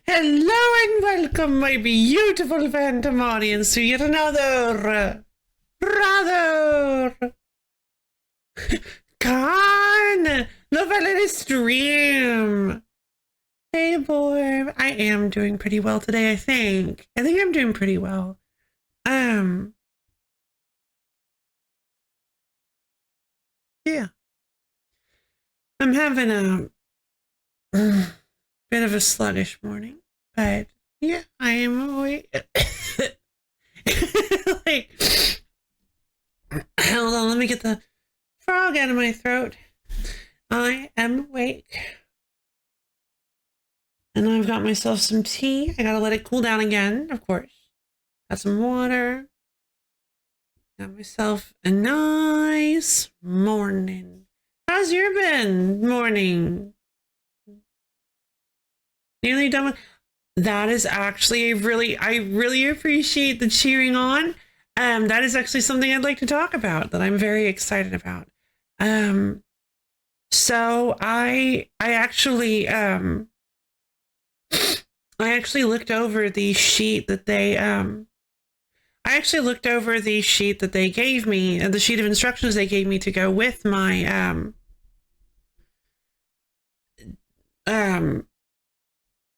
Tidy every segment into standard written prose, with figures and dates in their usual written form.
Hello and welcome, my beautiful phantom audience, to yet another rather con novella stream. Hey boy, I am doing pretty well today, I think. I think I'm doing pretty well. Yeah. I'm having a bit of a sluggish morning, but yeah, I am awake. Like, hold on, let me get the frog out of my throat. I am awake. And I've got myself some tea. I gotta let it cool down again, of course. Got some water. Got myself a nice morning. How's your morning? Nearly done with that. Is actually I really appreciate the cheering on. That is actually something I'd like to talk about, that I'm very excited about. So I actually looked over the sheet that they gave me, the sheet of instructions they gave me to go with my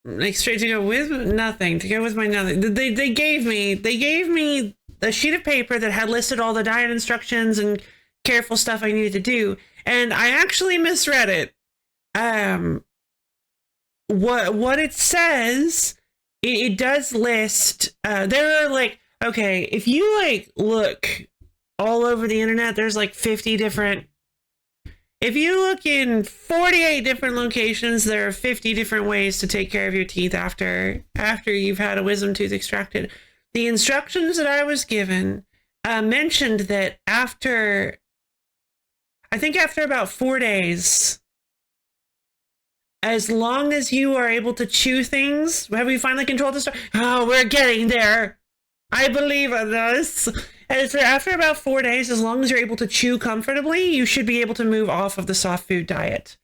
like straight to go with nothing, to go with my nothing. They gave me a sheet of paper that had listed all the diet instructions and careful stuff I needed to do, and I actually misread it. What it says, it does list, there are like, okay, if you like look all over the internet, there's like 50 different, if you look in 48 different locations, there are 50 different ways to take care of your teeth after you've had a wisdom tooth extracted. The instructions that I was given mentioned that after about 4 days, as long as you are able to chew things, have we finally controlled this? Oh, we're getting there. I believe in this. And so after about 4 days, as long as you're able to chew comfortably, you should be able to move off of the soft food diet.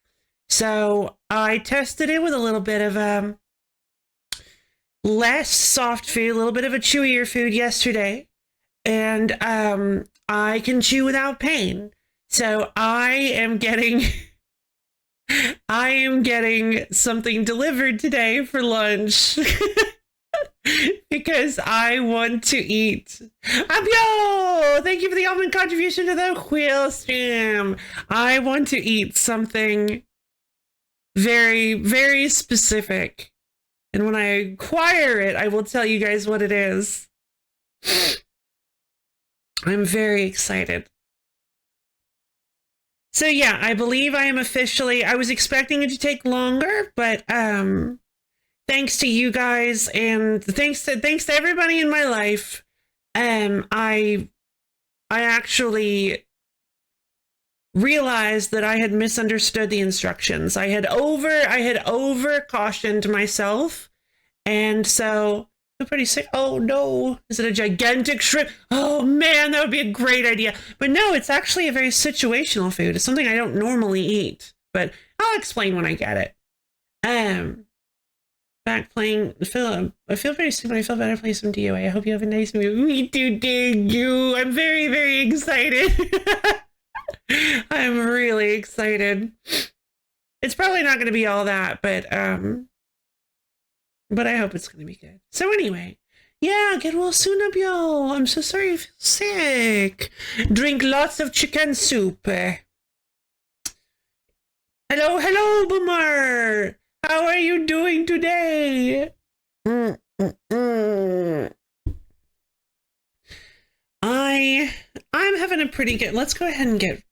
So I tested it with a little bit of less soft food, a little bit of a chewier food yesterday, and I can chew without pain. So I am getting something delivered today for lunch. Because I want to eat. Abyo! Thank you for the almond contribution to the wheel stream. I want to eat something very, very specific. And when I acquire it, I will tell you guys what it is. I'm very excited. So yeah, I believe I am officially, I was expecting it to take longer, but thanks to you guys and thanks to everybody in my life, I actually realized that I had misunderstood the instructions. I had over cautioned myself, and so I'm pretty sick. Oh no, is it a gigantic shrimp? Oh man, that would be a great idea. But no, it's actually a very situational food. It's something I don't normally eat, but I'll explain when I get it. Back playing Philip. I feel pretty stupid. I feel better playing some DOA. I hope you have a nice movie. Me too, did you? I'm very, very excited. I'm really excited. It's probably not going to be all that, but I hope it's going to be good. So anyway, yeah, get well soon, Abyo. I'm so sorry you feel sick. Drink lots of chicken soup. Hello, hello, Boomer. How are you doing today? I'm having a pretty good. Let's go ahead and get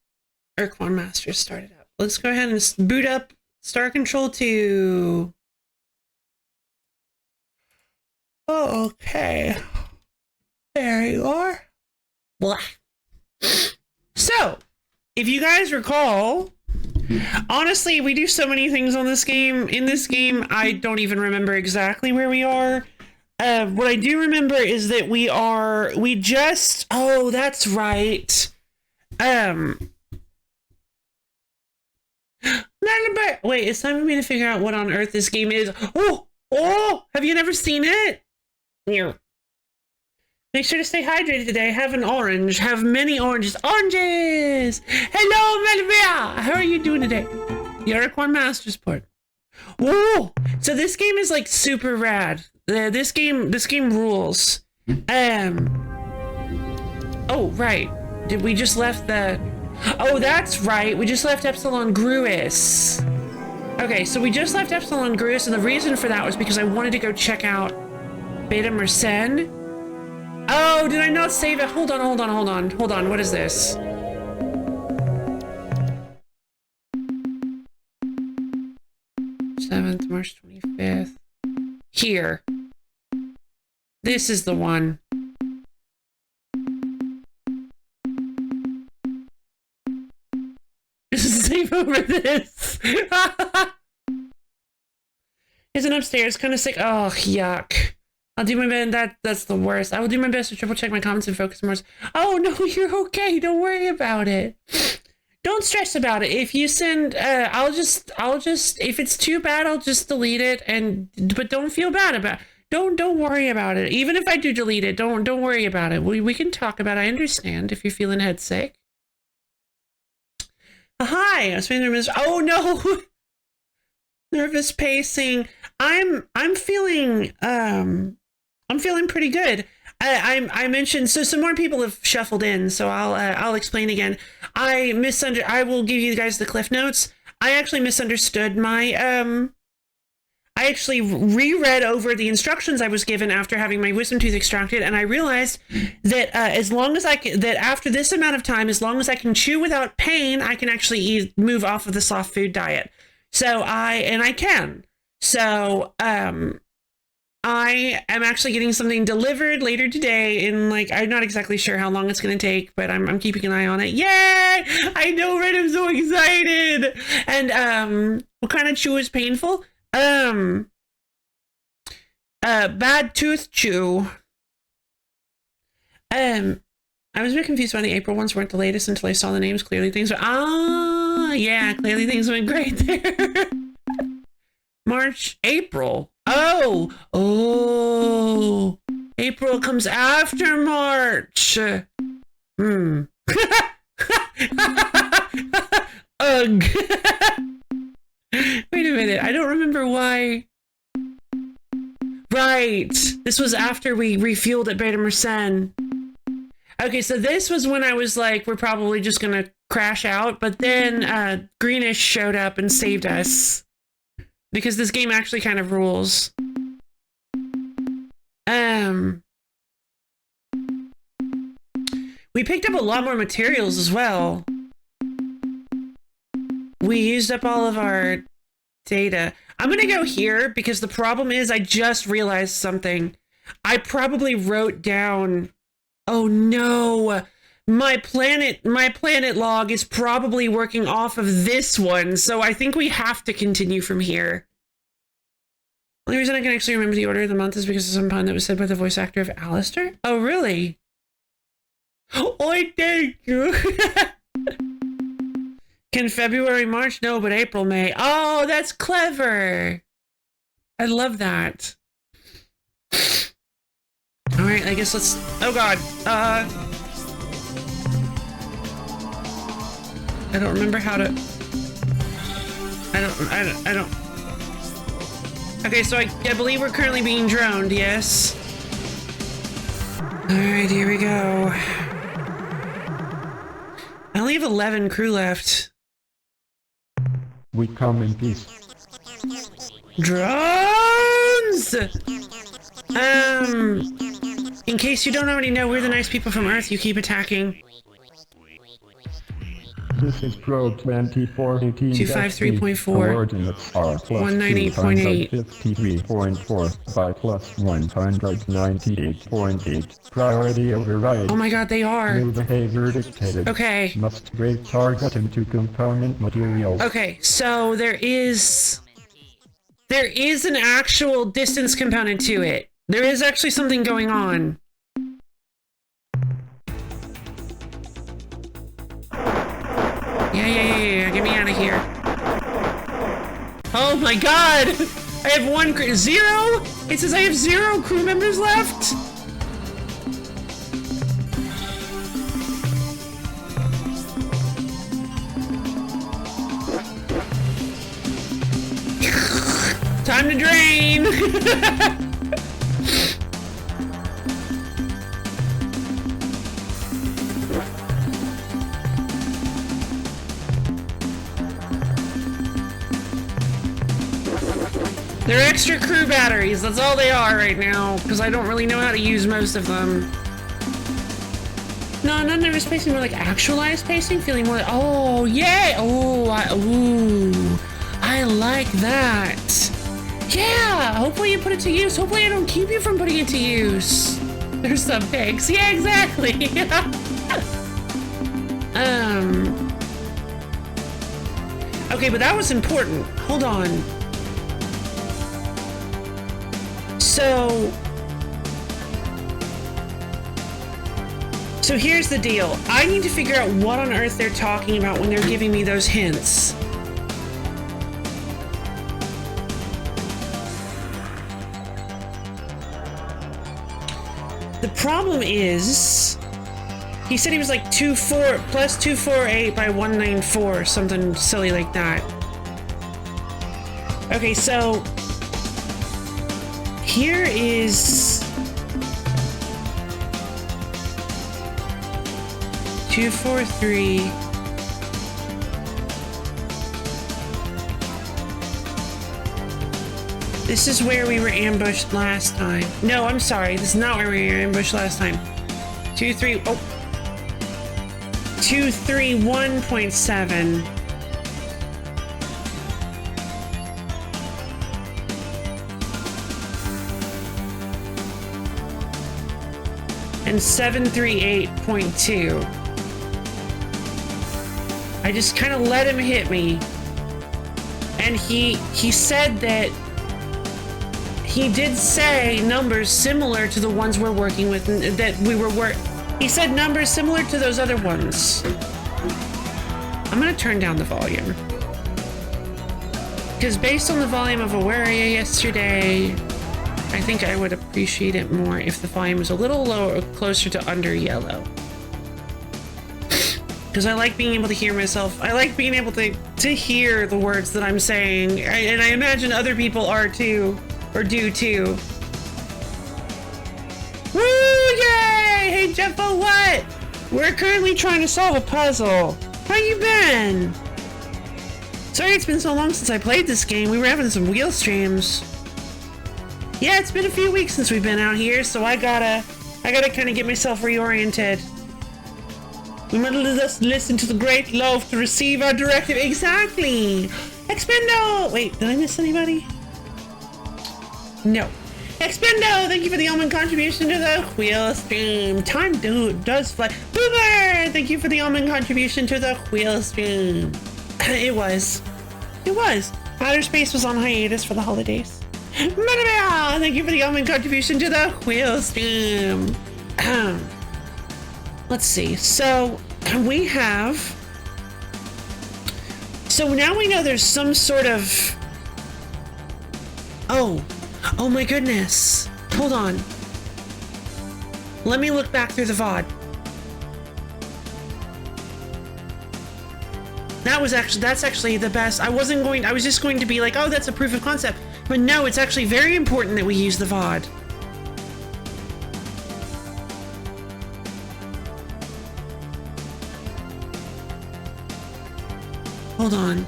Ur-Quan Masters started up. Let's go ahead and boot up Star Control 2. Oh, okay. There you are. Blah. So, if you guys recall, honestly, we do so many things on this game. In this game, I don't even remember exactly where we are. What I do remember is that oh, that's right. Wait, it's time for me to figure out what on earth this game is. Oh, have you never seen it? Here. Make sure to stay hydrated today. Have an orange. Have many oranges. Oranges! Hello, Melvia! How are you doing today? The Ur-Quan Masters port. Whoa! So this game is like super rad. This game rules. Oh, right. Did we just left the... Oh, that's right. We just left Epsilon Gruis. Okay, so we just left Epsilon Gruis, and the reason for that was because I wanted to go check out Beta Mersenne. Oh, did I not save it? Hold on. What is this? March 25th. Here. This is the one. Save over this. Isn't upstairs kind of sick? Oh, yuck. I'll do my best. That's the worst. I will do my best to triple check my comments and focus more. Oh no, you're okay. Don't worry about it. Don't stress about it. If you send, I'll just, if it's too bad, I'll just delete it. But don't feel bad about it. Don't worry about it. Even if I do delete it, don't worry about it. We can talk about it. I understand if you're feeling head sick. Hi, I was feeling nervous. Oh no, nervous pacing. I'm feeling pretty good. I mentioned, so some more people have shuffled in, so I'll explain again. I will give you guys the cliff notes. I actually misunderstood my I actually reread over the instructions I was given after having my wisdom tooth extracted, and I realized that as long as that after this amount of time, as long as I can chew without pain, I can actually move off of the soft food diet. So I can. So I am actually getting something delivered later today in, like, I'm not exactly sure how long it's going to take, but I'm keeping an eye on it. Yay! I know, right? I'm so excited. And what kind of chew is painful? Bad tooth chew. I was a bit confused why the April ones weren't the latest until I saw the names. Clearly things were, yeah, clearly things went great there. March, April. Oh, April comes after March. Ugh. Wait a minute, I don't remember why. Right, this was after we refueled at Beta Mersenne. Okay, so this was when I was like, we're probably just gonna crash out, but then Greenish showed up and saved us. Because this game actually kind of rules. We picked up a lot more materials as well. We used up all of our data. I'm gonna go here because the problem is I just realized something. I probably wrote down, oh no, my planet log is probably working off of this one, so I think we have to continue from here. The only reason I can actually remember the order of the month is because of some pun that was said by the voice actor of Alistair. Oh, really? Oh, thank you. Can February, March? No, but April, May. Oh, that's clever. I love that. All right, I guess let's... Oh, God. I don't remember how to... I don't... Okay, so I believe we're currently being droned, yes? Alright, here we go. I only have 11 crew left. We come in peace. Drones! In case you don't already know, we're the nice people from Earth you keep attacking. This is Probe 2418. 253.4. Coordinates are plus 198.8. 253.4 by plus 198.8. Priority override. Oh my god, they are. New behavior dictated. Okay. Must break target into component materials. Okay, so there is an actual distance component to it. There is actually something going on. Yeah, get me out of here. Oh my god! I have zero? It says I have 0 crew members left? Time to drain! They're extra crew batteries, that's all they are right now, because I don't really know how to use most of them. No, not nervous pacing, more like actualized pacing, feeling more like, oh, yeah! Oh, I like that. Yeah, hopefully you put it to use. Hopefully I don't keep you from putting it to use. There's some pigs. Yeah, exactly. Okay, but that was important. Hold on. So here's the deal. I need to figure out what on earth they're talking about when they're giving me those hints. The problem is, he said he was like plus 248 by 194, something silly like that. Okay, so here is 243. This is where we were ambushed last time. No, I'm sorry. This is not where we were ambushed last time. 231.7. And 738.2. I just kind of let him hit me. And he said that he did say numbers similar to the ones we're working with, that we were he said numbers similar to those other ones. I'm gonna turn down the volume. Because based on the volume of Awaria yesterday, I think I would appreciate it more if the volume was a little lower, closer to under yellow. Because I like being able to hear myself. I like being able to hear the words that I'm saying. And I imagine other people are too. Or do too. Woo! Yay! Hey, Jeffo, what? We're currently trying to solve a puzzle. How you been? Sorry it's been so long since I played this game. We were having some wheel streams. Yeah, it's been a few weeks since we've been out here, so I gotta kind of get myself reoriented. We must listen to the great loaf to receive our directive. Exactly! Expendo! Wait, did I miss anybody? No. Expendo, thank you for the almond contribution to the wheel stream. Time does fly. Boomer, thank you for the almond contribution to the wheel stream. It was. Outer Space was on hiatus for the holidays. Manabia, thank you for the almond contribution to the wheel stream. Let's see. So we have. So now we know there's some sort of. Oh my goodness. Hold on. Let me look back through the VOD. That's actually the best. I was just going to be like, oh, that's a proof of concept. But no, it's actually very important that we use the VOD. Hold on.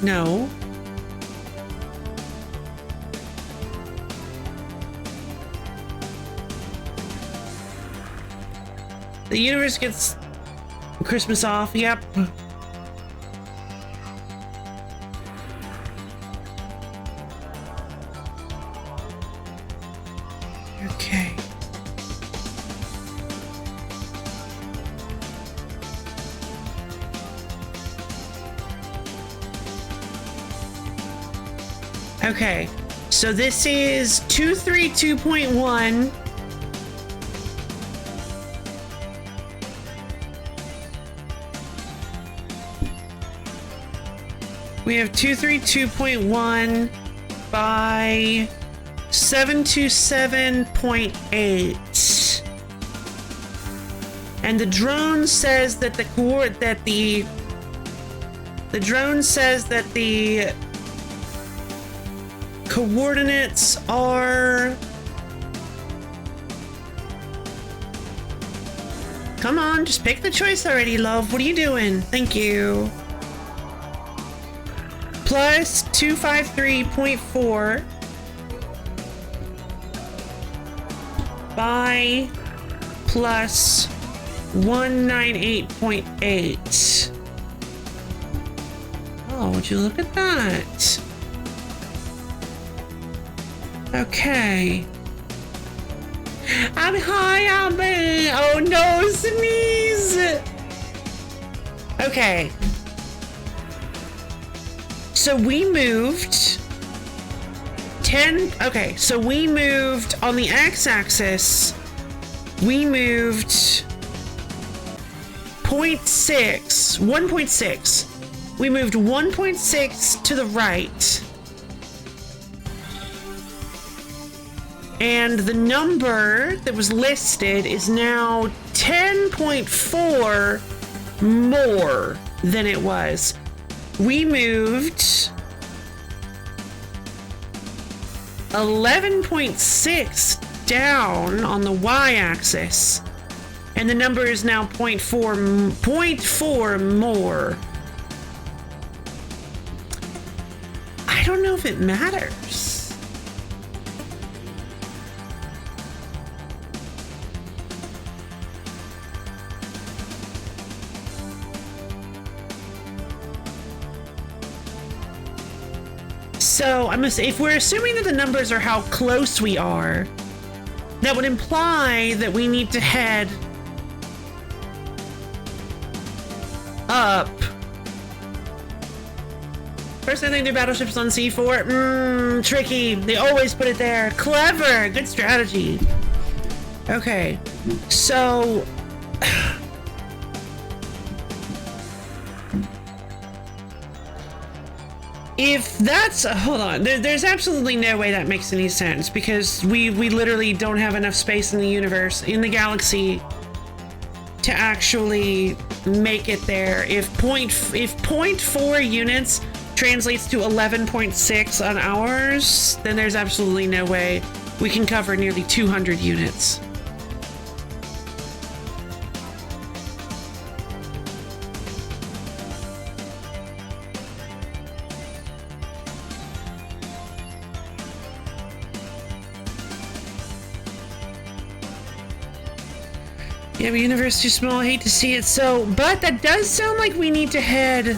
No. The universe gets Christmas off. Yep. Okay. Okay. So this is 232.1. We have 232.1 by 727.8. And the drone says that the coordinates are... Come on, just pick the choice already, love. What are you doing? Thank you. Plus 253.4 by plus 198.8. Oh, would you look at that? Okay. I'm high on me. Oh no, sneeze. Okay. So we moved 10. Okay, so we moved on the x-axis. We moved 1.6. We moved 1.6 to the right. And the number that was listed is now 10.4 more than it was. We moved 11.6 down on the y-axis, and the number is now 0.4 more. I don't know if it matters. So if we're assuming that the numbers are how close we are, that would imply that we need to head up. First, I think the battleships on C4. Tricky. They always put it there. Clever. Good strategy. Okay. So... if that's... hold on. There's absolutely no way that makes any sense, because we literally don't have enough space in the universe, in the galaxy, to actually make it there. If 0.4 units translates to 11.6 on ours, then there's absolutely no way we can cover nearly 200 units. Yeah, but universe too small. I hate to see it. So, but that does sound like we need to head...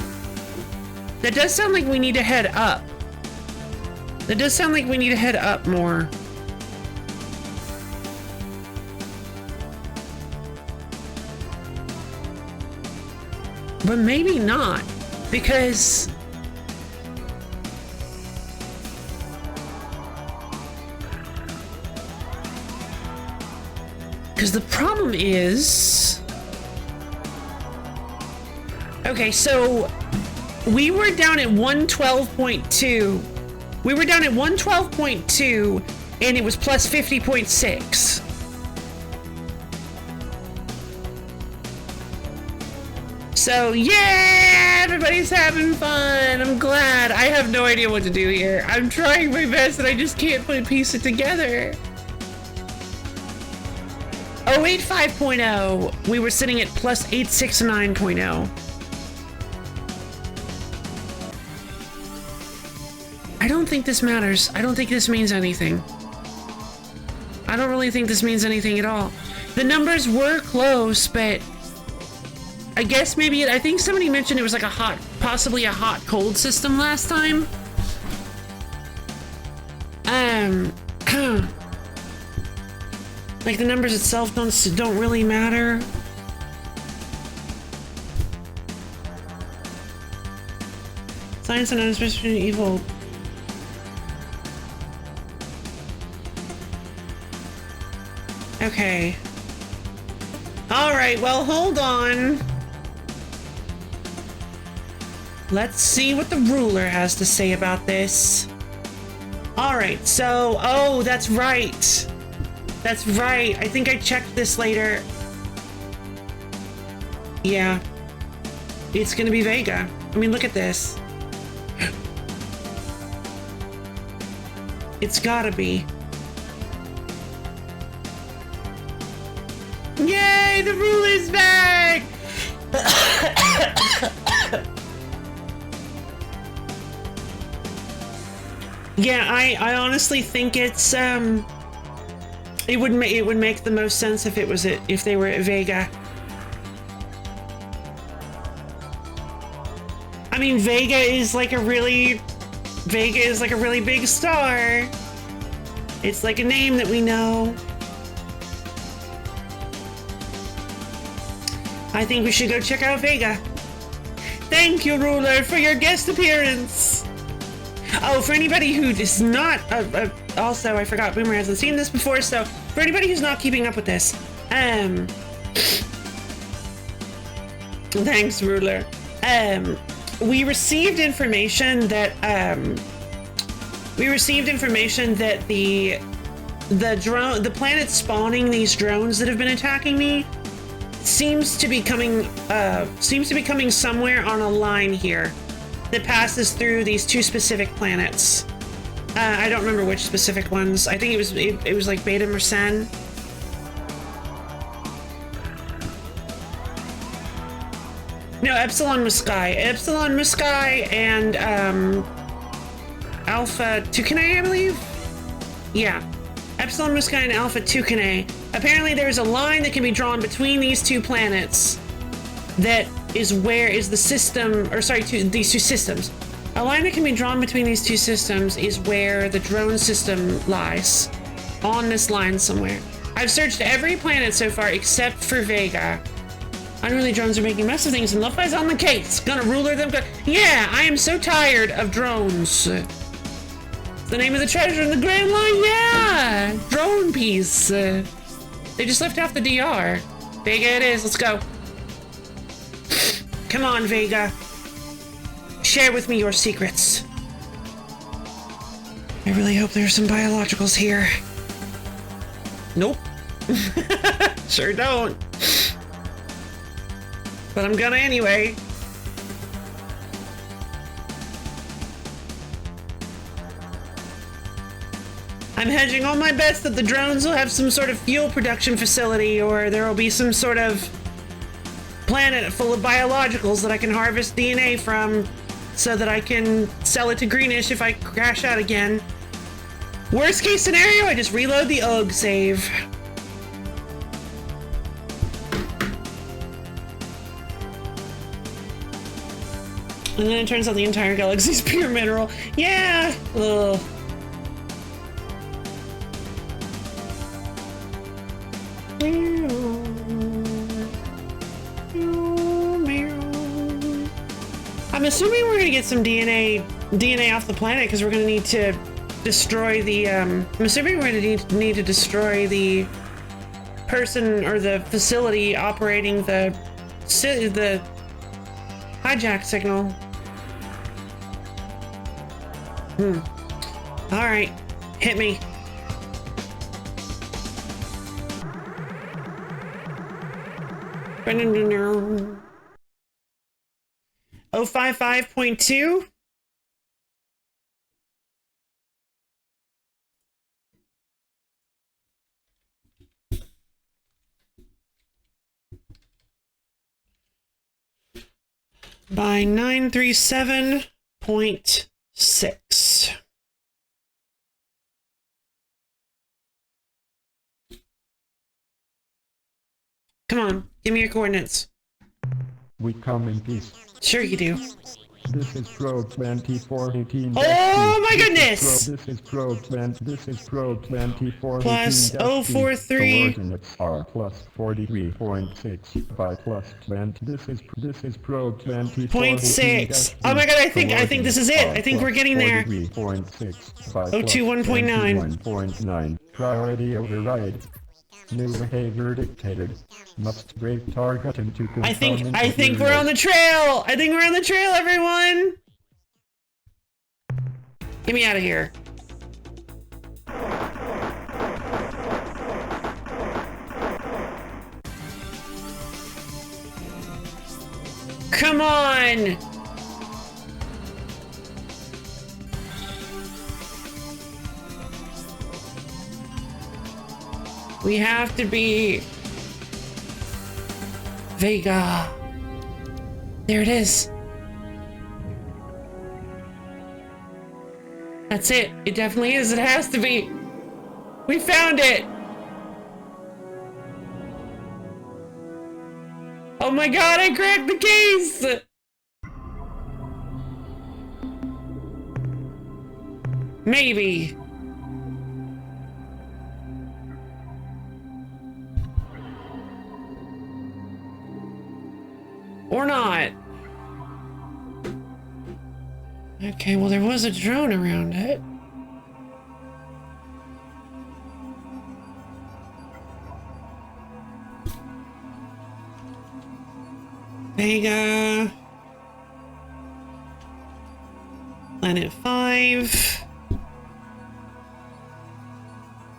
that does sound like we need to head up. That does sound like we need to head up more. But maybe not, because... the problem is... okay, so we were down at 112.2. We were down at 112.2, and it was plus 50.6. So, yeah, everybody's having fun. I'm glad. I have no idea what to do here. I'm trying my best and I just can't piece it together. 085.0. We were sitting at plus 869.0. I don't think this matters. I don't think this means anything. I don't really think this means anything at all. The numbers were close, but I guess maybe I think somebody mentioned it was like a hot, possibly a hot-cold system last time. Like the numbers itself don't really matter. Science and unsuspicious evil. Okay. All right, well, hold on. Let's see what the ruler has to say about this. All right, so, oh, that's right. That's right. I think I checked this later. Yeah. It's gonna be Vega. I mean, look at this. It's gotta be. Yay, the ruler's back! Yeah, I honestly think it's it would make the most sense if it was if they were at Vega. I mean, Vega is like a really big star. It's like a name that we know. I think we should go check out Vega. Thank you, ruler, for your guest appearance. Oh, for anybody who is not, also, I forgot, Boomer hasn't seen this before, so for anybody who's not keeping up with this, thanks, ruler. We received information that, the planet spawning these drones that have been attacking me seems to be coming somewhere on a line here that passes through these two specific planets. I don't remember which specific ones. I think it was like Beta Mersenne. No, Epsilon Muscae. Epsilon Muscae and Alpha Tucanae, I believe? Yeah. Epsilon Muscae and Alpha Tucanae. Apparently there's a line that can be drawn between these two planets that is the system, or sorry, these two systems. A line that can be drawn between these two systems is where the drone system lies. On this line somewhere. I've searched every planet so far except for Vega. Unruly drones are making a mess of things and Luffy's on the case. Gonna ruler them. Yeah, I am so tired of drones. It's the name of the treasure in the Grand Line. Yeah, drone piece. They just left off the DR. Vega it is. Let's go. Come on, Vega. Share with me your secrets. I really hope there's some biologicals here. Nope. Sure don't. But I'm gonna anyway. I'm hedging all my bets that the drones will have some sort of fuel production facility, or there will be some sort of planet full of biologicals that I can harvest DNA from so that I can sell it to Greenish if I crash out again. Worst case scenario, I just reload the UG save. And then it turns out the entire galaxy's pure mineral. Yeah! Ugh. I'm assuming we're gonna get some DNA off the planet because we're gonna need to destroy the, I'm assuming we're gonna need to destroy the person or the facility operating the hijack signal. Alright, hit me. 055.2? By 937.6. Come on, give me your coordinates. We come in peace. Sure you do. This is probe 2418. Oh my goodness! This is probe 2418. Plus 043. Coordinates are plus 43.6 by plus 20. This is probe 0.6. Oh my god, I think this is it. I think we're getting there. 43.6 by 021.9. 21.9. Priority override. New behavior dictated. Must break target into component. I think we're on the trail. I think we're on the trail, everyone. Get me out of here. Come on. We have to be Vega. There it is. That's it. It definitely is. It has to be. We found it. Oh my god, I cracked the case. Maybe. Or not. Okay, well, there was a drone around it. Vega. Planet 5.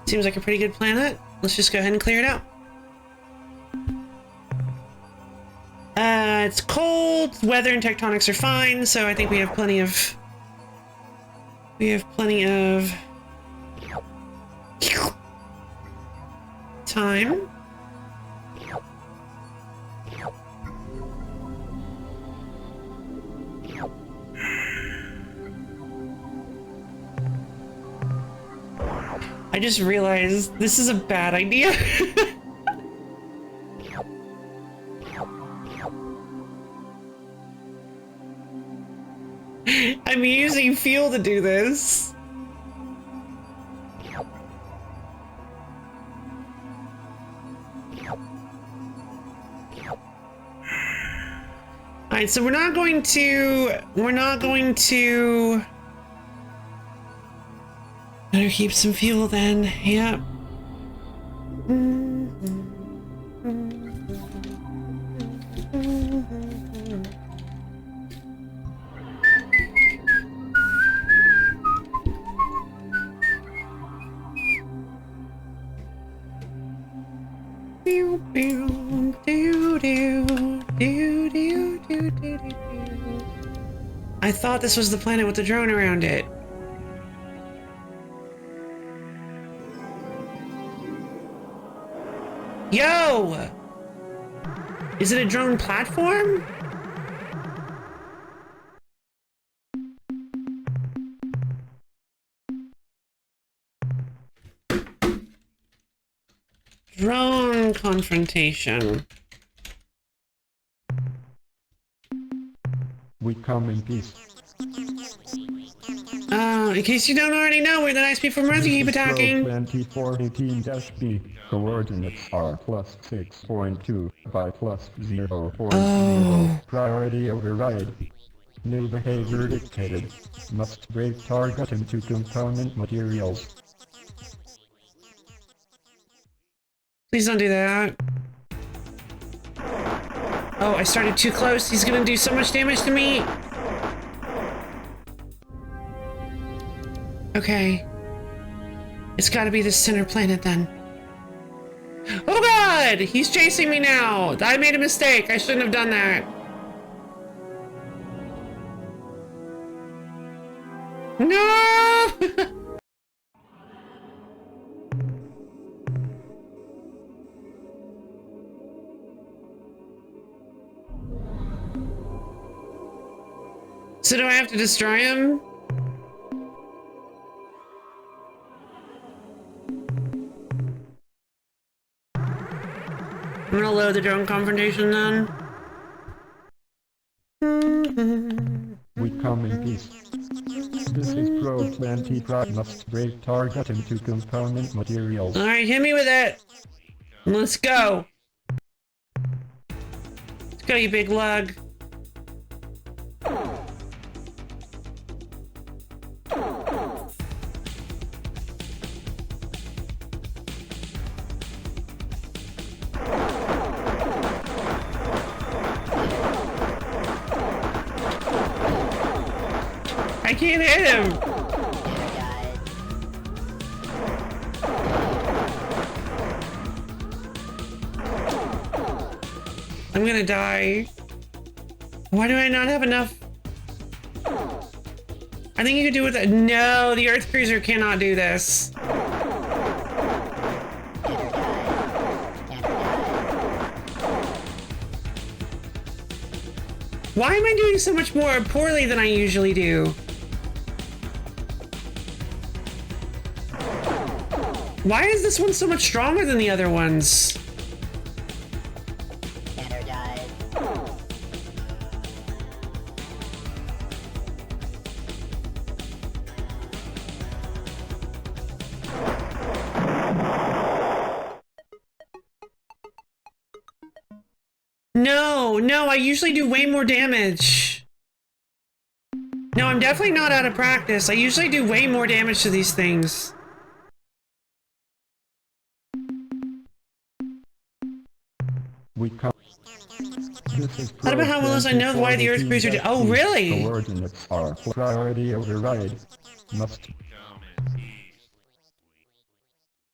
Seems like a pretty good planet. Let's just go ahead and clear it out. It's cold, weather and tectonics are fine, so I think we have plenty of... time. I just realized this is a bad idea. I'm using fuel to do this. Alright, so we're not going to better keep some fuel then. Yep. I thought this was the planet with the drone around it. Yo! Is it a drone platform? Drone confrontation. We come in peace. In case you don't already know, we're the nice people from Earth who keep attacking. 2418-B. Coordinates are plus 6.2 by plus 0.0. Oh. Priority override. New behavior dictated. Must break target into component materials. Please don't do that. Oh, I started too close. He's gonna do so much damage to me. Okay. It's gotta be the center planet then. Oh god! He's chasing me now! I made a mistake. I shouldn't have done that. So do I have to destroy him? I'm gonna load the drone confrontation then. We come in peace. This is Probe 25 must break target into component materials. Alright, hit me with it. Let's go. Let's go, you big lug. I can't hit him. I'm gonna die. Why do I not have enough? I think you could do with it. No, the Earth Cruiser cannot do this. Why am I doing so much more poorly than I usually do? Why is this one so much stronger than the other ones? No, I usually do way more damage. No, I'm definitely not out of practice. I usually do way more damage to these things. We come. This is How about how well as I know why the Earth Cruiser did? Oh, really? Coordinates are priority override. Must.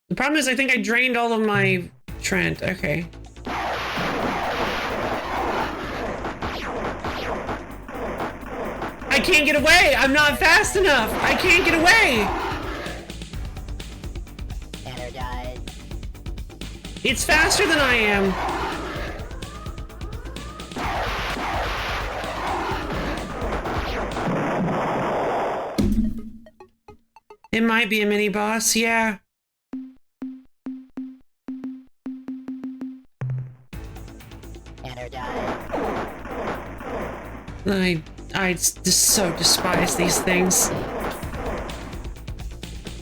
The problem is I think I drained all of my Trent. Okay. I can't get away! I'm not fast enough! I can't get away! It's faster than I am! It might be a mini boss, yeah. I just so despise these things.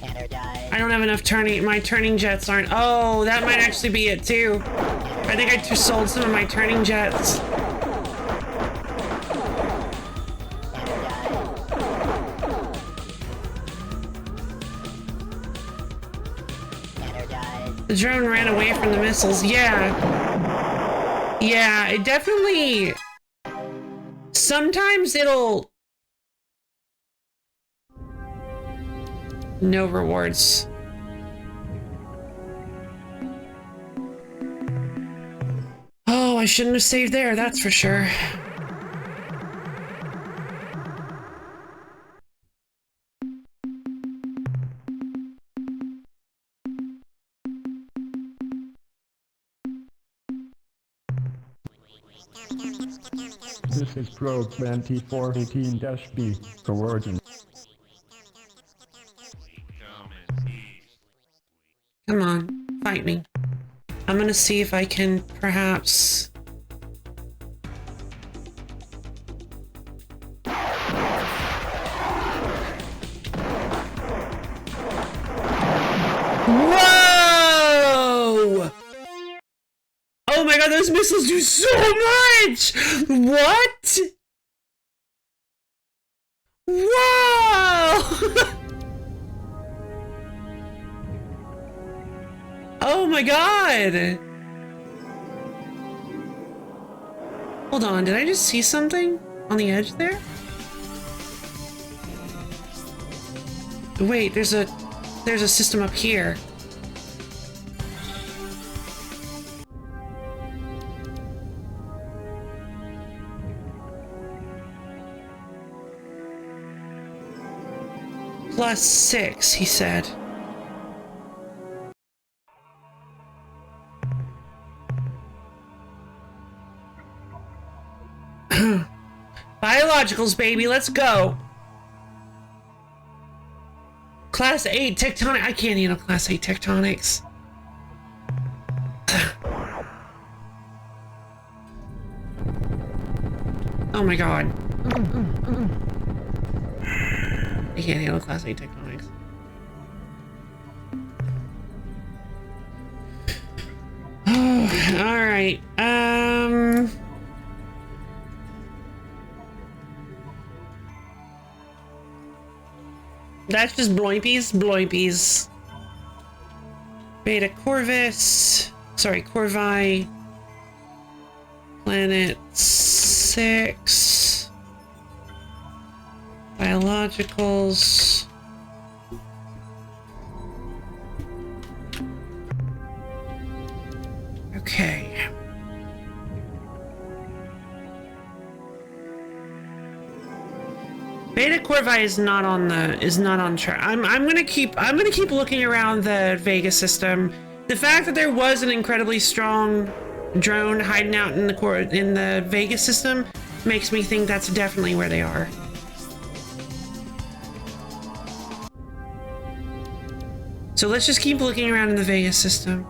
I don't have enough turning. My turning jets aren't. Oh, that might actually be it too. I think I just sold some of my turning jets. The drone ran away from the missiles. Yeah. Yeah, it definitely... Sometimes it'll... No rewards. Oh, I shouldn't have saved there, that's for sure. This is Probe 2418-B. Coordinate. Come on, fight me. I'm gonna see if I can perhaps... Whoa! Oh my god, those missiles do so much! What? Whoa! Oh my god! Hold on, did I just see something on the edge there? Wait, there's a system up here. +6, he said. Biologicals, baby, let's go. Class 8 tectonic. I can't handle Class 8 tectonics. Oh my god. I can't handle Class 8 tectonics. Alright. That's just bloimpies. Beta Corvus. Sorry, Corvi. Planet 6. Biologicals. Okay. Beta Corvi is not on track. I'm gonna keep looking around the Vega system. The fact that there was an incredibly strong drone hiding out in the Vega system makes me think that's definitely where they are. So let's just keep looking around in the Vega system.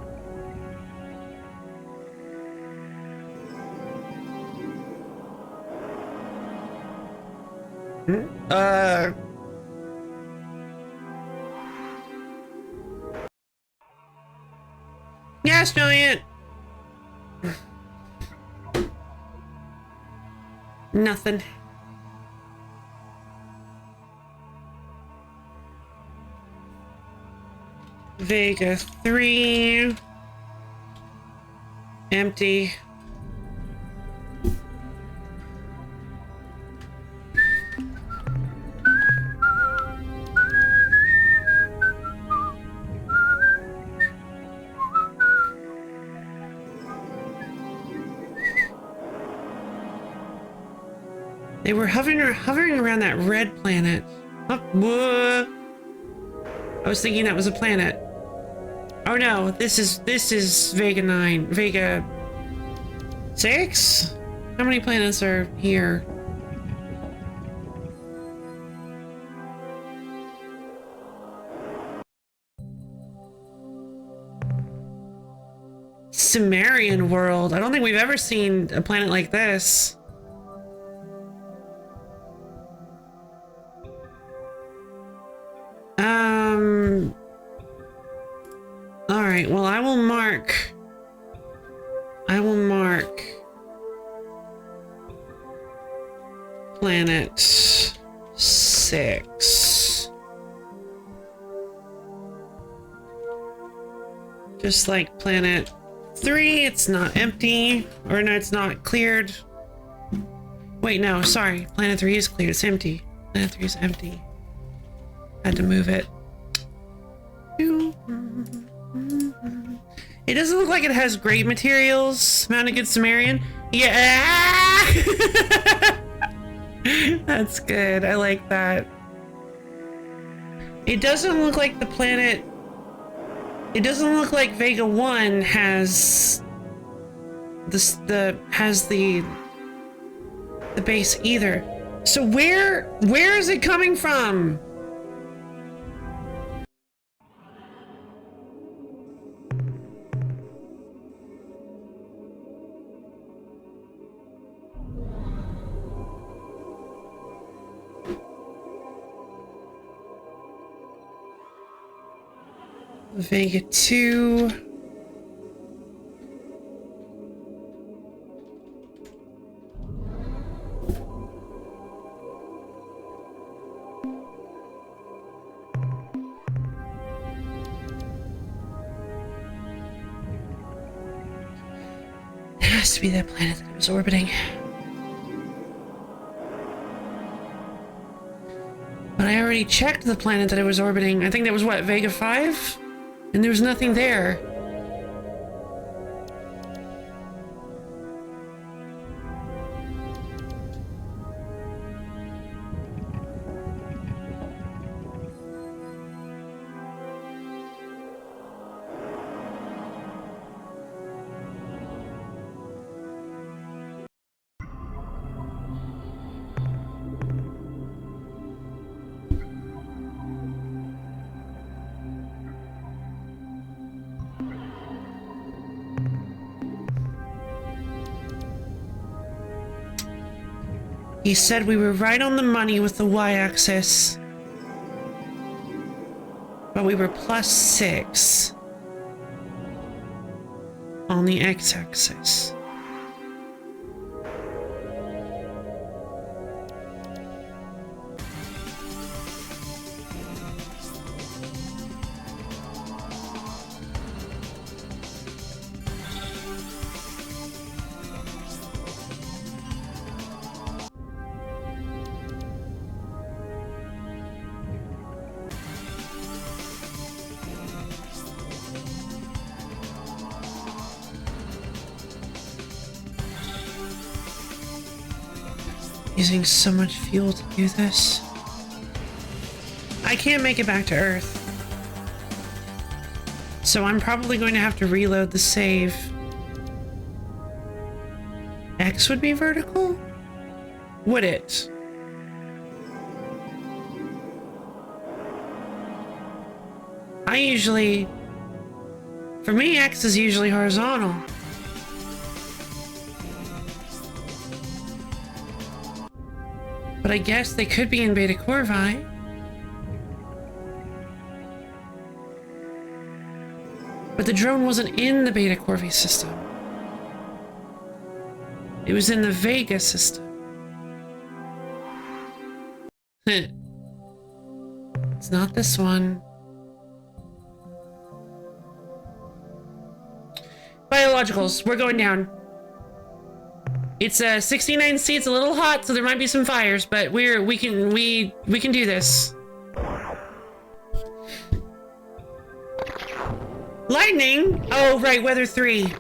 Gas giant. Nothing. Vega 3. Empty. They were hovering around that red planet. Oh, I was thinking that was a planet. Oh no, this is Vega 9. Vega 6? How many planets are here? Sumerian world. I don't think we've ever seen a planet like this. All right, well, I will mark planet 6. Just like planet 3, it's not empty, or no, it's not cleared. Wait, no, sorry, planet 3 is cleared, it's empty. Planet 3 is empty. Had to move it. It doesn't look like it has great materials. Mounted Good Sumerian. Yeah! That's good. I like that. It doesn't look like the planet... It doesn't look like Vega 1 has... the base either. So where is it coming from? Vega 2. It has to be that planet that it was orbiting. But I already checked the planet that it was orbiting. I think that was what, Vega 5? And there was nothing there. He said we were right on the money with the y-axis. But we were +6 on the x-axis. Using so much fuel to do this. I can't make it back to Earth. So I'm probably going to have to reload the save. X would be vertical? Would it? For me, X is usually horizontal. But I guess they could be in Beta Corvi. But the drone wasn't in the Beta Corvi system. It was in the Vega system. It's not this one. Biologicals, we're going down. It's 69C, it's a little hot, so there might be some fires, but we can do this. Lightning? Oh, right, weather 3.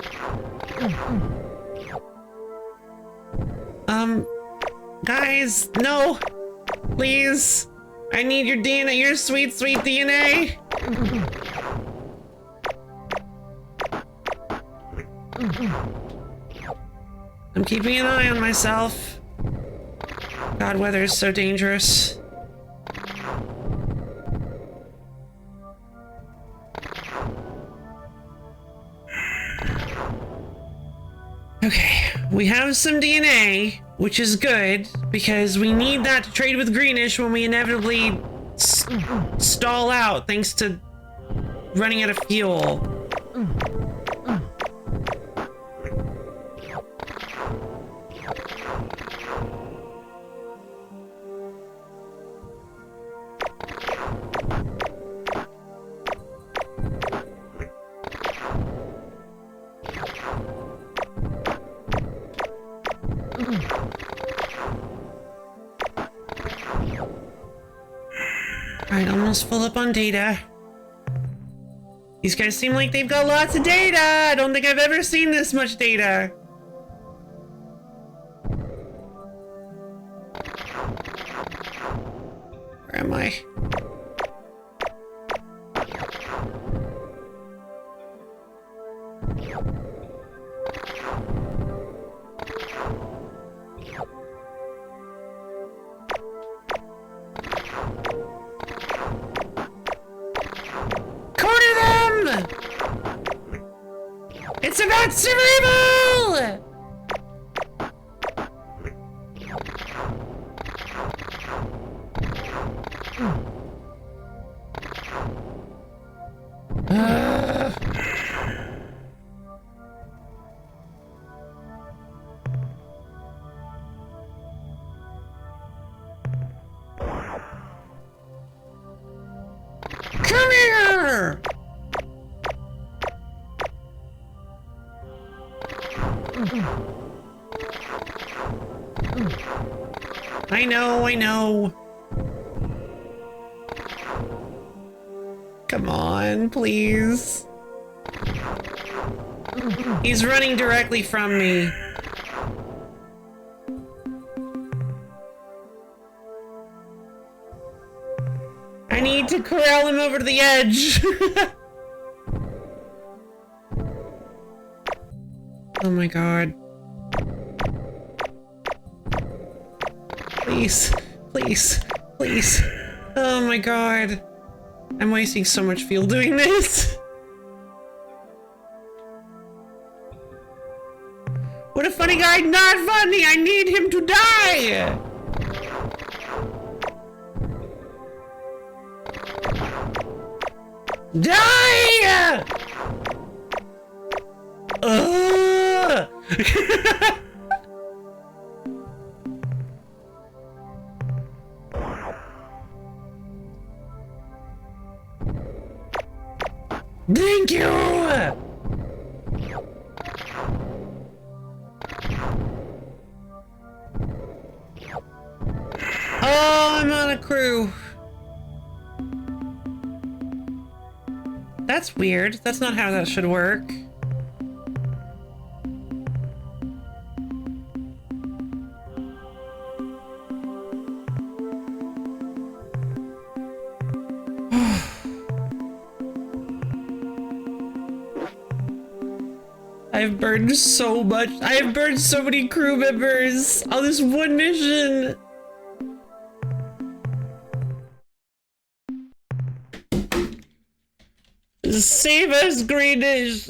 Guys, no. Please. I need your DNA, your sweet, sweet DNA. I'm keeping an eye on myself. God, weather is so dangerous. Okay, we have some DNA, which is good, because we need that to trade with Greenish when we inevitably stall out thanks to running out of fuel. Alright, almost full up on data. These guys seem like they've got lots of data! I don't think I've ever seen this much data. Where am I? It's about survival! Come here! I know. Come on, please. He's running directly from me. I need to corral him over to the edge. Oh my god. Please, please, please. Oh my god. I'm wasting so much fuel doing this. What a funny guy, not funny! I need him to die! Die! Thank you! Oh, I'm on a crew. That's weird. That's not how that should work. I've burned so much. I have burned so many crew members on this one mission. Save us, Greenish.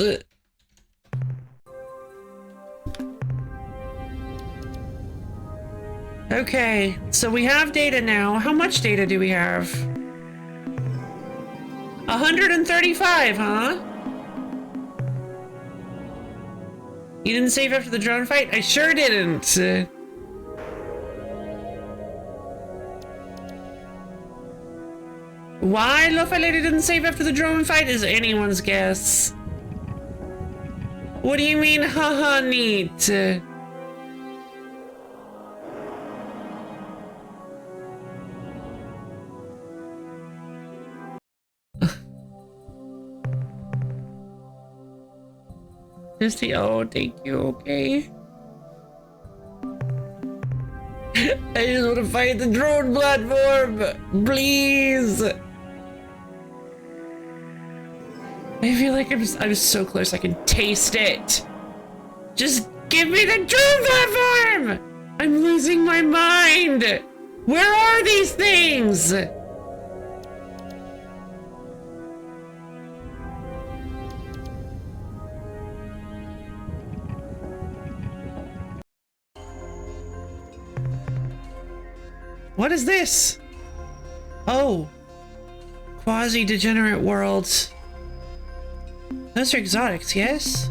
Okay, so we have data now. How much data do we have? 135, huh? You didn't save after the drone fight? I sure didn't. Why Lo-Fi Lady didn't save after the drone fight is anyone's guess. What do you mean, haha, neat? Misty, oh, thank you, okay. I just want to fight the drone platform, please. I feel like I'm so close, I can taste it. Just give me the drone platform! I'm losing my mind. Where are these things? What is this? Oh, quasi-degenerate worlds. Those are exotics, yes?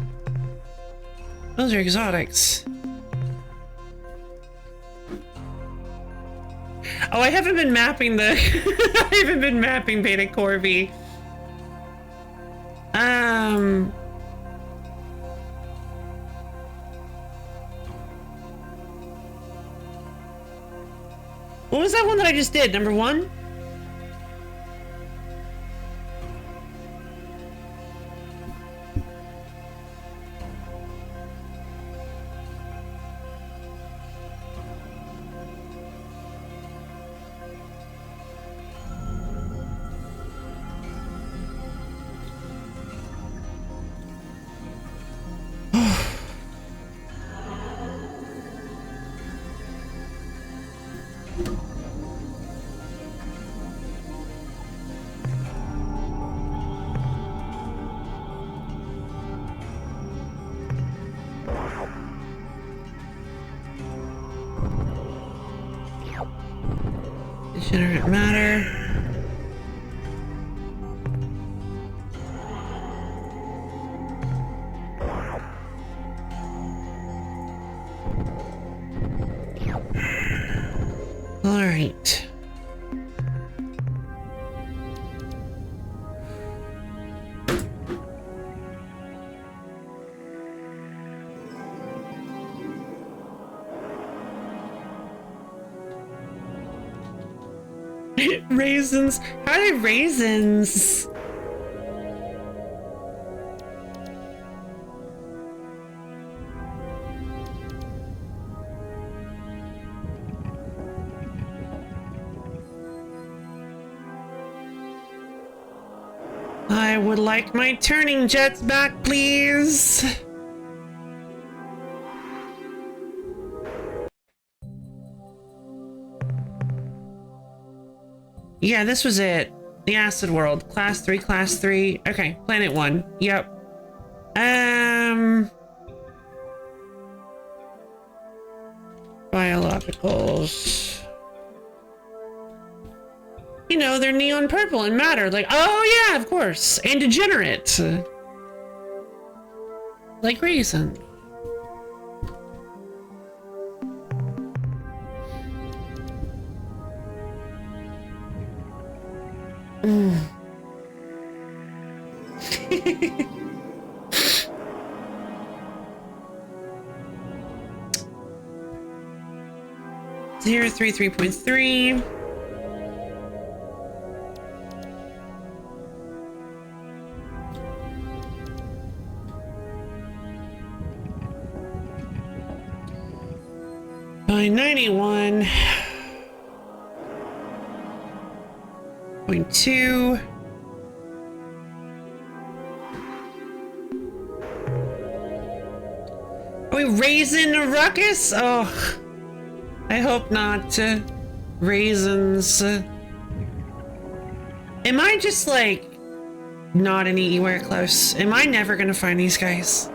Those are exotics. Oh, I haven't been mapping the... I haven't been mapping Beta Corby. What was that one that I just did? Number 1? Degenerate matter. All right. Raisins? How are they raisins? I would like my turning jets back, please. Yeah, this was it. The acid world. Class 3, class 3. Okay, planet 1. Yep. Biologicals. know, they're neon purple and matter. Like, oh yeah, of course. And degenerate. Like raisin. Mm. 033.3. By 91.2. Are we raising a ruckus? Oh, I hope not. Raisins. Am I just like not anywhere close? Am I never gonna find these guys?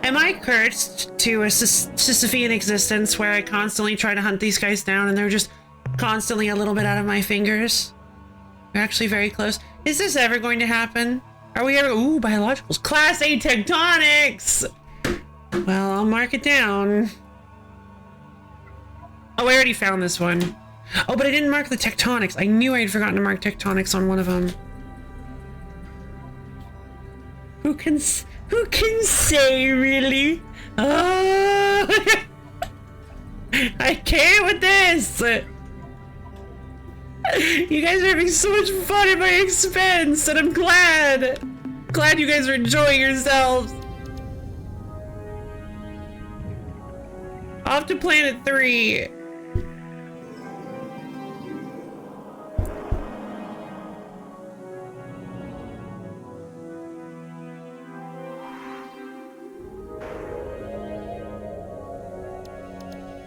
Am I cursed to a Sisyphean existence where I constantly try to hunt these guys down and they're just constantly a little bit out of my fingers? They're actually very close. Is this ever going to happen? Are we ever? Ooh, biologicals. Class A tectonics! Well, I'll mark it down. Oh, I already found this one. Oh, but I didn't mark the tectonics. I knew I had forgotten to mark tectonics on one of them. Who can say, really? Oh, I can't with this. You guys are having so much fun at my expense, and I'm glad you guys are enjoying yourselves. Off to planet 3.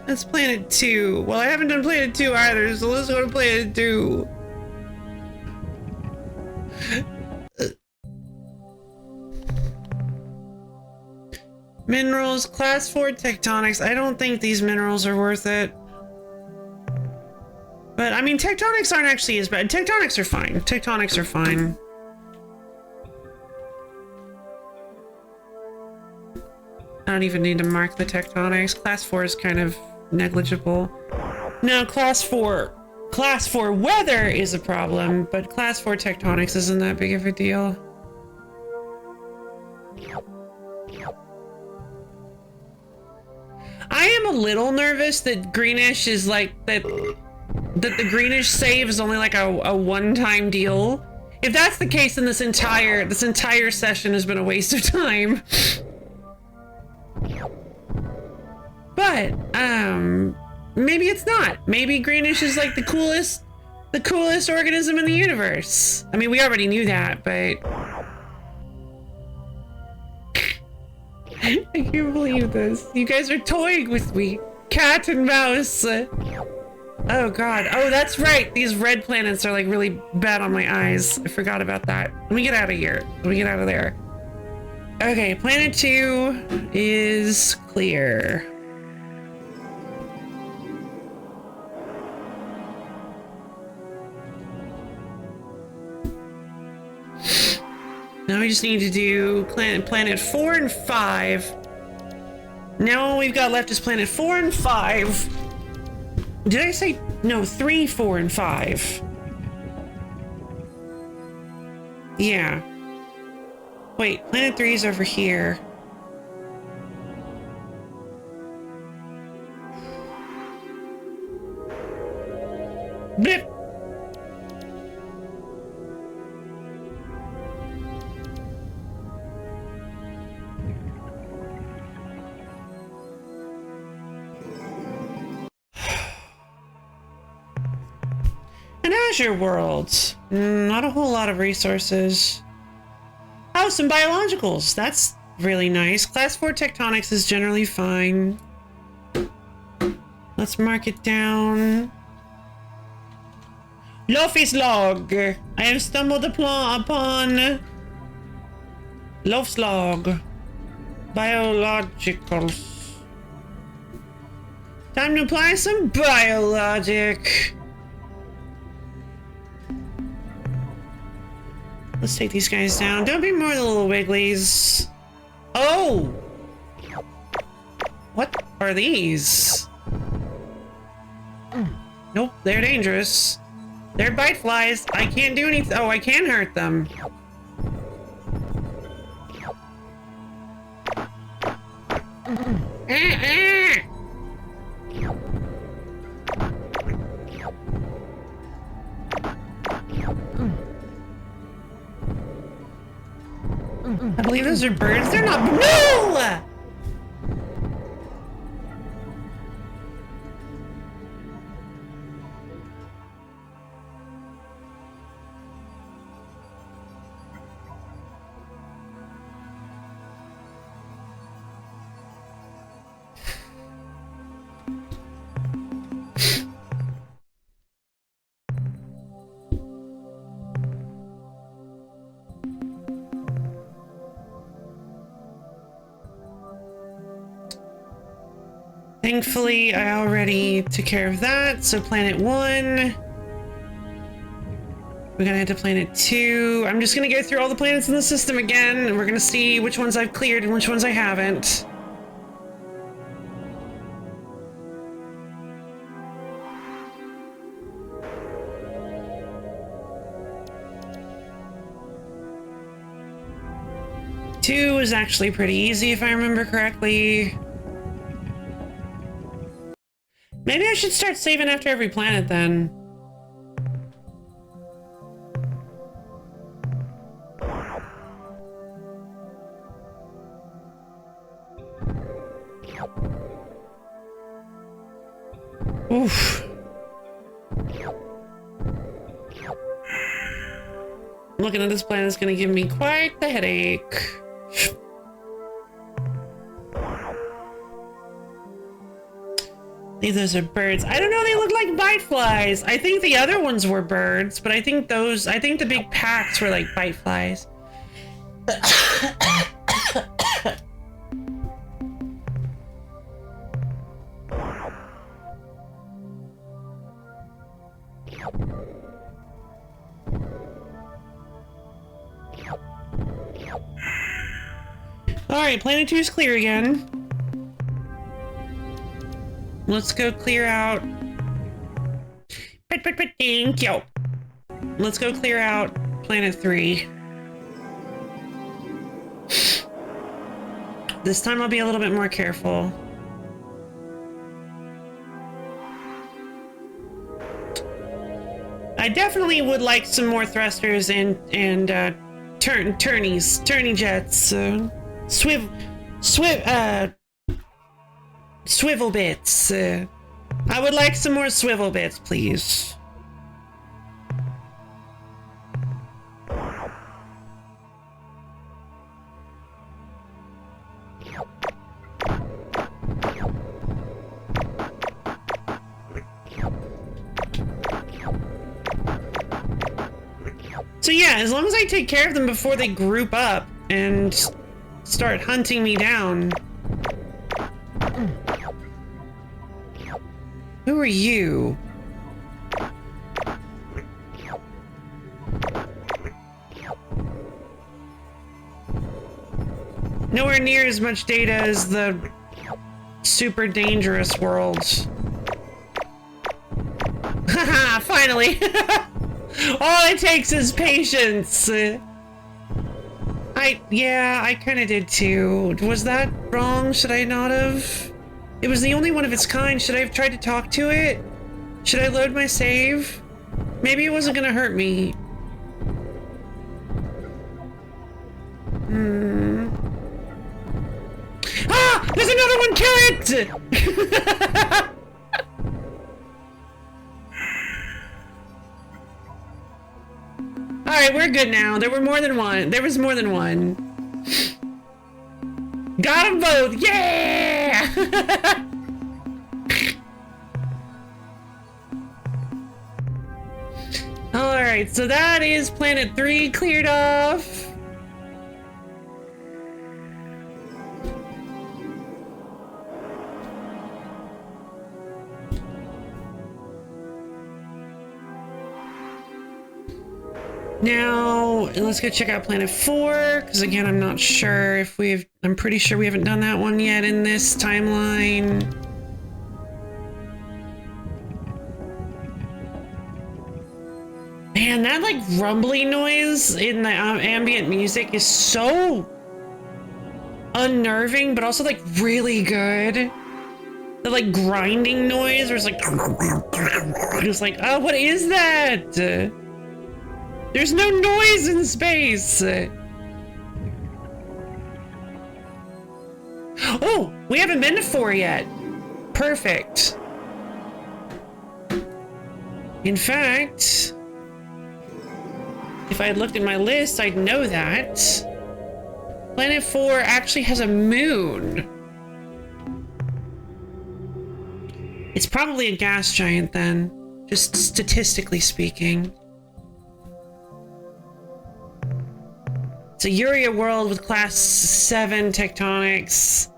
That's planet 2. Well, I haven't done planet 2 either, so let's go to planet 2. Minerals, class 4 tectonics. I don't think these minerals are worth it. But, I mean, tectonics aren't actually as bad. Tectonics are fine. Tectonics are fine. I don't even need to mark the tectonics. Class 4 is kind of negligible. Now, class 4 weather is a problem, but class 4 tectonics isn't that big of a deal. I am a little nervous that greenish is like that the greenish save is only like a one-time deal. If that's the case, then this entire session has been a waste of time. But maybe it's not. Maybe greenish is like the coolest organism in the universe. I mean, we already knew that, but I can't believe this. You guys are toying with me. Cat and mouse. Oh god. Oh, that's right. These red planets are like really bad on my eyes. I forgot about that. Let me get out of here. Let me get out of there. Okay, planet 2 is clear. Now we just need to do planet 4 and 5. Now all we've got left is planet 4 and 5. Did I say no? 3, 4, and 5. Yeah. Wait, planet 3 is over here. Blip. An Azure world. Not a whole lot of resources. Oh, some biologicals. That's really nice. Class 4 tectonics is generally fine. Let's mark it down. Lofis log. I have stumbled upon Lof's log. Biologicals. Time to apply some biologic. Let's take these guys down. Don't be more the little wigglies. Oh! What are these? Nope, they're dangerous. They're bite flies. I can't do anything. Oh, I can hurt them. I believe those are birds. They're not. No! Thankfully, I already took care of that. So planet 1. We're gonna head to planet 2. I'm just gonna go through all the planets in the system again, and we're gonna see which ones I've cleared and which ones I haven't. Two is actually pretty easy if I remember correctly. Maybe I should start saving after every planet then. Oof. Looking at this planet is gonna give me quite the headache. Those are birds. I don't know, they look like bite flies. I think the other ones were birds, but I think the big packs were like bite flies. Alright, planet 2 is clear again. Let's go clear out. Thank you. Let's go clear out planet 3. This time I'll be a little bit more careful. I definitely would like some more thrusters and turny jets, swivel bits. I would like some more swivel bits, please. So yeah, as long as I take care of them before they group up and start hunting me down. Who are you? Nowhere near as much data as the super dangerous worlds. Haha, finally! All it takes is patience! I kinda did too. Was that wrong? Should I not have? It was the only one of its kind. Should I have tried to talk to it? Should I load my save? Maybe it wasn't gonna hurt me. Ah! There's another one! Kill it! Alright, we're good now. There were more than one. There was more than one. Got them both! Yeah! Alright, so that is planet 3 cleared off. Now, let's go check out Planet 4, because again, I'm not sure if I'm pretty sure we haven't done that one yet in this timeline. Man, that like rumbly noise in the ambient music is so unnerving, but also like really good. The like grinding noise, where it's like, just like, oh, what is that? There's no noise in space. Oh, we haven't been to 4 yet. Perfect. In fact, if I had looked at my list, I'd know that. Planet 4 actually has a moon. It's probably a gas giant then, just statistically speaking. It's a Uria world with class 7 tectonics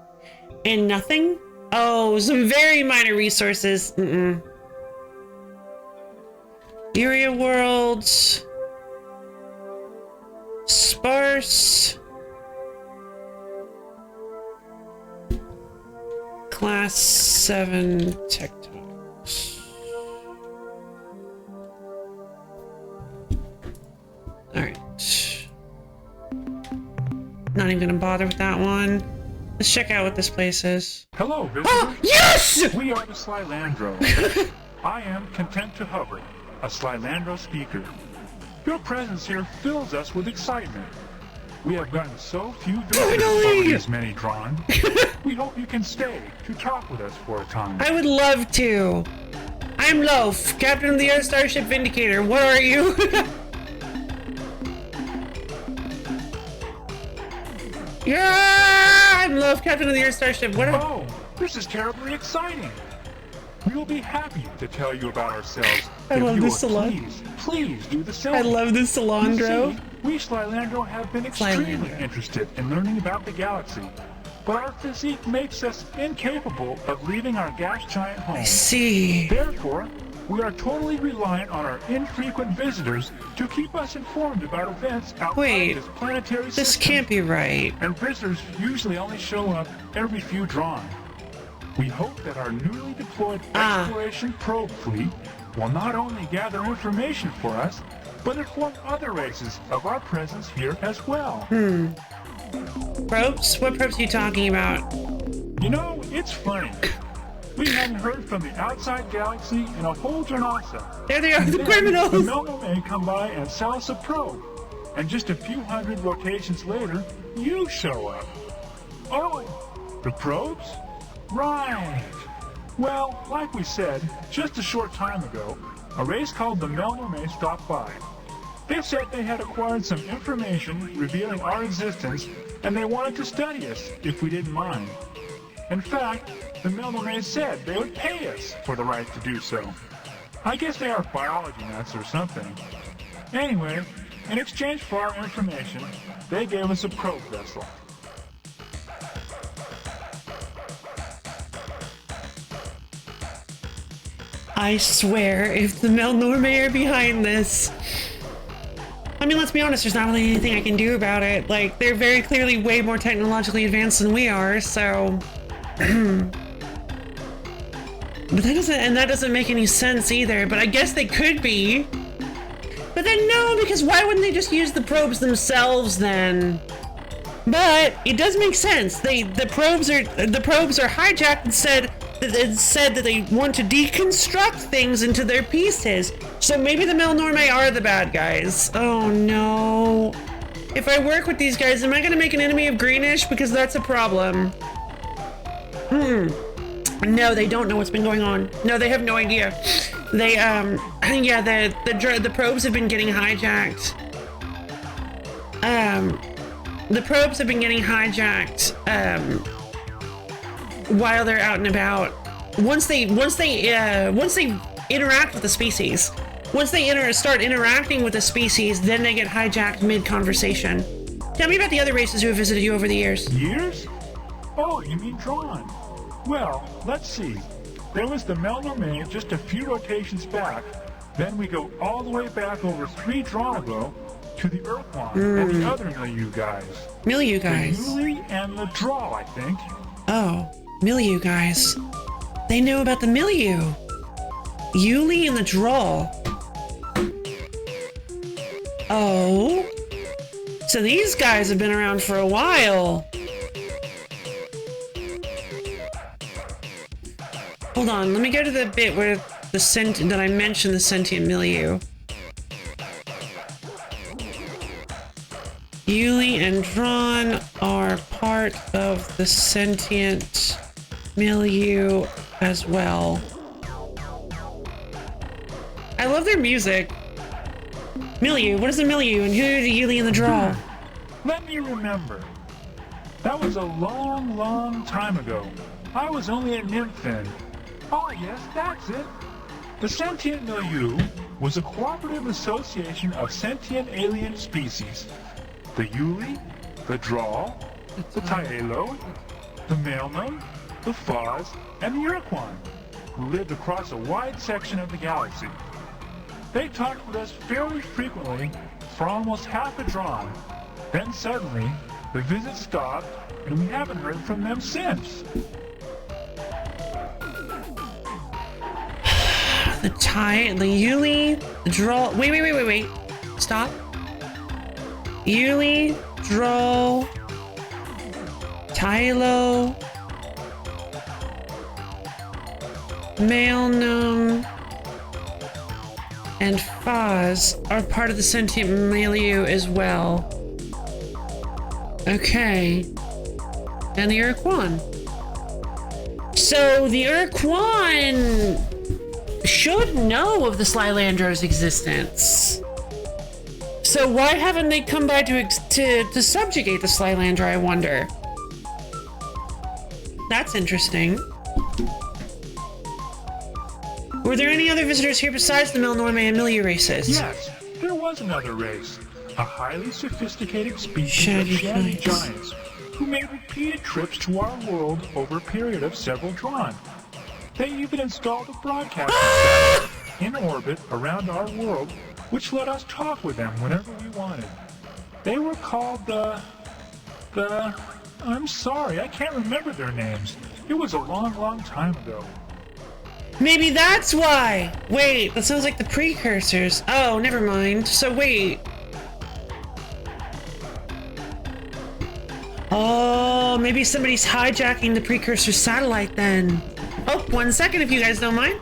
and nothing? Oh, some very minor resources. Uria world. Sparse. Class 7 tectonics. Alright. Not even gonna bother with that one. Let's check out what this place is. Hello, visitor. Oh, yes! We are the Slylandro. I am content to hover, a Slylandro speaker. Your presence here fills us with excitement. We have gotten so few visitors from these many drawn. We hope you can stay to talk with us for a time. I would love to. I'm Loaf, Captain of the Earth Starship Vindicator. What are you? Yeah, I'm Loaf, Captain of the Earth Starship. What? Oh, this is terribly exciting. We will be happy to tell you about ourselves. I love this salon. Please do the same. I love this Salandro. You see, we Slylandro have been extremely interested in learning about the galaxy, but our physique makes us incapable of leaving our gas giant home. I see. Therefore, we are totally reliant on our infrequent visitors to keep us informed about events outside this planetary system. This can't be right. And visitors usually only show up every few drawn. We hope that our newly deployed exploration probe fleet will not only gather information for us, but inform other races of our presence here as well. Probes? What probes are you talking about? You know, it's funny. We hadn't heard from the outside galaxy in a whole Janasa. There they are, the criminals! The Melmo may come by and sell us a probe. And just a few hundred rotations later, you show up. Oh, the probes? Right. Well, like we said, just a short time ago, a race called the Melmo stopped by. They said they had acquired some information revealing our existence, and they wanted to study us, if we didn't mind. In fact, the Melmo said they would pay us for the right to do so. I guess they are biology nuts or something. Anyway, in exchange for our information, they gave us a probe vessel. I swear, if the Melnorme are behind this... I mean, let's be honest, there's not really anything I can do about it. Like, they're very clearly way more technologically advanced than we are, so... But that doesn't make any sense either, but I guess they could be. But then no, because why wouldn't they just use the probes themselves then? But it does make sense. The probes are hijacked and said that they want to deconstruct things into their pieces. So maybe the Melnorme are the bad guys. Oh no. If I work with these guys, am I gonna make an enemy of Greenish? Because that's a problem. No, they don't know what's been going on. No, they have no idea. They, yeah, the probes have been getting hijacked. The probes have been getting hijacked, while they're out and about. Once they interact with the species, once they start interacting with the species, then they get hijacked mid-conversation. Tell me about the other races who have visited you over the years. Years? Oh, you mean drawn. Well, let's see. There was the Melnorme just a few rotations back. Then we go all the way back over 3 drawn ago to the Ur-Quan and the other milieu guys. Milieu The guys. Yuli and the Draw, I think. Oh, milieu guys. They know about the milieu. Yuli and the draw. Oh. So these guys have been around for a while. Hold on, let me go to the bit where that I mentioned the sentient milieu. Yuli and Drawn are part of the sentient milieu as well. I love their music. Milieu, what is a milieu and who are the Yuli and the Draw? Let me remember. That was a long, long time ago. I was only a nymph then. Oh yes, that's it. The sentient milieu was a cooperative association of sentient alien species. The Yuli, the Draw, the Taelo, the Mailman, the Foz, and the Ur-Quan, who lived across a wide section of the galaxy. They talked with us fairly frequently for almost half a drawn. Then suddenly, the visit stopped, and we haven't heard from them since. The Yuli, the Draw. Wait. Stop. Yuli, Draw, Tylo, Mailnum, and Foz are part of the sentient milieu as well. Okay. And the Ur-Quan. So the Ur-Quan should know of the Slylandro's existence. So why haven't they come by to subjugate the Slylandra, I wonder? That's interesting. Were there any other visitors here besides the Melnorme and Milieu races? Yes, there was another race. A highly sophisticated species Shaggy of shaggy giants. giants who made repeated trips to our world over a period of several drawn. They even installed a broadcasting satellite in orbit around our world, which let us talk with them whenever we wanted. They were called I'm sorry, I can't remember their names. It was a long, long time ago. Maybe that's why! Wait, that sounds like the precursors. Oh, never mind. So wait. Oh, maybe somebody's hijacking the precursor satellite then. Oh, 1 second if you guys don't mind.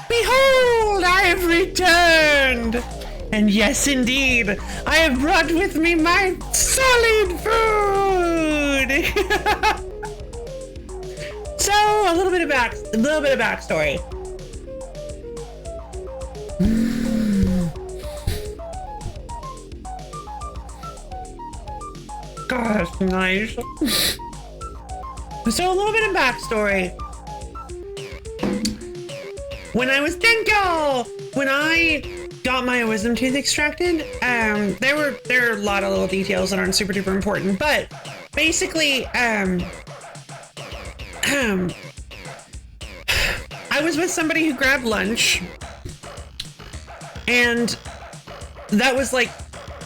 Behold, I have returned! And yes, indeed, I have brought with me my solid food! So, a little bit of backstory. God, that's nice. So, a little bit of backstory. When I was Denko, when I got my wisdom tooth extracted, there are a lot of little details that aren't super duper important, but basically, I was with somebody who grabbed lunch, and that was like,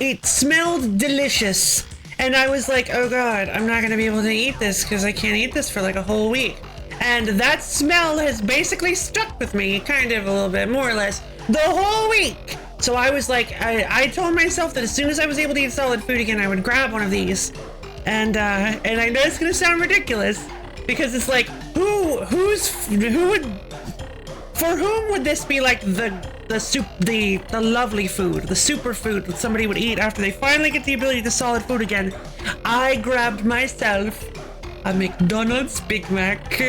it smelled delicious, and I was like, oh god, I'm not gonna be able to eat this because I can't eat this for like a whole week. And that smell has basically stuck with me, kind of a little bit, more or less, the whole week. So I was like, I told myself that as soon as I was able to eat solid food again, I would grab one of these. And I know it's gonna sound ridiculous, because it's like, who would this be like the lovely food, the superfood that somebody would eat after they finally get the ability to solid food again? I grabbed myself a McDonald's Big Mac.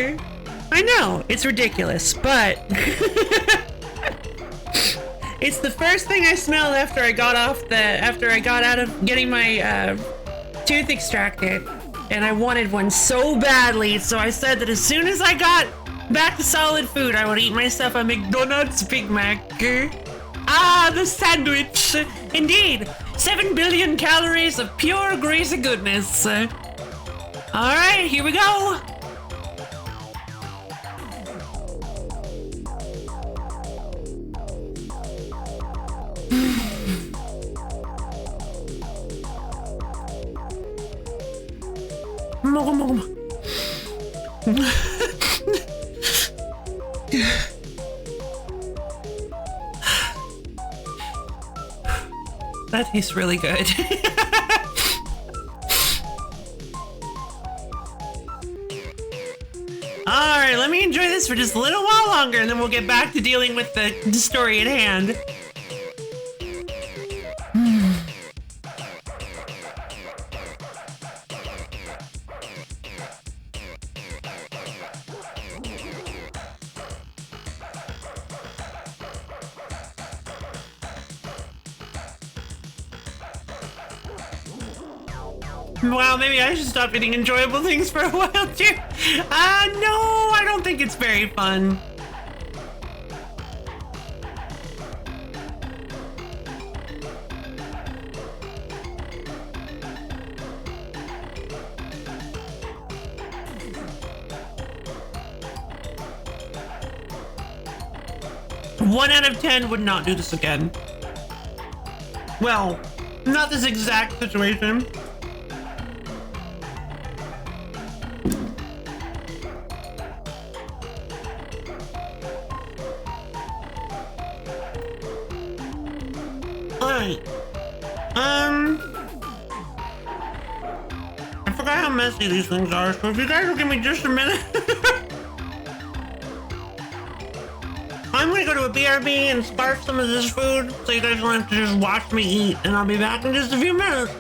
I know, it's ridiculous, but it's the first thing I smelled after I got out of getting my tooth extracted, and I wanted one so badly, so I said that as soon as I got back to solid food, I would eat myself a McDonald's Big Mac. Ah, the sandwich! Indeed, 7 billion calories of pure greasy goodness. Alright, here we go! That tastes really good. Alright, let me enjoy this for just a little while longer, and then we'll get back to dealing with the story at hand. Wow, maybe I should stop eating enjoyable things for a while too. No, I don't think it's very fun. One out of 10 would not do this again. Well, not this exact situation. I forgot how messy these things are, so if you guys will give me just a minute. I'm gonna go to a BRB and spark some of this food so you guys don't have to just watch me eat, and I'll be back in just a few minutes.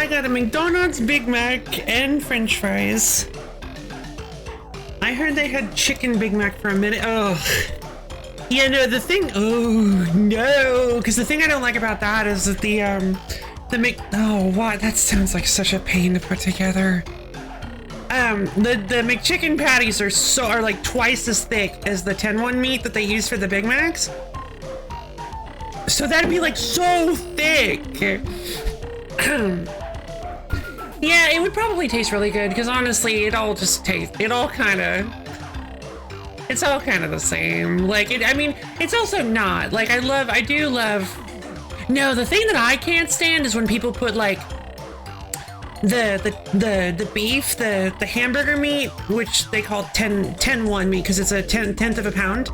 I got a McDonald's Big Mac and French fries. I heard they had chicken Big Mac for a minute. Oh, yeah, no, the thing, oh, no, because the thing I don't like about that is that oh, what? That sounds like such a pain to put together. The McChicken patties are like twice as thick as the 10-1 meat that they use for the Big Macs. So that'd be like so thick. Yeah, it would probably taste really good because honestly, it's all kind of the same. Like, I mean, it's also not. Like, I do love. No, the thing that I can't stand is when people put like the beef, the hamburger meat, which they call 10-1 meat because it's a tenth of a pound.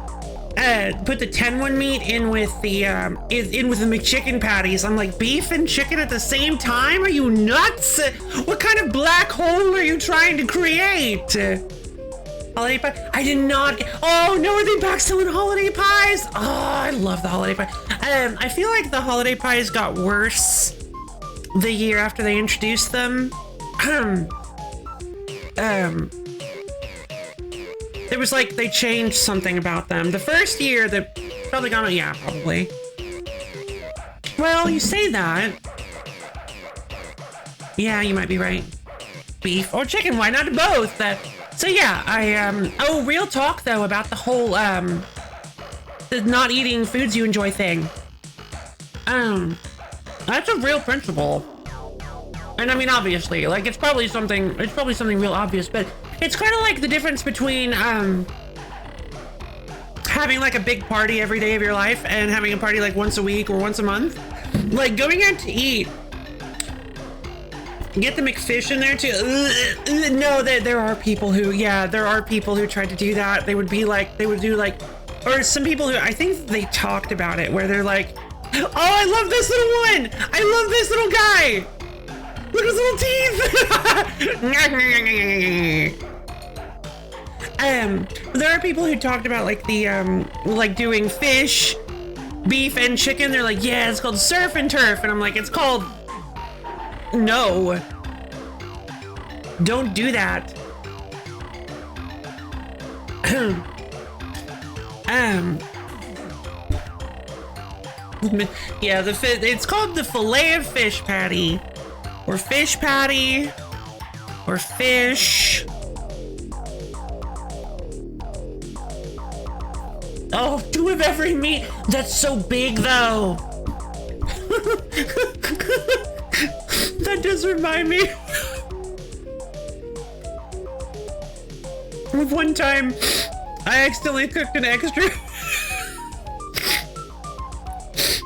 Put the 10-1 meat in with the McChicken patties. I'm like, beef and chicken at the same time? Are you nuts? What kind of black hole are you trying to create? Holiday pie? I did not. Oh no, are they back selling holiday pies? Oh, I love the holiday pie. I feel like the holiday pies got worse the year after they introduced them. It was like they changed something about them. The first year that probably got, yeah, probably. Well, you say that. Yeah, you might be right. Beef or chicken, why not both? So yeah, oh, real talk though about the whole, the not eating foods you enjoy thing. That's a real principle. And I mean, obviously, like, it's probably something real obvious, but it's kind of like the difference between, having like a big party every day of your life and having a party like once a week or once a month. Like, going out to eat, get the McFish in there too. No, there are people who tried to do that. They would do like, or some people who, I think they talked about it, where they're like, oh, I love this little one! I love this little guy! Look at his little teeth! There are people who talked about like like doing fish, beef, and chicken. They're like, yeah, it's called surf and turf. And I'm like, it's called, no. Don't do that. Yeah, it's called the fillet of fish patty, or fish patty, or fish. Oh, 2 of every meat. That's so big, though. That does remind me of one time I accidentally cooked an extra.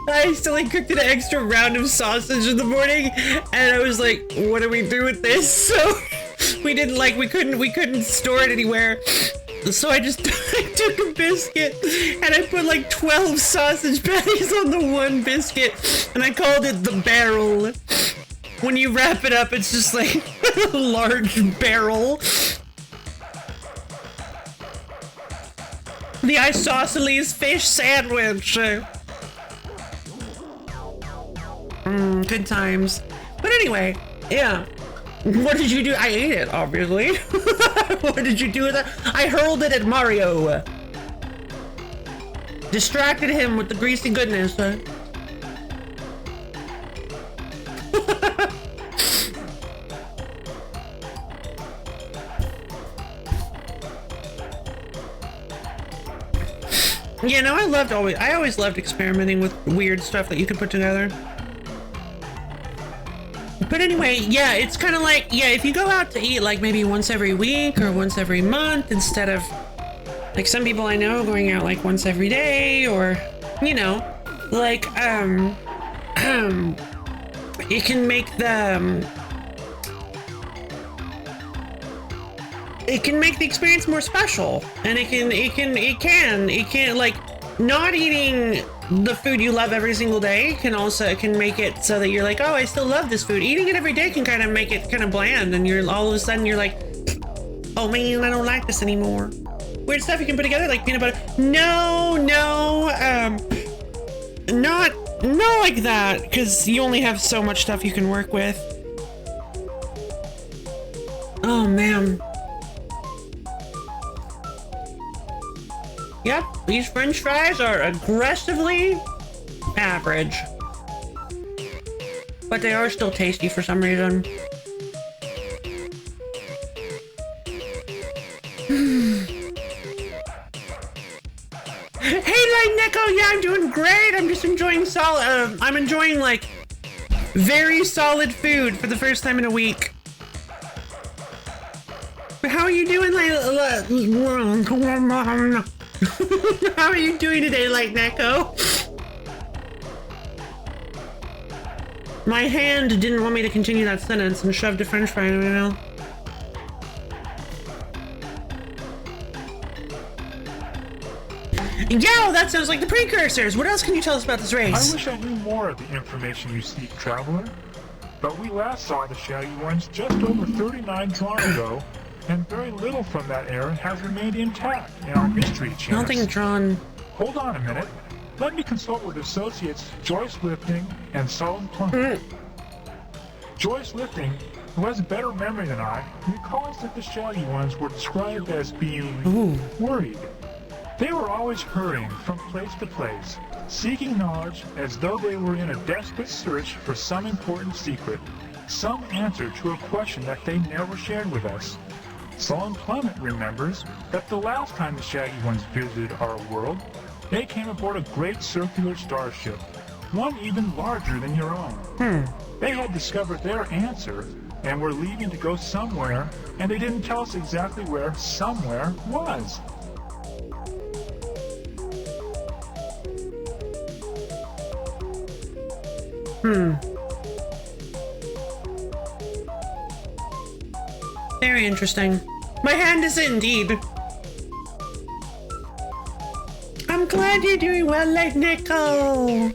I accidentally cooked an extra round of sausage in the morning, and I was like, what do we do with this? So we couldn't store it anywhere. So I took a biscuit and I put like 12 sausage patties on the one biscuit, and I called it the barrel. When you wrap it up, it's just like a large barrel. The isosceles fish sandwich. Good times. But anyway, yeah. What did you do? I ate it, obviously. What did you do with it? I hurled it at Mario. Distracted him with the greasy goodness. Yeah, no, I always loved experimenting with weird stuff that you could put together. But anyway, yeah, it's kind of like, yeah, if you go out to eat like maybe once every week or once every month, instead of like some people I know going out like once every day, or, you know, like, it can make the experience more special, and it can like, not eating the food you love every single day can make it so that you're like, oh, I still love this food. Eating it every day can kind of make it kind of bland, and you're all of a sudden you're like, oh man, I don't like this anymore. Weird stuff you can put together like peanut butter. No, not like that, because you only have so much stuff you can work with. Oh, man. Yep, these french fries are aggressively average. But they are still tasty for some reason. Hey, Light Nico! Yeah, I'm doing great! I'm just enjoying I'm enjoying, like, very solid food for the first time in a week. But how are you doing, How are you doing today, Light Nico? My hand didn't want me to continue that sentence and shoved a french fry in my mouth. Yo, that sounds like the precursors! What else can you tell us about this race? I wish I knew more of the information you seek, Traveler. But we last saw the Shaggy Ones just over 39 drawn ago, and very little from that era has remained intact in our mystery channels. Nothing drawn. Hold on a minute. Let me consult with associates Joyce Lifting and Solid Plum. Joyce Lifting, who has a better memory than I, recalls that the Shaggy Ones were described as being worried. They were always hurrying from place to place, seeking knowledge as though they were in a desperate search for some important secret, some answer to a question that they never shared with us. Solon Plummet remembers that the last time the Shaggy Ones visited our world, they came aboard a great circular starship, one even larger than your own. They had discovered their answer and were leaving to go somewhere, and they didn't tell us exactly where somewhere was. Very interesting. My hand is indeed. I'm glad you're doing well, like Nico.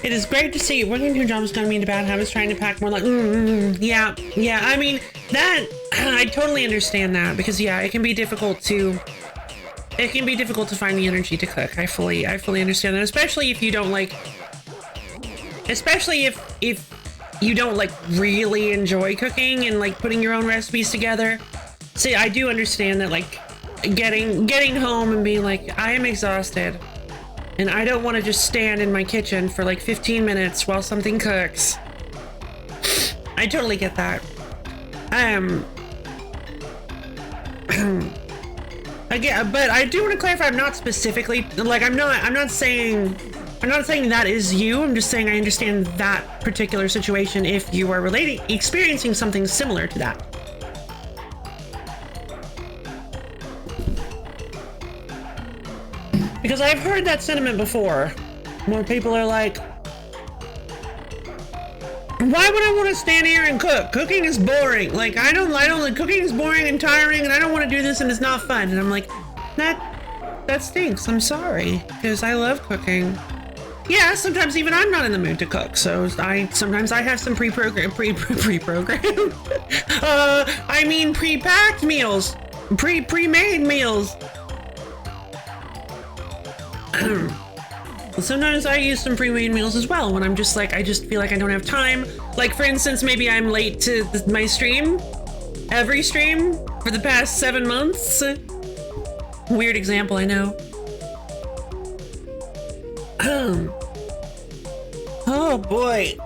It is great to see you. Working 2 jobs don't mean bad habits. Trying to pack more like, yeah. I mean, that, I totally understand that because, yeah, it can be difficult to find the energy to cook. I fully understand that, especially if you don't like, especially if you don't like really enjoy cooking and like putting your own recipes together. See, I do understand that, like, getting home and being like, I am exhausted and I don't want to just stand in my kitchen for like 15 minutes while something cooks. I totally get that. Again, but I do want to clarify, I'm not specifically, like, I'm not saying that is you. I'm just saying I understand that particular situation if you are experiencing something similar to that. Because I've heard that sentiment before, where people are like, why would I want to stand here and cook? Cooking is boring. Like, I don't like, cooking is boring and tiring and I don't want to do this and it's not fun. And I'm like, that stinks. I'm sorry, because I love cooking. Yeah, sometimes even I'm not in the mood to cook, so sometimes I have some pre-packed meals, pre-made meals. Sometimes I use some pre-made meals as well when I'm just like, I just feel like I don't have time. Like, for instance, maybe I'm late to my stream, every stream for the past 7 months. Weird example, I know. Oh boy.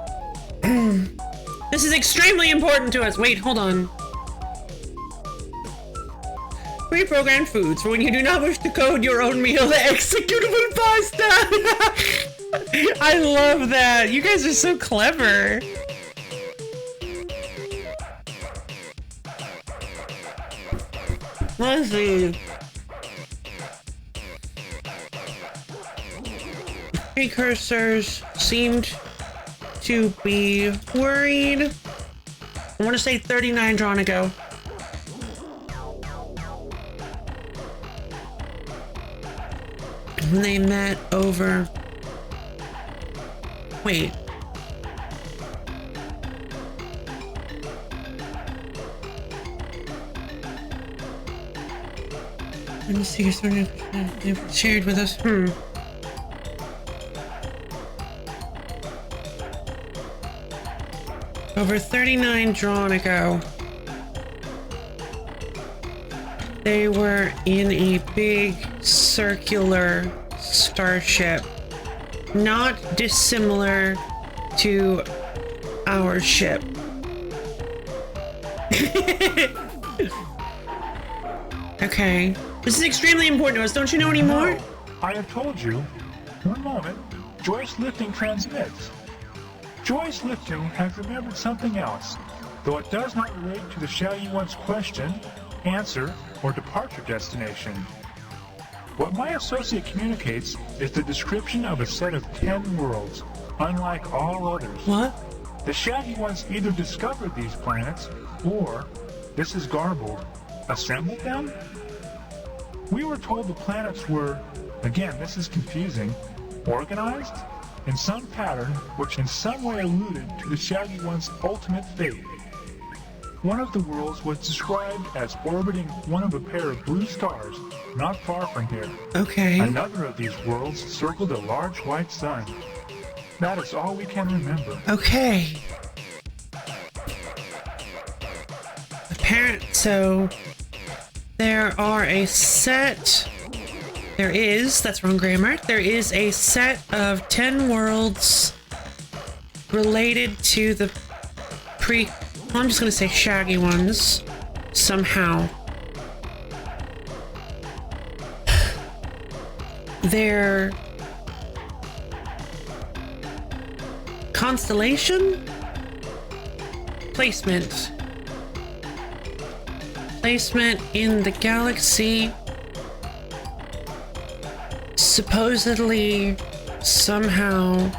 This is extremely important to us. Wait, hold on. Pre-programmed foods for when you do not wish to code your own meal. Executable pasta. I love that. You guys are so clever. Let's see. Precursors seemed to be worried. I want to say 39 drawn ago. When they met over... Wait. Let me see, they've shared with us. Over 39 drawn ago. They were in a big circular starship, not dissimilar to our ship. Okay. This is extremely important to us. Don't you know any more? No, I have told you. One moment. Joyce Lifting transmits. Joyce Lifting has remembered something else, though it does not relate to the Shaggy One's question, answer, or departure destination. What my associate communicates is the description of a set of 10 worlds, unlike all others. What? The Shaggy Ones either discovered these planets, or, this is garbled, assembled them? We were told the planets were, again this is confusing, organized in some pattern which in some way alluded to the Shaggy One's ultimate fate. One of the worlds was described as orbiting one of a pair of blue stars not far from here. Okay. Another of these worlds circled a large white sun. That is all we can remember. Okay. So there are a set. That's wrong grammar. There is a set of 10 worlds related to the I'm just gonna say Shaggy Ones somehow. Their constellation placement in the galaxy supposedly somehow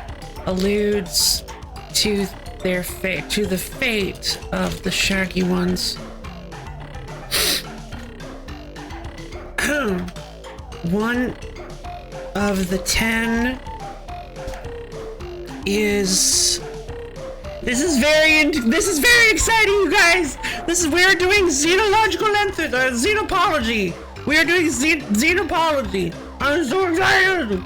alludes to their fate, to the fate of the Shaggy Ones. One of the 10 is... This is very exciting, you guys. We're doing xenological xenopology. We are doing xenopology. I'm so excited.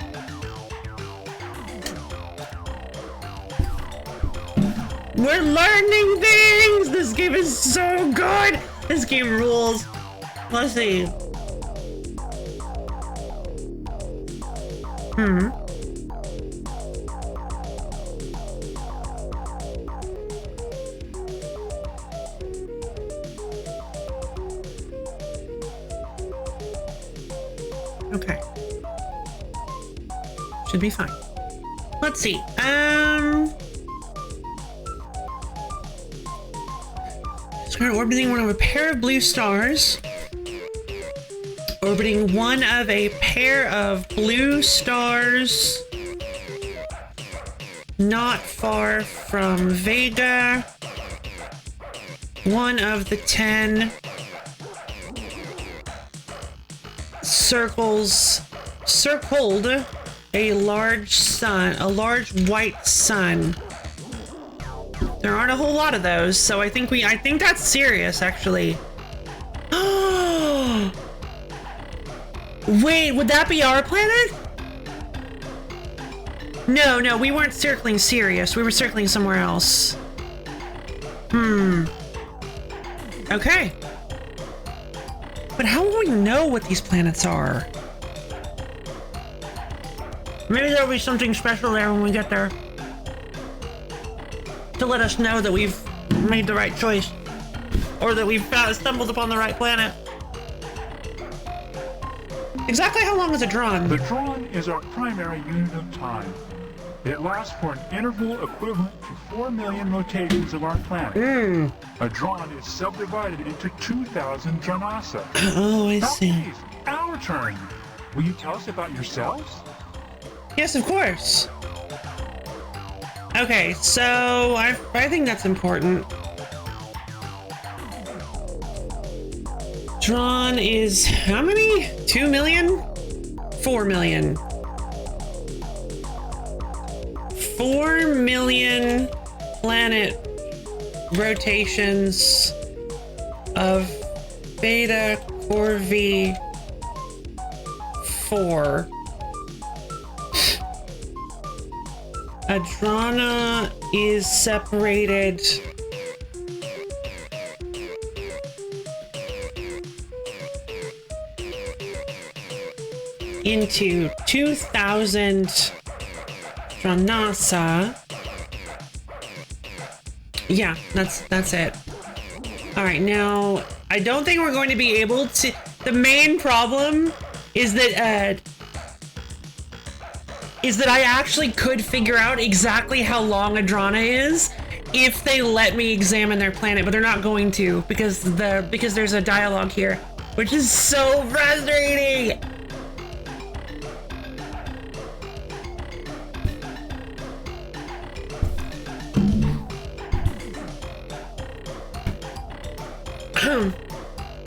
We're learning things. This game is so good. This game rules. Let's see. Okay. Should be fine. Let's see. Start orbiting one of a pair of blue stars. Orbiting one of a pair of blue stars not far from Vega. One of the 10 circled a large sun, a large white sun. There aren't a whole lot of those, so I think that's serious, actually. Wait, would that be our planet? No, we weren't circling Sirius. We were circling somewhere else. Okay. But how will we know what these planets are? Maybe there'll be something special there when we get there. To let us know that we've made the right choice. Or that we've stumbled upon the right planet. Exactly how long is a Dron? The Dron is our primary unit of time. It lasts for an interval equivalent to 4 million rotations of our planet. A Dron is subdivided into 2,000 Dronasa. Oh, I see. Now, please, our turn. Will you tell us about yourselves? Yes, of course. Okay, so I think that's important. Dron is how many? 2 million? 4 million. 4 million planet rotations of Beta Corvi 4. Adrana is separated into 2,000 from NASA. Yeah, that's it. All right, now I don't think we're going to be able to. The main problem is that I actually could figure out exactly how long Adrana is if they let me examine their planet, but they're not going to because there's a dialogue here, which is so frustrating.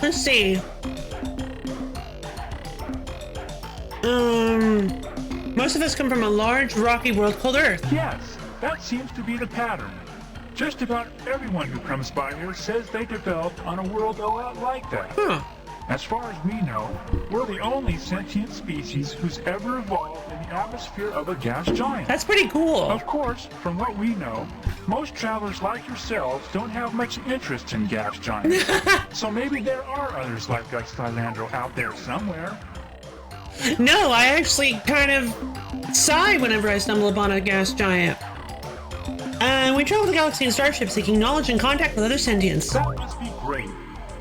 Let's see. Most of us come from a large rocky world called Earth. Yes, that seems to be the pattern. Just about everyone who comes by here says they developed on a world a lot like that. Huh. As far as we know, we're the only sentient species who's ever evolved in the atmosphere of a gas giant. That's pretty cool. Of course, from what we know, most travelers like yourselves don't have much interest in gas giants. So maybe there are others like us Thylandro out there somewhere. No, I actually kind of sigh whenever I stumble upon a gas giant. We travel the galaxy in starships seeking knowledge and contact with other sentients. That must be great.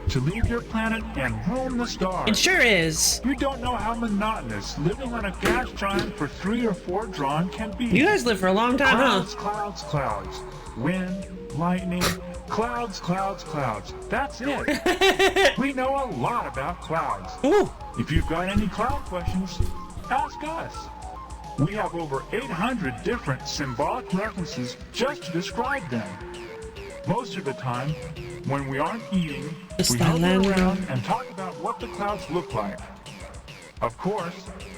To leave your planet and roam the stars. It sure is. You don't know how monotonous living on a gas giant for 3 or 4 drawn can be. You guys live for a long time, Clouds, huh? clouds, clouds. Wind, lightning, clouds, clouds, clouds. That's it. We know a lot about clouds. Ooh. If you've got any cloud questions, ask us. We have over 800 different symbolic references just to describe them. Most of the time, when we aren't eating, we hover around and talk about what the clouds look like. Of course,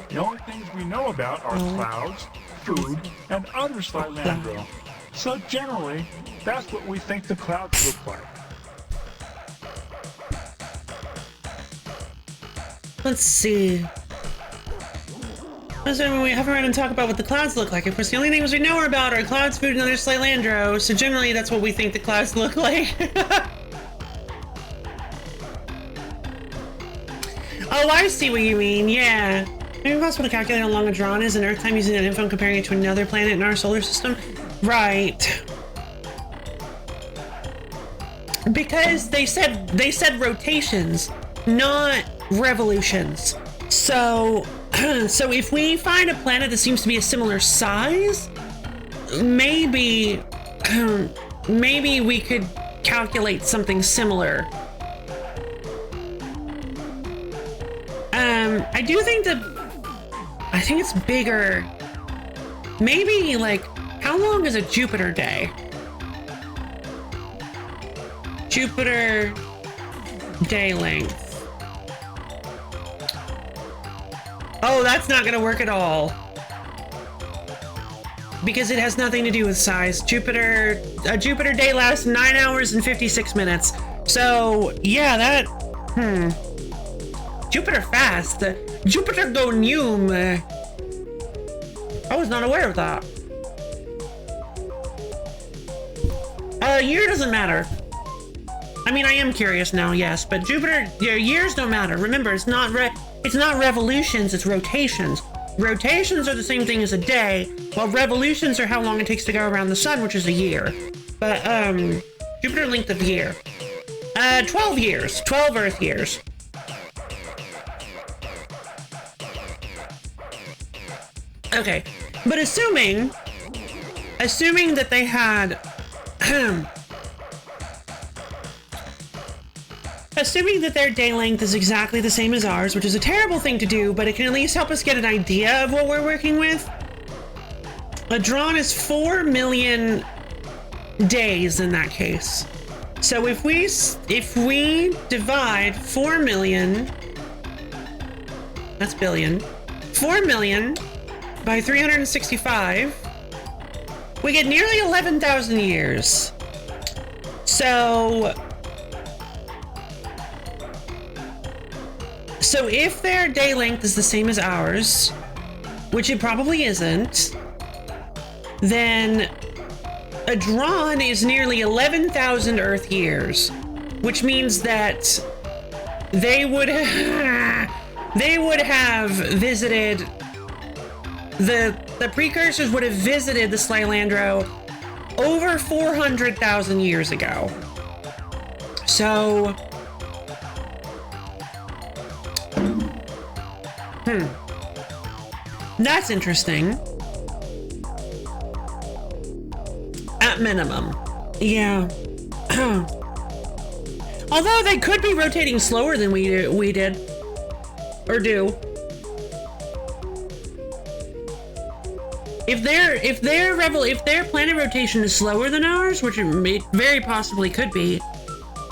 the only things we know about are clouds, food, and other Slylandro. So generally, that's what we think the clouds look like. Let's see. So we hover around and talk about what the clouds look like. Of course, the only things we know about are clouds, food, and other Slylandro. So generally, that's what we think the clouds look like. Oh, I see what you mean. Yeah. Maybe it's possible to calculate how long Adrana is in Earth time using that info and comparing it to another planet in our solar system. Right. Because they said rotations, not revolutions. So if we find a planet that seems to be a similar size, maybe we could calculate something similar. I think it's bigger. Maybe, like, how long is a Jupiter day? Jupiter day length. Oh, that's not gonna work at all. Because it has nothing to do with size. A Jupiter day lasts 9 hours and 56 minutes. So, yeah, Jupiter fast. Jupiter go noom. I was not aware of that. Year doesn't matter. I mean, I am curious now, yes, but Jupiter, years don't matter. Remember, it's not revolutions, it's rotations. Rotations are the same thing as a day, while revolutions are how long it takes to go around the sun, which is a year. But, Jupiter length of year. 12 years. 12 Earth years. Okay, but assuming that they had, assuming that their day length is exactly the same as ours, which is a terrible thing to do, but it can at least help us get an idea of what we're working with. Adron is 4 million days in that case. So if we divide 4 million, that's billion, 4 million by 365, we get nearly 11,000 years. So if their day length is the same as ours, which it probably isn't, then Adron is nearly 11,000 Earth years, which means that they would they would have visited the precursors would have visited the Slylandro over 400,000 years ago. So, that's interesting. At minimum. Yeah. Although they could be rotating slower than we did. Or do. If their planet rotation is slower than ours, which it very possibly could be,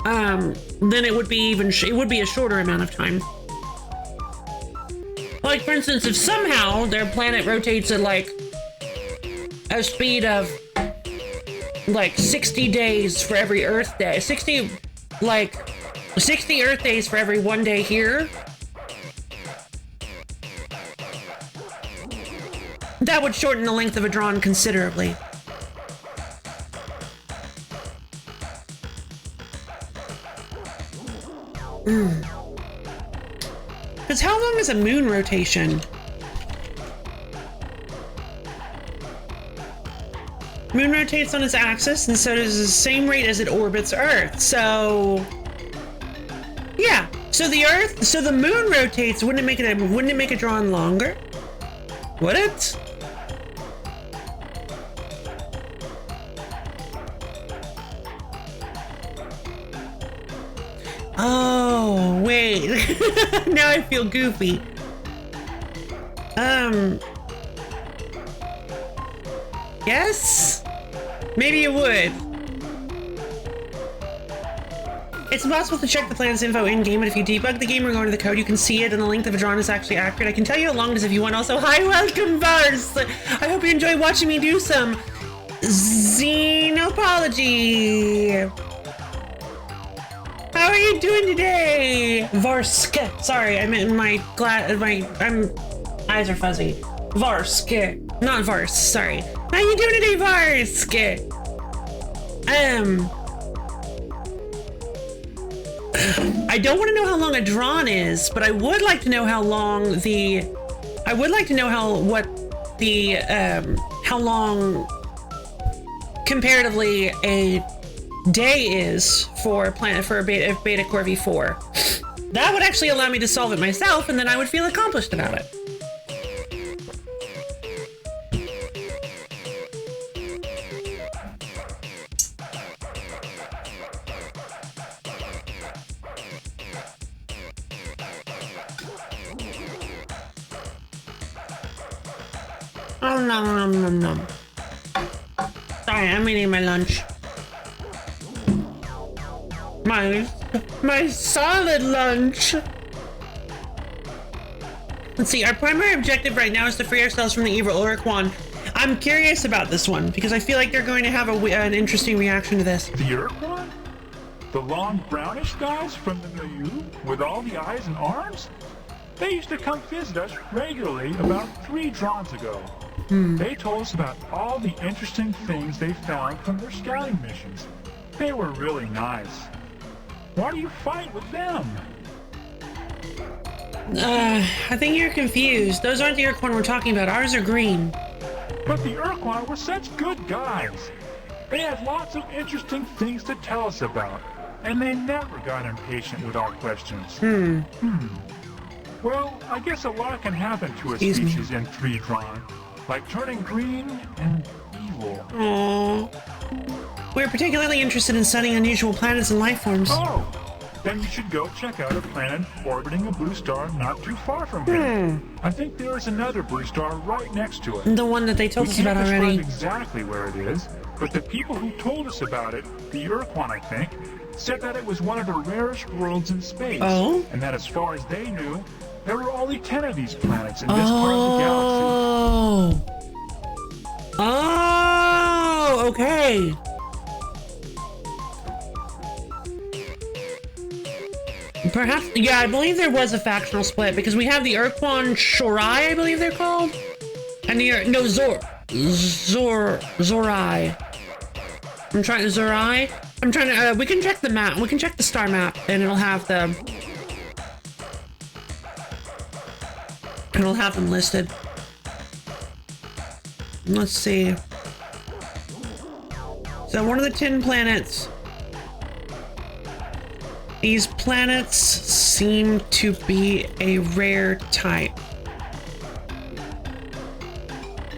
then it would be a shorter amount of time. Like, for instance, if somehow their planet rotates at like a speed of like 60 days for every Earth day, 60 Earth days for every 1 day here, that would shorten the length of a drawn considerably. Because how long is a moon rotation? Moon rotates on its axis, and so does the same rate as it orbits Earth. So, yeah. So the moon rotates. Wouldn't it make a drawn longer? Would it? Oh, wait. Now I feel goofy. Yes? Maybe it would. It's impossible to check the planet's info in-game, but if you debug the game or go into the code, you can see it, and the length of a drawn is actually accurate. I can tell you how long it is if you want. Also, hi, welcome, Vars! I hope you enjoy watching me do some xenopology. How are you doing today? Varsk. Sorry, I meant my eyes are fuzzy. Varsk. Not Vars, sorry. How you doing today, Varsk? I don't want to know how long a drawn is, but I would like to know how long how long comparatively a day is for a Beta Core V4. That would actually allow me to solve it myself, and then I would feel accomplished about it. Oh, nom. Sorry, I'm eating my lunch. My solid lunch. Let's see, our primary objective right now is to free ourselves from the evil Ur-Quan. I'm curious about this one, because I feel like they're going to have an interesting reaction to this. The Ur-Quan? The long brownish guys from the milieu with all the eyes and arms? They used to come visit us regularly about 3 drawns ago. They told us about all the interesting things they found from their scouting missions. They were really nice. Why do you fight with them? I think you're confused. Those aren't the Ur-Quan we're talking about. Ours are green. But the Ur-Quan were such good guys. They had lots of interesting things to tell us about, and they never got impatient with our questions. Well, I guess a lot can happen to a species in 3 drawn, like turning green and evil. Aww. We're particularly interested in studying unusual planets and life forms. Oh, then you should go check out a planet orbiting a blue star not too far from here. I think there is another blue star right next to it. The one that they told us about already. We can't describe exactly where it is, but the people who told us about it, the Ur-Quan I think, said that it was one of the rarest worlds in space. Oh? And that as far as they knew, there were only 10 of these planets in this part of the galaxy. Oh, okay. Perhaps, yeah, I believe there was a factional split because we have the Ur-Quan Shorai, I believe they're called, and the Zorai. We can check the map. We can check the star map, and it'll have the. It'll have them listed. Let's see. So one of the 10 planets. These planets seem to be a rare type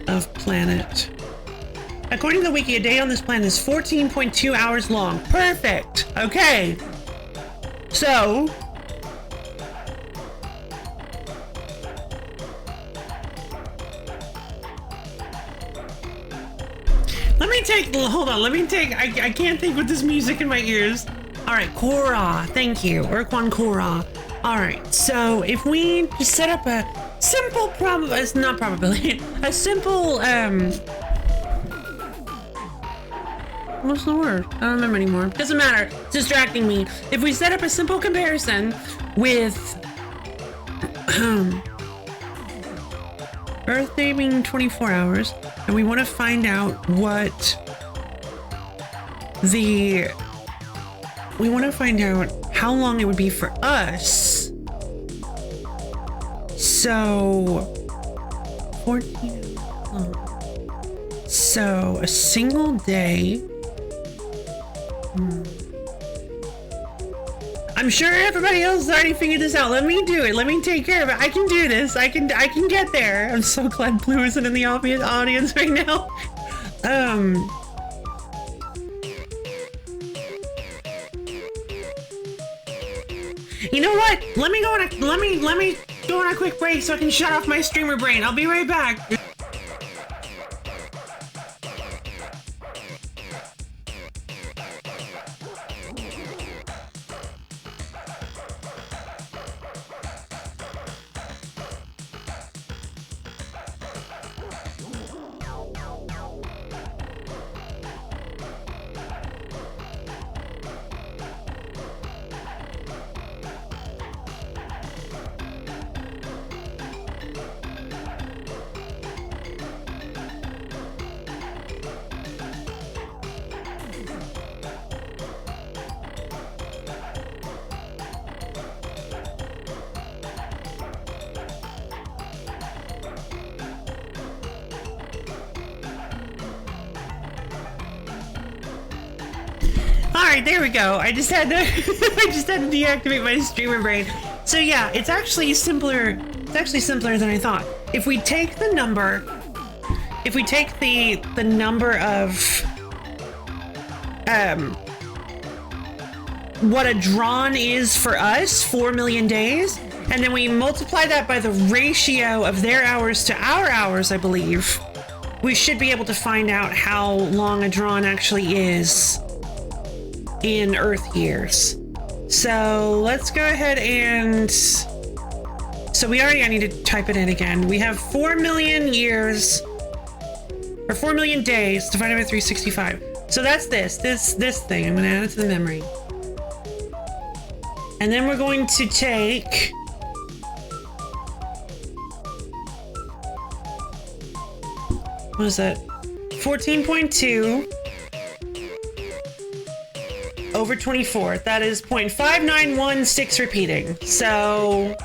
of planet. According to the wiki, a day on this planet is 14.2 hours long. Perfect. Okay. So I can't think with this music in my ears. All right, Korra, thank you. Ur-Quan Korra. All right, so if we just set up a simple a simple, what's the word? I don't remember anymore. Doesn't matter, it's distracting me. If we set up a simple comparison with, Earth Day being 24 hours, and we want to find out how long it would be for us. So 14 hours. So a single day. I'm sure everybody else has already figured this out. Let me do it. Let me take care of it. I can do this. I can get there. I'm so glad Blue isn't in the audience right now. You know what? Let me go on a quick break so I can shut off my streamer brain. I'll be right back. Alright, there we go. I just had to deactivate my streamer brain. So yeah, it's actually simpler than I thought. If we take the number of what a drawn is for us, 4 million days, and then we multiply that by the ratio of their hours to our hours, I believe, we should be able to find out how long a drawn actually is in Earth years. So let's go ahead and... I need to type it in again. We have 4 million years, or 4 million days divided by 365. So that's this thing. I'm gonna add it to the memory. And then we're going to take... what is that? 14.2 over 24. That is 0.5916 repeating. So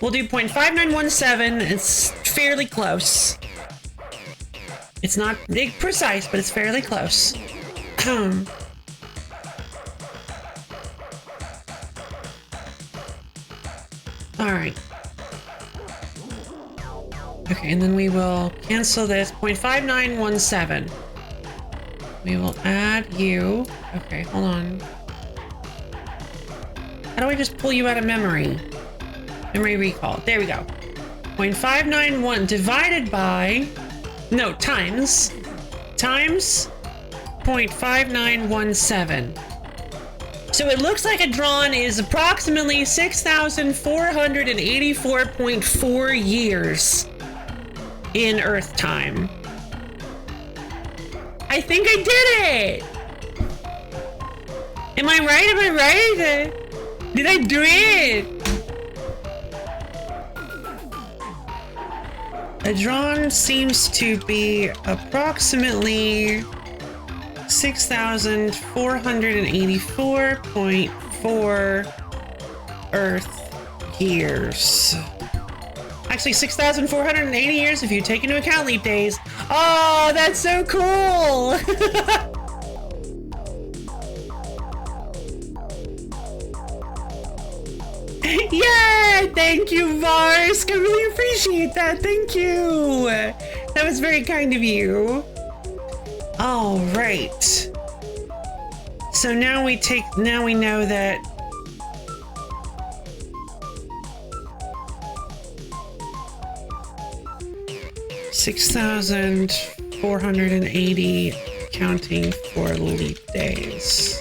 we'll do 0.5917. It's fairly close. It's not precise, but it's fairly close. All right. Okay, and then we will cancel this 0.5917. We will add you. Okay, hold on. How do I just pull you out of memory? Memory recall. There we go. 0.591 divided by... no, times 0.5917. So it looks like a drawn is approximately 6,484.4 years in Earth time. I think I did it! Am I right? Did I do it? A drawn seems to be approximately 6,484.4 Earth years. I actually 6,480 years if you take into account leap days. Oh, that's so cool! Yeah, thank you, Varsk. I really appreciate that. Thank you. That was very kind of you. All right. So now we know that $6,480 counting for leap days.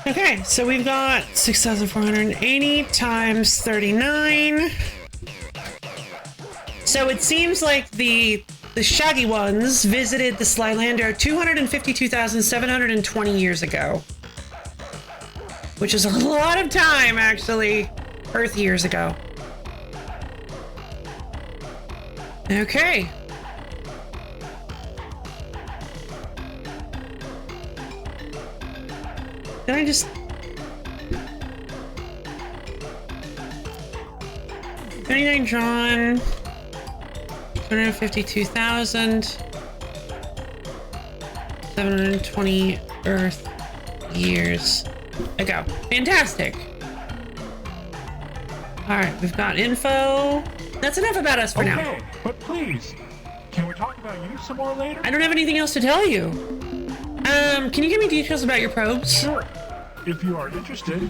Okay, so we've got 6,480 times 39. So it seems like the shaggy ones visited the Slylander 252,720 years ago. Which is a lot of time, actually. Earth years ago. Okay. Can I just... 39 drawn... 252,720 Earth years ago. Fantastic! Alright, we've got info. That's enough about us for now. Okay, but please, can we talk about you some more later? I don't have anything else to tell you. Can you give me details about your probes? Sure. If you are interested,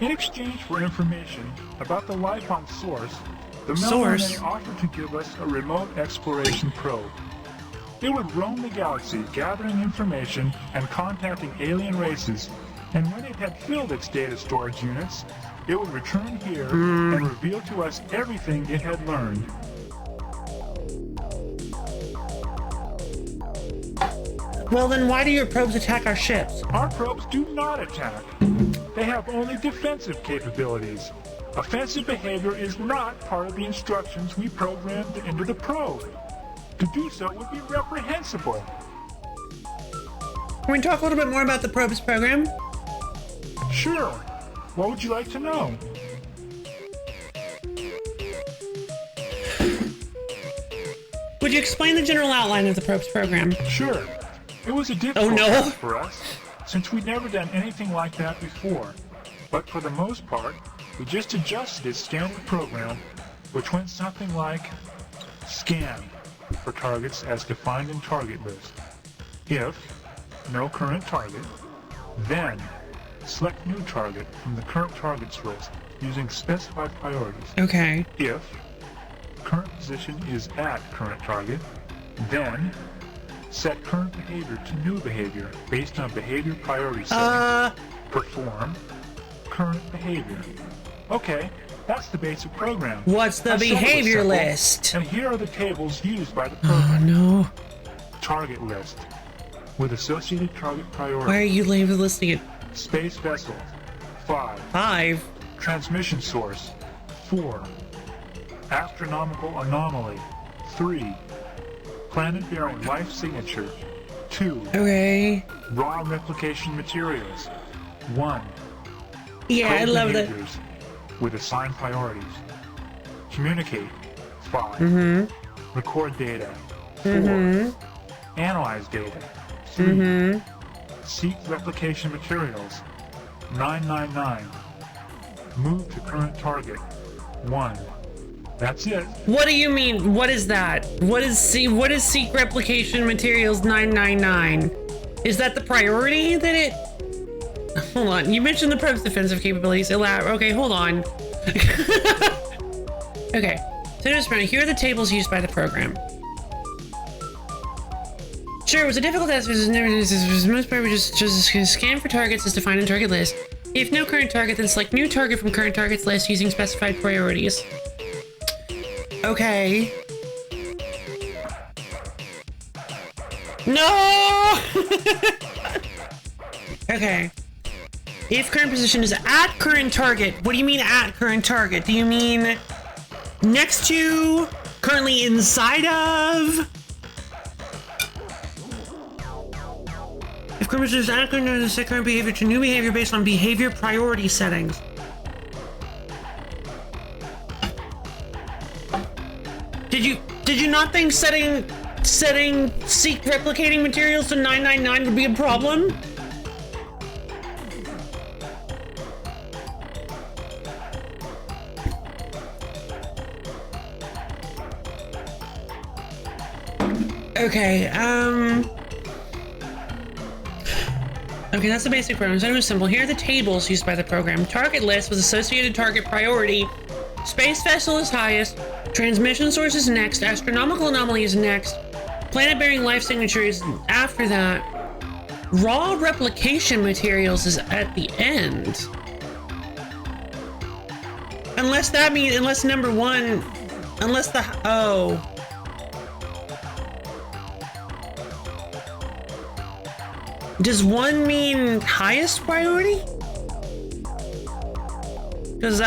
in exchange for information about the life on Source, the Melbourne may offer to give us a remote exploration probe. It would roam the galaxy gathering information and contacting alien races, and when it had filled its data storage units, it would return here and reveal to us everything it had learned. Well, then why do your probes attack our ships? Our probes do not attack. They have only defensive capabilities. Offensive behavior is not part of the instructions we programmed into the probe. To do so would be reprehensible. Can we talk a little bit more about the probes program? Sure. What would you like to know? Would you explain the general outline of the probes program? Sure. It was a difficult no. task for us, since we'd never done anything like that before. But for the most part, we just adjusted its standard program, which went something like scan for targets as defined in target list. If no current target, then select new target from the current targets list using specified priorities. Okay. If current position is at current target, then set current behavior to new behavior based on behavior priority setting. Perform current behavior. Okay, that's the basic program. What's the behavior list? And here are the tables used by the program. Oh no. Target list with associated target priority. Why are you listing it? Space vessel 5. 5. Transmission source 4. Astronomical anomaly 3. Planet bearing life signature 2. Okay. Raw replication materials 1. Yeah, I love that. Behaviors with assigned priorities. Communicate 5. Record data 4. Analyze data 3. Seek replication materials 999. Move to current target 1. That's it. What do you mean? What is that? What is seek replication materials 999? Is that the priority that it... Hold on. You mentioned the probe's defensive capabilities. Okay, hold on. Okay. So just here are the tables used by the program. Sure, it was a difficult task. For the most part, we just scan for targets as defined in target list. If no current target, then select new target from current targets list using specified priorities. Okay. No! Okay. If current position is at current target, what do you mean at current target? Do you mean next to, currently inside of? If current position is at current target, set current behavior to new behavior based on behavior priority settings. Did you not think setting seek replicating materials to 999 would be a problem? Okay, okay, that's the basic program. So it was simple. Here are the tables used by the program. Target list with associated target priority. Space vessel is highest. Transmission source is next. Astronomical anomaly is next. Planet-bearing life signature is after that. Raw replication materials is at the end. Unless that means, unless number one, unless the, oh. Does one mean highest priority? Because,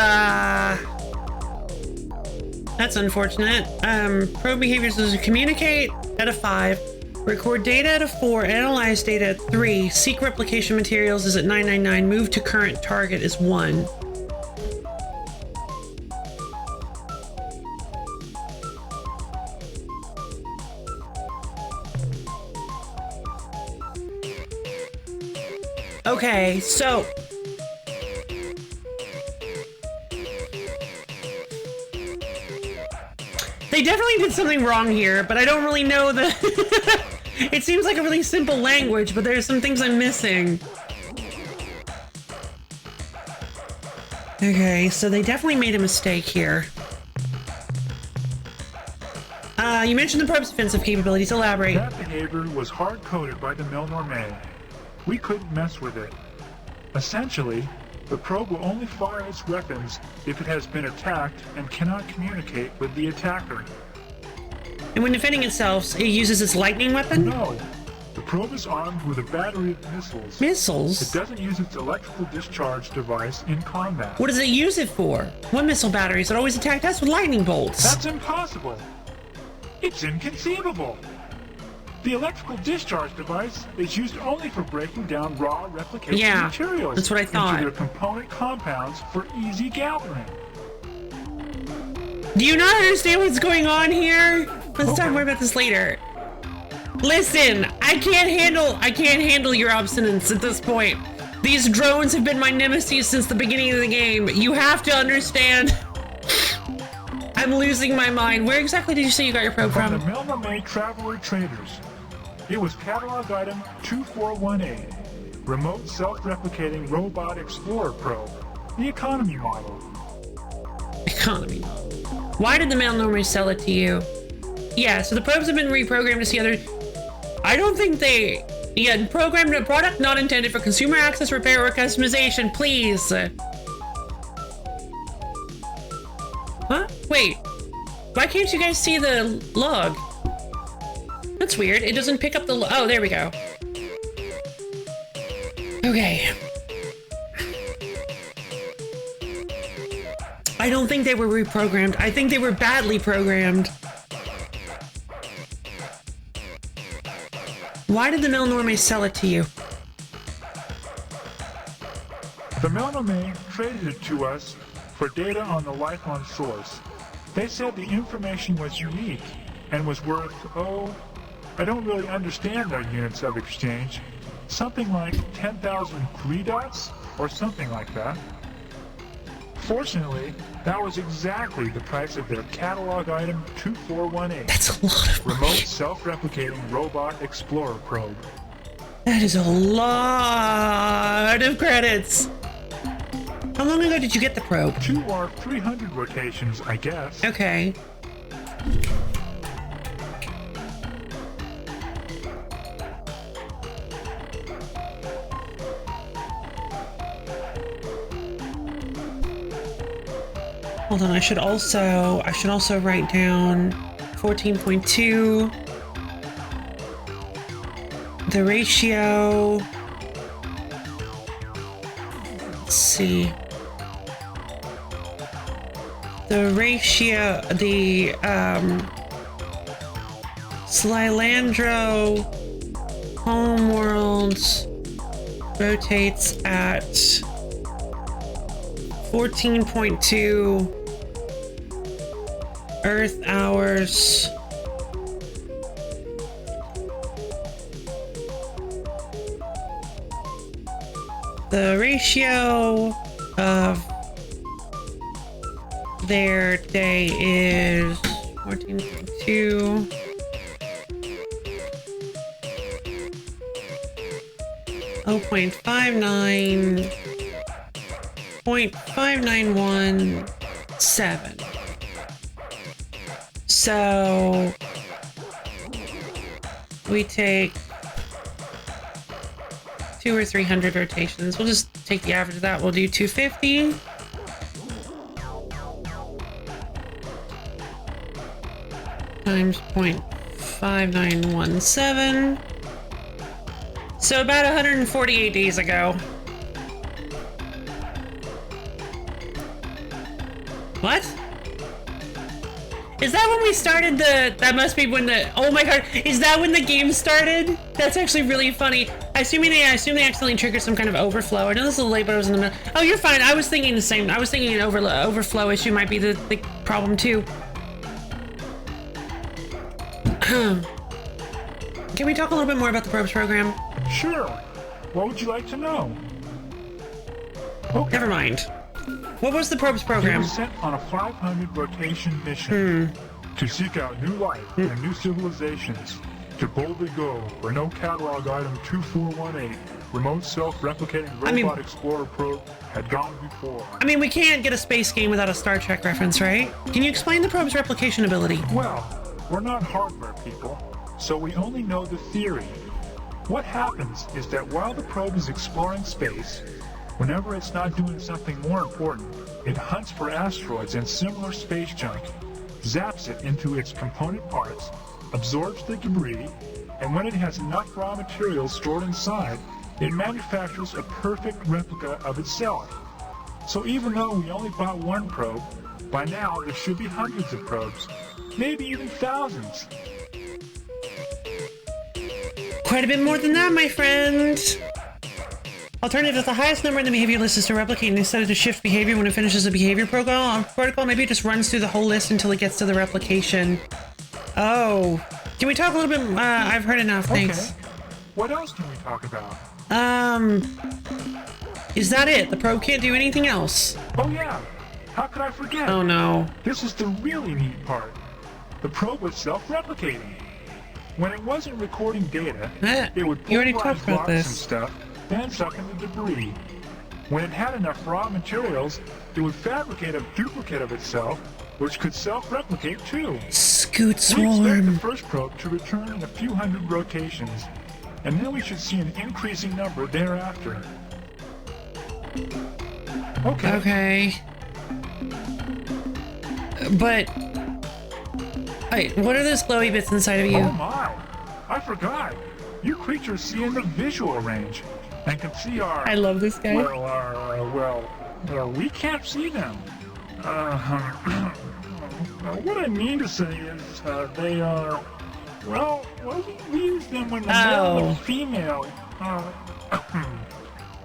that's unfortunate. Probe behaviors is to communicate at a 5, record data at a 4, analyze data at 3, seek replication materials is at 999, move to current target is 1. Okay, so they definitely did something wrong here, but I don't really know the it seems like a really simple language, but there's some things I'm missing. Okay, so they definitely made a mistake here. You mentioned the probe's offensive capabilities. Elaborate. That behavior was hard-coded by the Milnorme. We couldn't mess with it. Essentially, the probe will only fire its weapons if it has been attacked and cannot communicate with the attacker. And when defending itself, it uses its lightning weapon? No. The probe is armed with a battery of missiles. Missiles? It doesn't use its electrical discharge device in combat. What does it use it for? What missile batteries that always attacked us with lightning bolts? That's impossible. It's inconceivable. The electrical discharge device is used only for breaking down raw replication materials that's what I thought. into their component compounds for easy gathering. Do you not understand what's going on here? Let's talk more about this later. Listen, I can't handle your obstinance at this point. These drones have been my nemesis since the beginning of the game. You have to understand. I'm losing my mind. Where exactly did you say you got your probe from? From the Milnorme Traveler Traders. It was catalog item 2418, remote self-replicating robot explorer probe, the economy model. Economy. Why did the Milnorme sell it to you? Yeah, so the probes have been reprogrammed to see other... I don't think they... Yeah, programmed a product not intended for consumer access, repair, or customization, please. Huh? Wait. Why can't you guys see the log? That's weird. It doesn't pick up the... Oh, there we go. Okay. I don't think they were reprogrammed. I think they were badly programmed. Why did the Milnorme sell it to you? The Milnorme traded it to us for data on the life on source. They said the information was unique and was worth, oh, I don't really understand their units of exchange. Something like 10,000 dots or something like that. Fortunately, that was exactly the price of their catalog item 2418. That's a lot of money. Remote self-replicating robot explorer probe. That is a lot of credits. How long ago did you get the probe? 2 or 300 rotations, I guess. Okay. Hold on, I should also write down 14.2. The ratio. Let's see. The ratio, the Slylandro Homeworld rotates at 14.2 Earth hours. The ratio of their day is 14.2. Oh, 0.59117. So we take 200 or 300 rotations. We'll just take the average of that. We'll do 250. Times 0.5917. So about 148 days ago. What? Is that when we started that must be when oh my god, is that when the game started? That's actually really funny. I assume they accidentally triggered some kind of overflow. I know this is a little late, but I was in the middle. Oh, you're fine. I was thinking the same. I was thinking an overflow issue might be the problem too. Can we talk a little bit more about the probes program? Sure. What would you like to know? Okay. Never mind. What was the probes He program? was sent on a 500 rotation mission to seek out new life and new civilizations, to boldly go where no catalog item 2418, remote self-replicating robot explorer probe, had gone before. I mean, we can't get a space game without a Star Trek reference, right? Can you explain the probe's replication ability? Well, we're not hardware people, so we only know the theory. What happens is that while the probe is exploring space, whenever it's not doing something more important, it hunts for asteroids and similar space junk, zaps it into its component parts, absorbs the debris, and when it has enough raw materials stored inside, it manufactures a perfect replica of itself. So even though we only bought one probe, by now there should be hundreds of probes, maybe even thousands. Quite a bit more than that, my friend. Alternative, if the highest number in the behavior list is to replicate and instead of to shift behavior when it finishes a behavior protocol, maybe it just runs through the whole list until it gets to the replication. Oh. Can we talk a little bit? I've heard enough, thanks. Okay. What else can we talk about? Is that it? The probe can't do anything else? Oh yeah. How could I forget? Oh no. This is the really neat part. The probe was self-replicating. When it wasn't recording data, it would you already pulverize talked about rocks and this. stuff, then suck in the debris. When it had enough raw materials, it would fabricate a duplicate of itself, which could self-replicate too. Scoot We expect the swarm. first probe to return in a few hundred rotations, and then we should see an increasing number thereafter. Okay. Okay. But... Wait, what are those glowy bits inside of you? Oh my! I forgot. You creatures see in the visual range and can see our... I love this guy. Well, we can't see them. What I mean to say is, they are... Well, we use them when the male and female...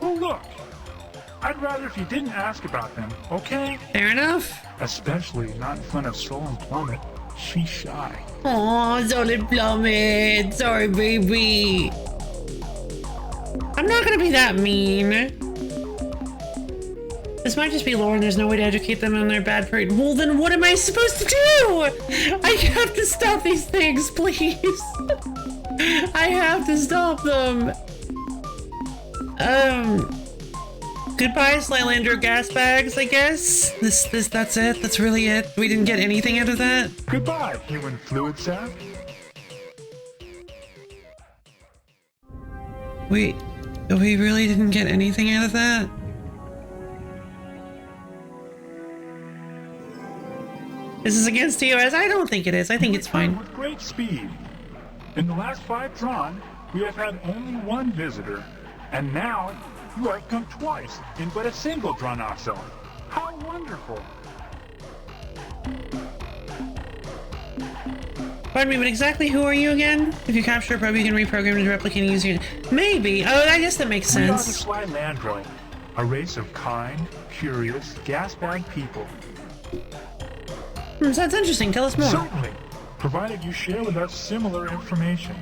Well, look. I'd rather if you didn't ask about them, okay? Fair enough. Especially not in front of Soul and Plummet. She's shy. Aw, Solid Plummet. Sorry, baby. I'm not gonna be that mean. This might just be lore and there's no way to educate them on their bad parade. Well, then what am I supposed to do? I have to stop these things, please. I have to stop them. Goodbye, Slylander gas bags, I guess. That's it? That's really it? We didn't get anything out of that? Goodbye, human fluid sack. We really didn't get anything out of that? This is against TOS? I don't think it is. I think it's fine. With great speed. In the last 5 drawn, we have had only one visitor, and now you have come twice in but a single drawn ourselves. How wonderful! Pardon me, but exactly who are you again? If you capture a probe, you can reprogram it to replicate using it. Maybe. Oh, I guess that makes We are the sense. Slylandro, a race of kind, curious, gas bag people. Sounds interesting. Tell us more. Certainly, provided you share with us similar information.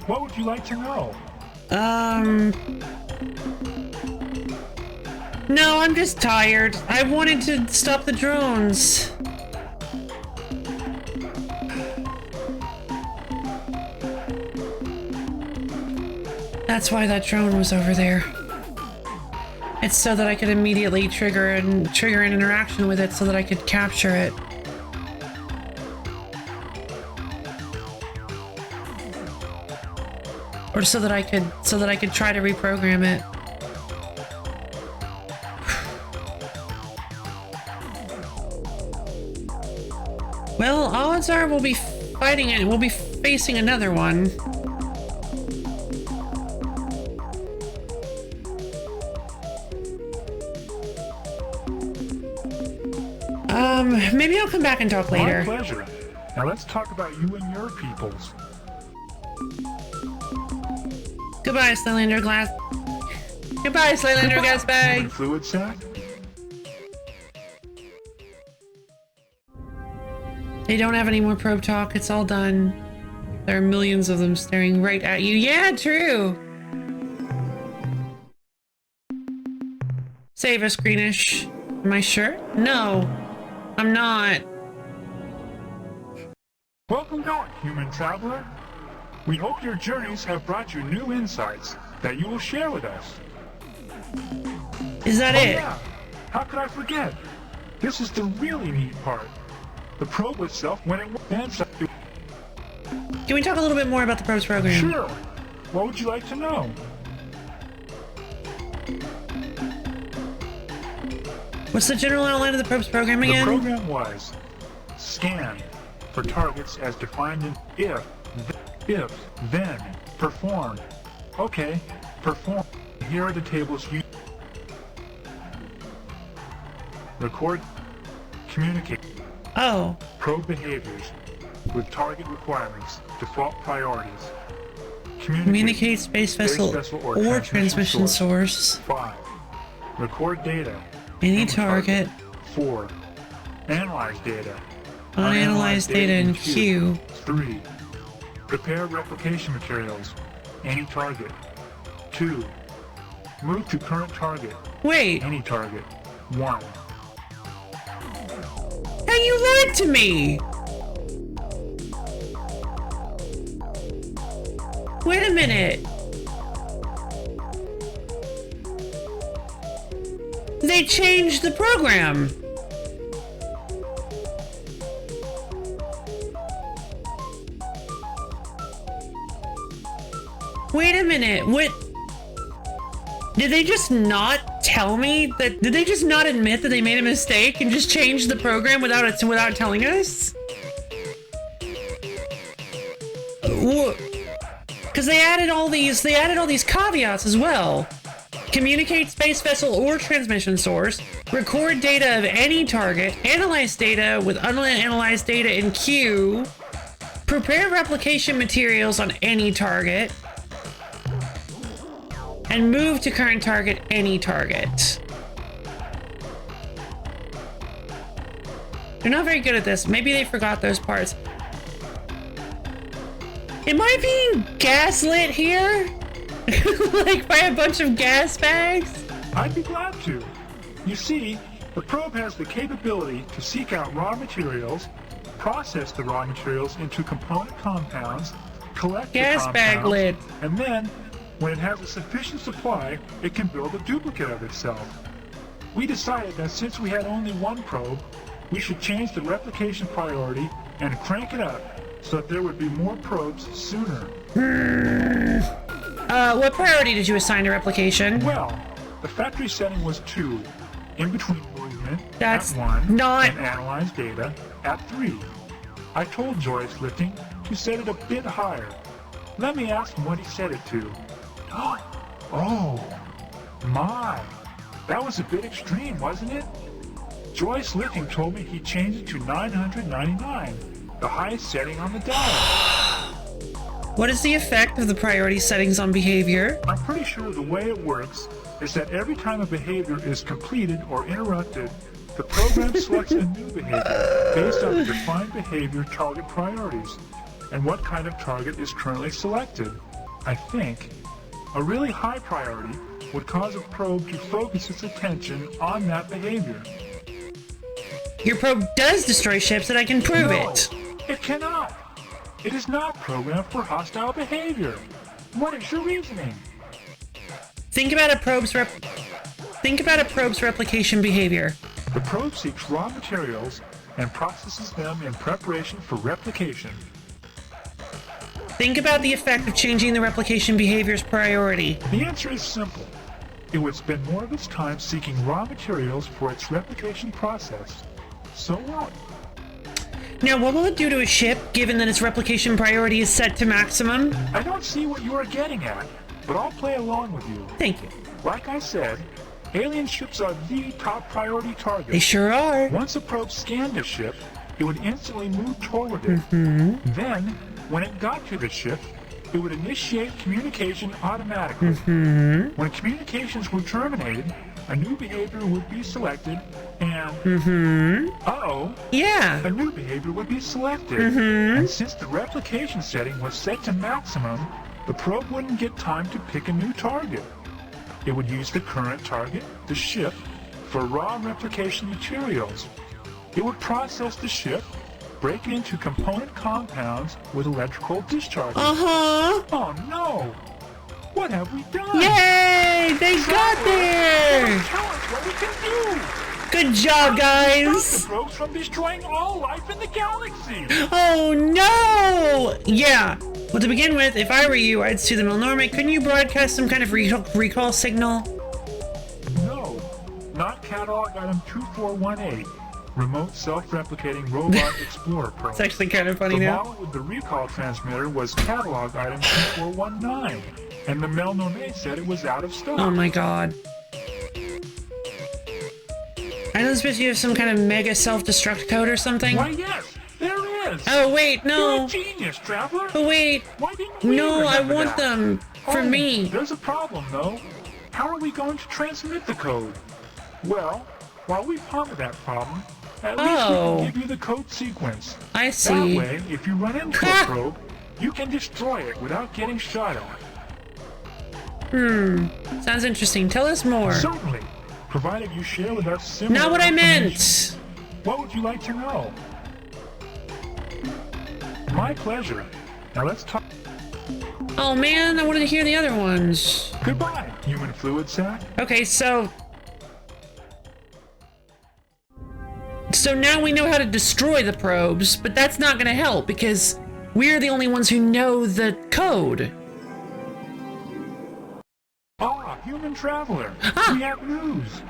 What would you like to know? No, I'm just tired. I wanted to stop the drones. That's why that drone was over there. It's so that I could immediately trigger an interaction with it so that I could capture it. Or so that I could try to reprogram it. Well, odds are we'll be fighting it. We'll be facing another one. Maybe I'll come back and talk later. My pleasure. Now let's talk about you and your peoples. Goodbye, Slylander Glass. Goodbye, Slylander Gas Bag. Human fluid sac? They don't have any more probe talk. It's all done. There are millions of them staring right at you. Yeah, true. Save us, Greenish. Am I sure? No, I'm not. Welcome north, human traveler. We hope your journeys have brought you new insights that you will share with us. Is that Oh it? yeah, how could I forget? This is the really neat part. The probe itself, when it advances. Can we talk a little bit more about the probes program? Sure. What would you like to know? What's the general outline of the probes program The again? program was scan for targets as defined in if, then, perform. Okay, perform. Here are the tables you record, communicate, Oh, probe behaviors with target requirements, default priorities. communicate space vessel or transmission source. 5. Record data. Any target. 4. Analyze data. Unanalyzed data in queue. 3. Prepare replication materials. Any target. 2. Move to current target. Wait, Any target. 1. hey, you lied to me! Wait a minute. They changed the program. Wait a minute, what? Did they just not tell me that? Did they just not admit that they made a mistake and just change the program without telling us? Because they added all these caveats as well. Communicate space vessel or transmission source, record data of any target, analyze data with unanalyzed data in queue, prepare replication materials on any target, and move to current target any target. They're not very good at this. Maybe they forgot those parts. Am I being gaslit here? Like by a bunch of gas bags? I'd be glad to. You see, the probe has the capability to seek out raw materials, process the raw materials into component compounds, collect Gas the bag compounds, lid. and then, when it has a sufficient supply, it can build a duplicate of itself. We decided that since we had only one probe, we should change the replication priority and crank it up so that there would be more probes sooner. What priority did you assign to replication? Well, the factory setting was 2, in between movement That's at 1, not- and analyze data at 3. I told Joyce Lifting to set it a bit higher. Let me ask him what he set it to. Oh, my. That was a bit extreme, wasn't it? Joyce Lifting told me he changed it to 999, the highest setting on the dial. What is the effect of the priority settings on behavior? I'm pretty sure the way it works is that every time a behavior is completed or interrupted, the program selects a new behavior based on the defined behavior target priorities and what kind of target is currently selected. I think a really high priority would cause a probe to focus its attention on that behavior. Your probe does destroy ships, and I can prove No, it. it cannot. It is not programmed for hostile behavior. What is your reasoning? Think about a probe's replication behavior. The probe seeks raw materials and processes them in preparation for replication. Think about the effect of changing the replication behavior's priority. The answer is simple. It would spend more of its time seeking raw materials for its replication process. So what? Now, what will it do to a ship, given that its replication priority is set to maximum? I don't see what you are getting at, but I'll play along with you. Thank you. Like I said, alien ships are the top priority target. They sure are. Once a probe scanned a ship, it would instantly move toward it. Then, when it got to the ship, it would initiate communication automatically. When communications were terminated, a new behavior would be selected, and uh-oh, Yeah. a new behavior would be selected. And since the replication setting was set to maximum, the probe wouldn't get time to pick a new target. It would use the current target, the ship, for raw replication materials. It would process the ship, break it into component compounds with electrical discharges. Uh-huh. Oh no! What have we done? Yay! They got there! Tell us what we can do! Good job, Stop guys! the probes from destroying all life in the galaxy! Oh no! Yeah. Well, to begin with, if I were you, I'd sue the Milnormic. Couldn't you broadcast some kind of recall signal? No, not catalog item 2418. Remote self-replicating robot explorer probe. It's actually kind of funny The now. model with the recall transmitter was catalog item 2419, and the Melnome said it was out of stock. Oh my god. I know this bitch, you have some kind of mega self-destruct code or something. Why yes, there is. Oh wait, You're no. a genius, Traveler. Oh wait. Why didn't we No, I remember want that? them for Oh, me. There's a problem though. How are we going to transmit the code? Well, while we ponder that problem, at least we Oh. can give you the code sequence. I That see. way, if you run into a probe, you can destroy it without getting shot at. Sounds interesting. Tell us more. Certainly, provided you share with us similar Not what I information. meant. What would you like to know? My pleasure. Now let's talk. Oh man, I wanted to hear the other ones. Goodbye, human fluid sac. Okay, so now we know how to destroy the probes, but that's not gonna help because we're the only ones who know the code. Ah, human traveler. We have news.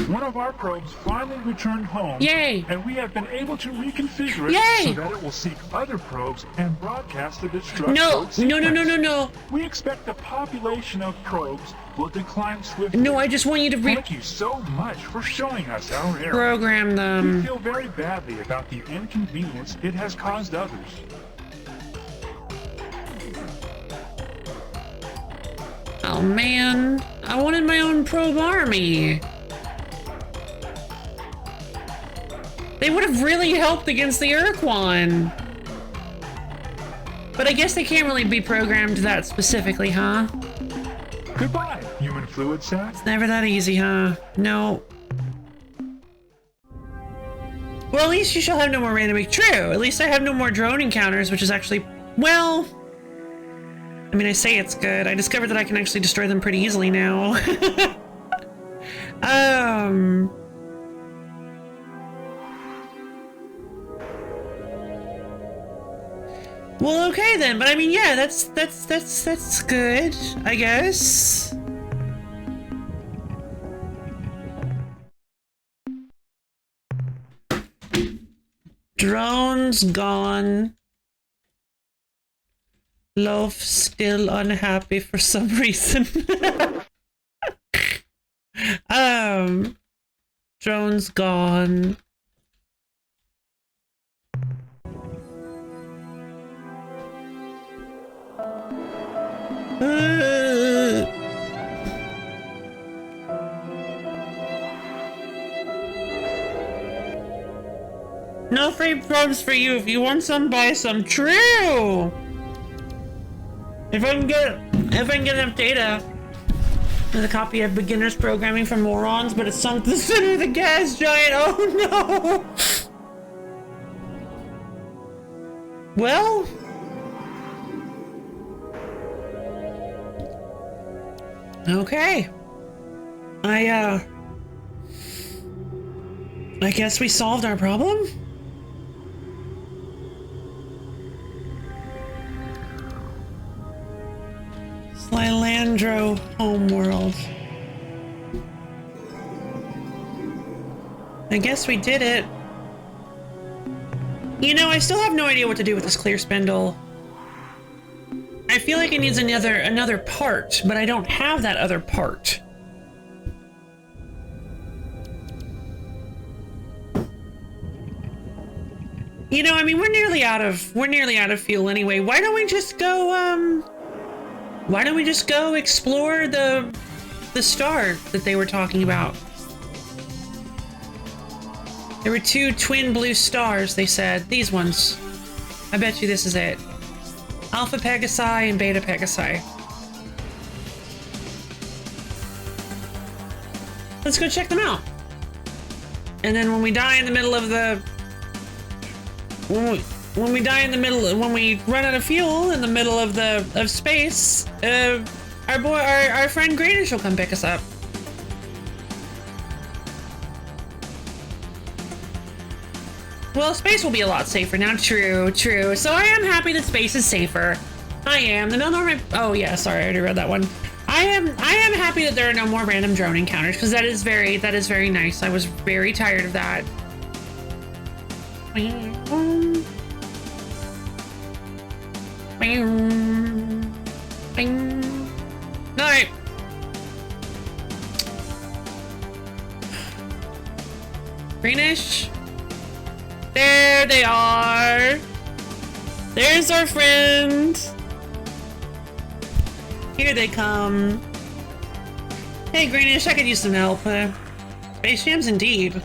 One of our probes finally returned home. Yay. And we have been able to reconfigure it Yay. so that it will seek other probes and broadcast the destruct No, code no, no, sequence. no, no, no. We expect the population of probes will decline swiftly. No, I just want you to Thank you so much for showing us our error. reprogram We them. feel very badly about the inconvenience it has caused others. Oh man, I wanted my own probe army. They would have really helped against the Ur-Quan. But I guess they can't really be programmed that specifically, huh? Goodbye, human fluid sac. Never that easy, huh? No. Well, at least you shall have no more randoming. True. At least I have no more drone encounters, which is actually, well, I mean, I say it's good. I discovered that I can actually destroy them pretty easily now. Well, okay then. But I mean, yeah, that's good, I guess. Drone's gone. Love still unhappy for some reason. Drone's gone. No free probes for you. If you want some, buy some. True. If I can get enough data. There's a copy of Beginner's Programming for Morons, but it's sunk to the center of the gas giant. Oh no! Well. Okay. I guess we solved our problem? Slylandro homeworld. I guess we did it. You know, I still have no idea what to do with this clear spindle. I feel like it needs another part, but I don't have that other part. You know, I mean, we're nearly out of fuel anyway. Why don't we just go explore the star that they were talking about? There were 2 twin blue stars, they said. These ones. I bet you this is it. Alpha Pegasi and Beta Pegasi. Let's go check them out. And then when we die in the middle of the... When we run out of fuel in the middle of space, our friend Greenish will come pick us up. Well, space will be a lot safer now. True. So I am happy that space is safer. I am. Oh yeah, sorry, I already read that one. I am happy that there are no more random drone encounters, because that is very nice. I was very tired of that. Alright. Greenish. There they are. There's our friend. Here they come. Hey Greenish, I could use some help. Space jams indeed.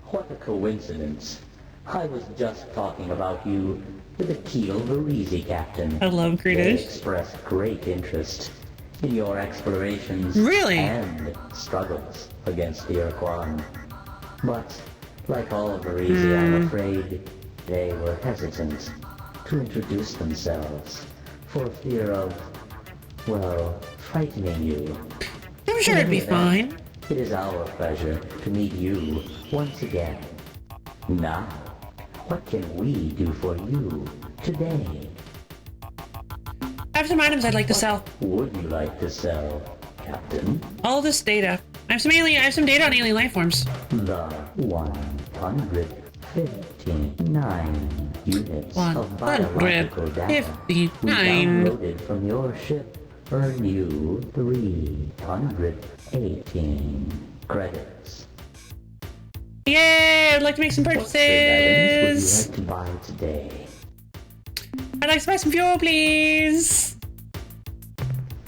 What a coincidence. I was just talking about you to the Keel Varese captain. I love They Greenish. expressed great interest in your explorations Really? and struggles against the Ur-Quan. But, like all of Varese, I'm afraid they were hesitant to introduce themselves for fear of, well, frightening you. I'm sure it'd be fine. It is our pleasure to meet you once again. Now, what can we do for you today? I have some items I'd like to sell. Would you like to sell, Captain? All this data. I have some data on alien life forms. The 159 units of biological data we 159. downloaded from your ship earn you 318 credits. Yay! I'd like to make some What items would you purchases. like to buy today? I'd like to buy some fuel, please.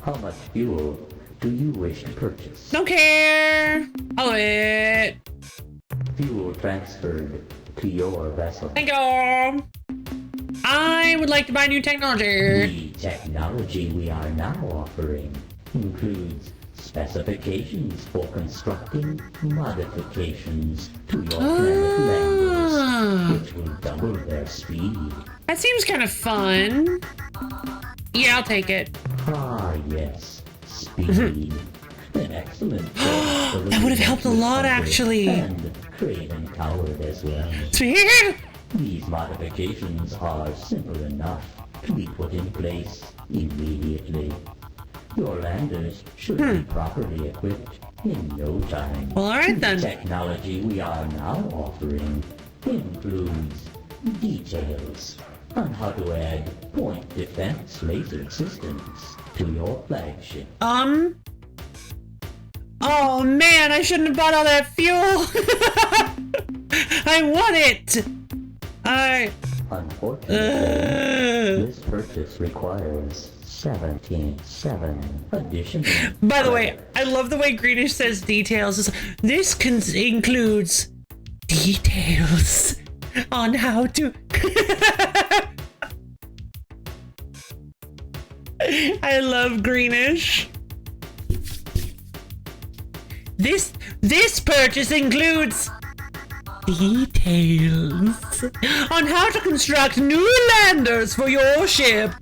How much fuel do you wish to purchase? Don't care. All of it. Fuel transferred to your vessel. Thank you. I would like to buy new technology. The technology we are now offering includes specifications for constructing modifications to your planet landers, which will double their speed. That seems kind of fun. Yeah, I'll take it. Ah, yes, speed. An excellent choice for the That would have helped a lot, hungry actually. And trade and coward as well. Sweet. These modifications are simple enough to be put in place immediately. Your landers should be properly equipped in no time. Well, all right The then. technology we are now offering includes details on how to add point defense laser systems to your flagship. Oh man, I shouldn't have bought all that fuel. I want it. Unfortunately, this purchase requires 77 additional. By the way, I love the way Greenish says details. This includes details. on how to. I love Greenish. This purchase includes details on how to construct new landers for your ship.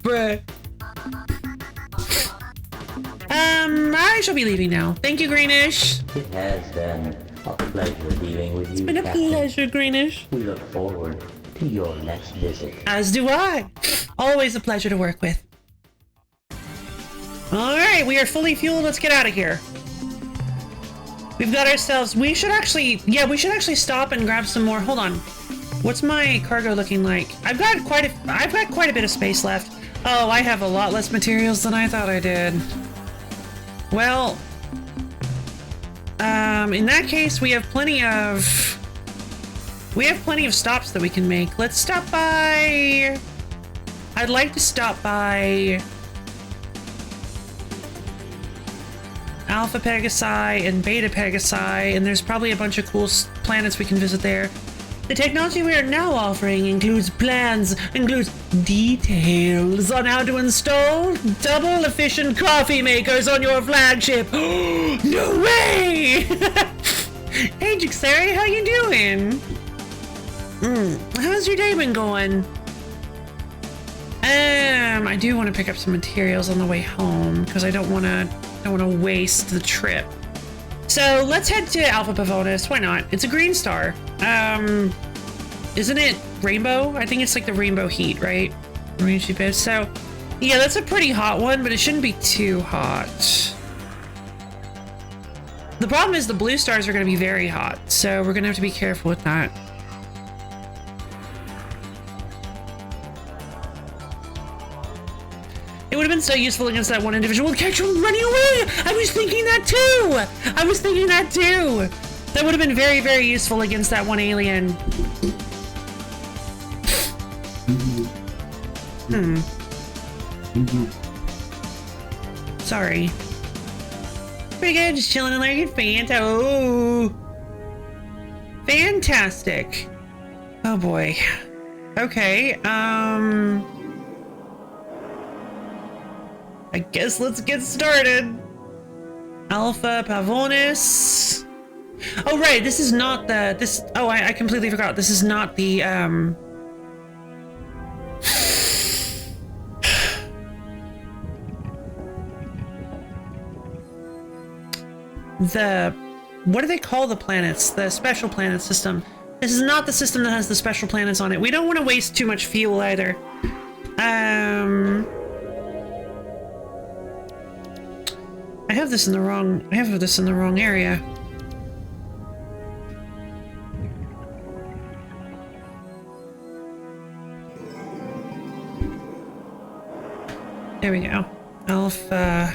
I shall be leaving now. Thank you, Greenish. It has been a pleasure dealing with you, It's been a Captain. pleasure, Greenish. We look forward to your next visit. As do I. Always a pleasure to work with. Alright, we are fully fueled. Let's get out of here. We've got ourselves... we should actually stop and grab some more. Hold on. What's my cargo looking like? I've got quite a bit of space left. Oh, I have a lot less materials than I thought I did. Well, in that case, we have plenty of stops that we can make. Let's stop by... I'd like to stop by Alpha Pegasi and Beta Pegasi, and there's probably a bunch of cool planets we can visit there. The technology we are now offering includes details on how to install double efficient coffee makers on your flagship. No way! Hey, Jixari, how you doing? How's your day been going? I do want to pick up some materials on the way home because I don't want to waste the trip. So let's head to Alpha Pavonis. Why not? It's a green star. Isn't it rainbow? I think it's like the rainbow heat, right? So, yeah, that's a pretty hot one, but it shouldn't be too hot. The problem is the blue stars are going to be very hot, so we're going to have to be careful with that. It would have been so useful against that one individual. Catch him running away! I was thinking that too! That would have been very, very useful against that one alien. Sorry. Pretty good, just chilling and learning Fanta. Oh, fantastic. Oh boy. Okay, I guess let's get started. Alpha Pavonis. Oh right, this is not the I completely forgot. This is not the what do they call the planets? The special planet system. This is not the system that has the special planets on it. We don't want to waste too much fuel either. I have this in the wrong area. There we go. Alpha.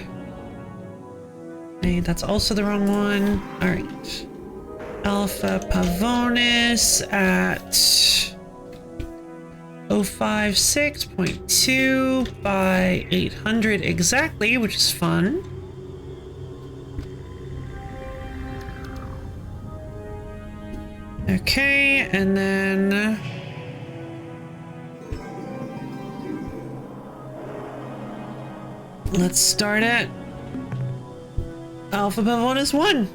Hey, that's also the wrong one. All right. Alpha Pavonis at 056.2 by 800 exactly, which is fun. Okay, and then let's start at Alpha Pavonis 1.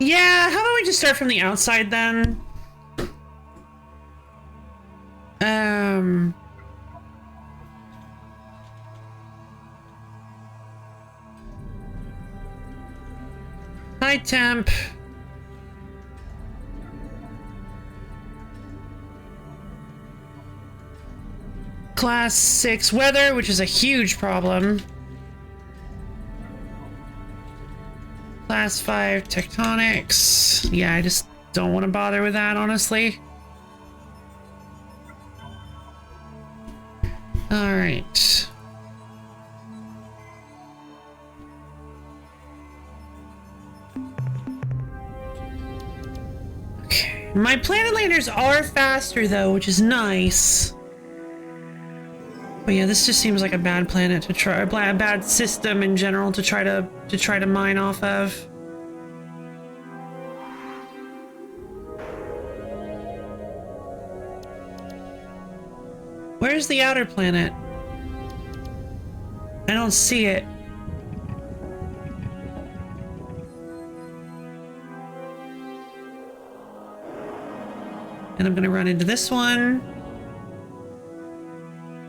Yeah, how about we just start from the outside then? High temp. Class 6 weather, which is a huge problem. Class 5 tectonics. Yeah, I just don't want to bother with that, honestly. All right. Okay. My planet landers are faster, though, which is nice. But yeah, this just seems like a bad planet to try, a bad system in general to try to mine off of. Where's the outer planet? I don't see it. And I'm gonna run into this one.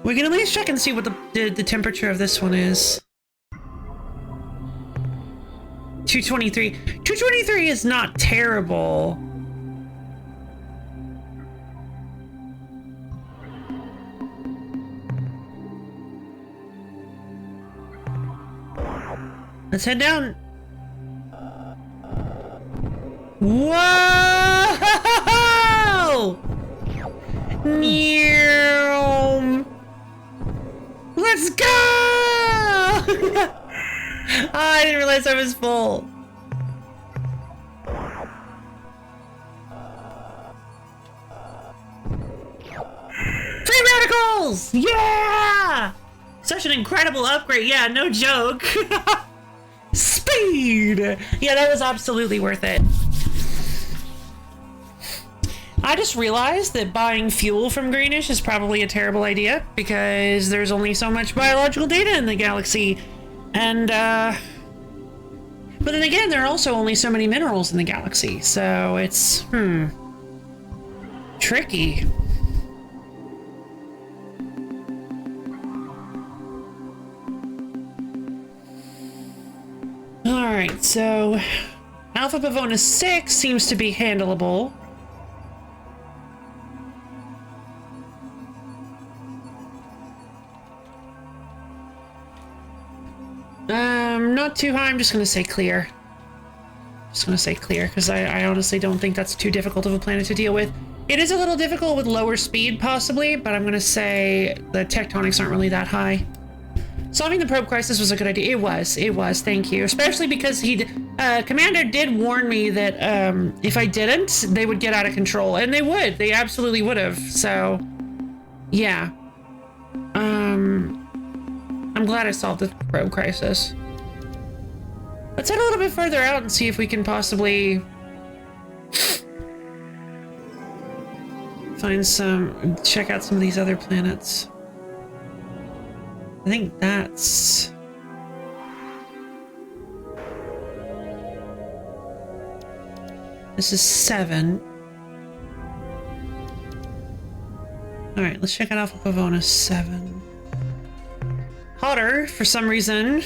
We can at least check and see what the temperature of this one is. 223. 223 is not terrible. Let's head down. Whoa! Meow. Let's go! Oh, I didn't realize I was full. Free radicals! Yeah! Such an incredible upgrade. Yeah, no joke. Speed! Yeah, that was absolutely worth it. I just realized that buying fuel from Greenish is probably a terrible idea because there's only so much biological data in the galaxy. And, but then again, there are also only so many minerals in the galaxy, so it's, tricky. Alright, so Alpha Pavona 6 seems to be handleable. Not too high. I'm just gonna say clear. Just gonna say clear, because I honestly don't think that's too difficult of a planet to deal with. It is a little difficult with lower speed, possibly, but I'm gonna say the tectonics aren't really that high. Solving the probe crisis was a good idea. It was, thank you. Especially because Commander did warn me that if I didn't, they would get out of control. And they would. They absolutely would have. So, yeah. I'm glad I solved the probe crisis. Let's head a little bit further out and see if we can possibly check out some of these other planets. I think that's... This is 7. Alright, let's check out Alpha Pavona 7. Hotter, for some reason.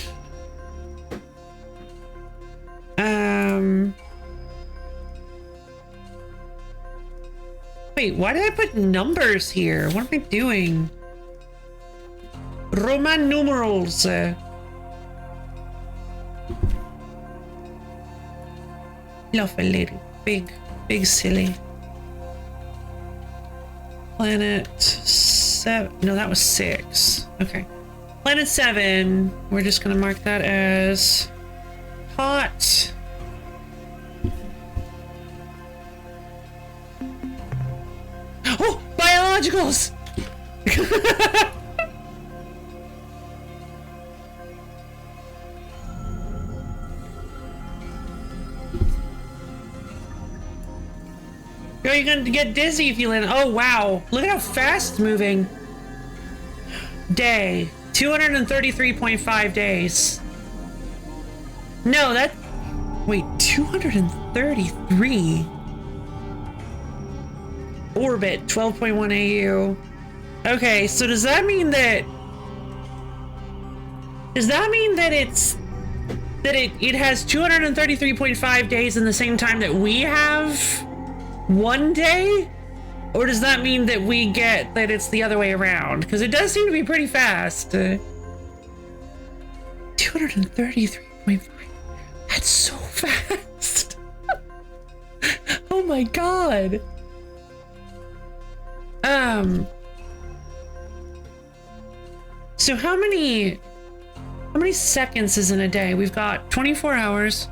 Wait, why did I put numbers here? What am I doing? Roman numerals. Lovely lady. Big silly. Planet 7. No, that was 6. Okay. Planet 7. We're just gonna mark that as hot. Oh, biologicals! You're gonna get dizzy if you land. Oh, wow. Look at how fast it's moving. Day. 233.5 days. No, that... Wait, 233? Orbit, 12.1 AU. Okay, so does that mean that... Does that mean that it's... That it has 233.5 days in the same time that we have 1 day? Or does that mean that we get that it's the other way around? Because it does seem to be pretty fast. 233.5. That's so fast. Oh my god. So how many seconds is in a day? We've got 24 hours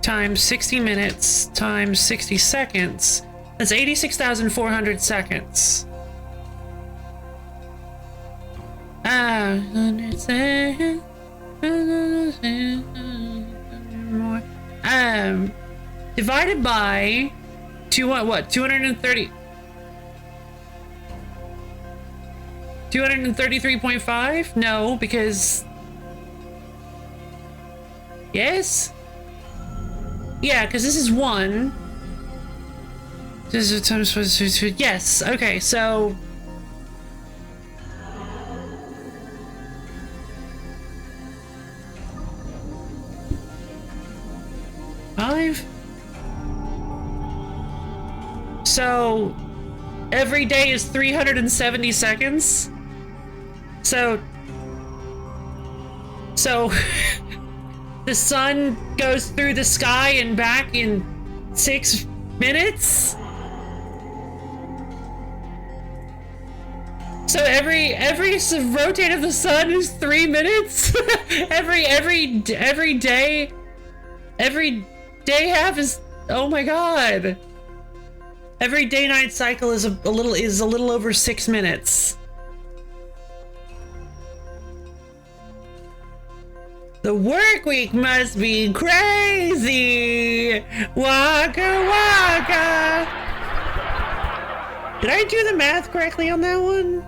times 60 minutes times 60 seconds. That's 86,400 seconds. Divided by 230. 233.5? No, because... Yes? Yeah, because this is 1. This is times... Yes, okay, so... Five? So... Every day is 370 seconds? So the sun goes through the sky and back in 6 minutes? So every rotate of the sun is 3 minutes? every day half is, oh my god. Every day-night cycle is a little over 6 minutes. The work week must be crazy. Waka waka. Did I do the math correctly on that one?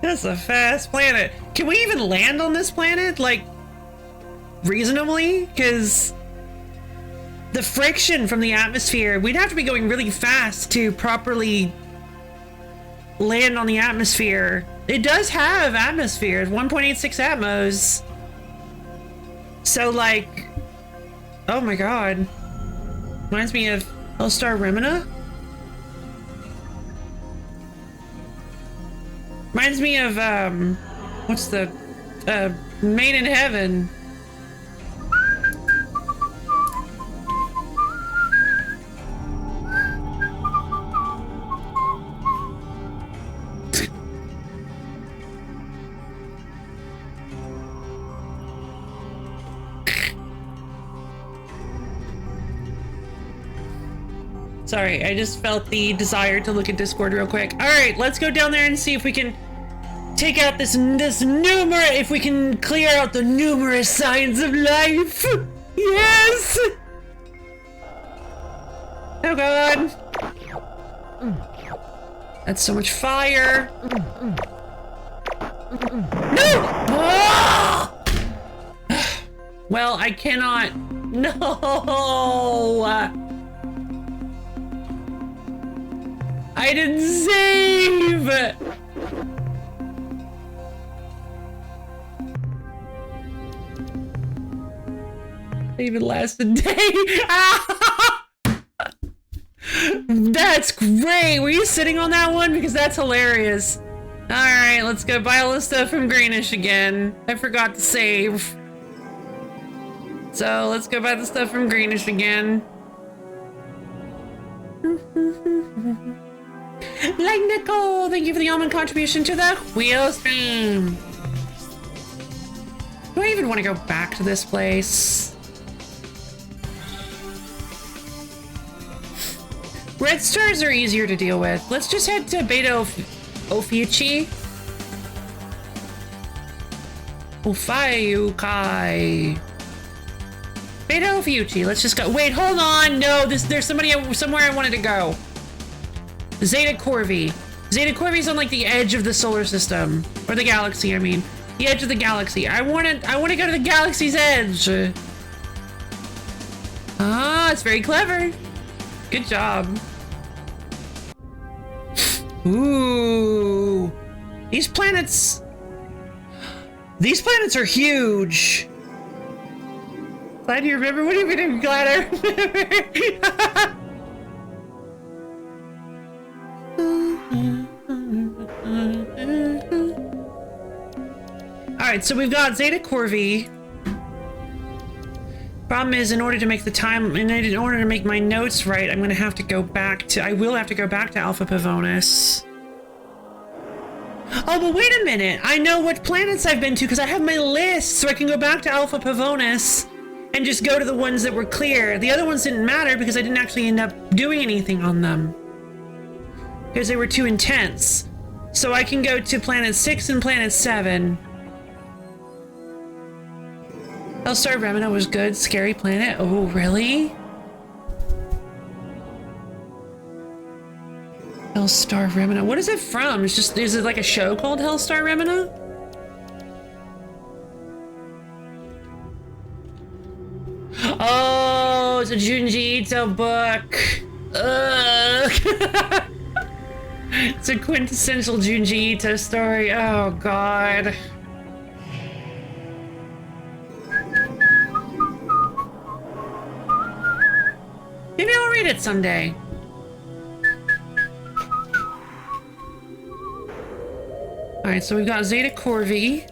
That's a fast planet. Can we even land on this planet, like, reasonably? Because the friction from the atmosphere, we'd have to be going really fast to properly land on the atmosphere. It does have atmosphere, 1.86 atmos. So, like, oh my god. Reminds me of L-Star Remina? Reminds me of, what's the, Made in Heaven. Sorry, I just felt the desire to look at Discord real quick. All right, let's go down there and see if we can take out this if we can clear out the numerous signs of life. Yes! Oh god. That's so much fire. No! Ah! Well, I cannot. No! I didn't save! It even lasted a day. That's great! Were you sitting on that one? Because that's hilarious. Alright, let's go buy all the stuff from Greenish again. I forgot to save. So, let's go buy the stuff from Greenish again. Like Nicole, thank you for the almond contribution to the wheel stream. Do I even want to go back to this place? Red stars are easier to deal with. Let's just head to Beta Ophiuchi. Ophiuchi. Beta Ophiuchi. Let's just go. Wait, hold on. No, there's somewhere I wanted to go. Zeta Corvi. Zeta Corvi's on like the edge of the solar system, or the galaxy. I mean, the edge of the galaxy. I want to go to the galaxy's edge. Ah, it's very clever. Good job. Ooh, these planets are huge. Glad you remember. What do you mean I'm glad I remember? Alright, so we've got Zeta Corvi. Problem is, in order to make my notes right, I will have to go back to Alpha Pavonis. Oh, but wait a minute! I know what planets I've been to because I have my list, so I can go back to Alpha Pavonis and just go to the ones that were clear. The other ones didn't matter because I didn't actually end up doing anything on them. Because they were too intense. so I can go to planet 6 and planet 7. Hellstar Remina was good. Scary planet. Oh, really? Hellstar Remina. What is it from? It's just, is it like a show called Hellstar Remina? Oh, it's a Junji Ito book. Ugh. It's a quintessential Junji Ito story. Oh, God. Maybe I'll read it someday. Alright, so we've got Zeta Corvi.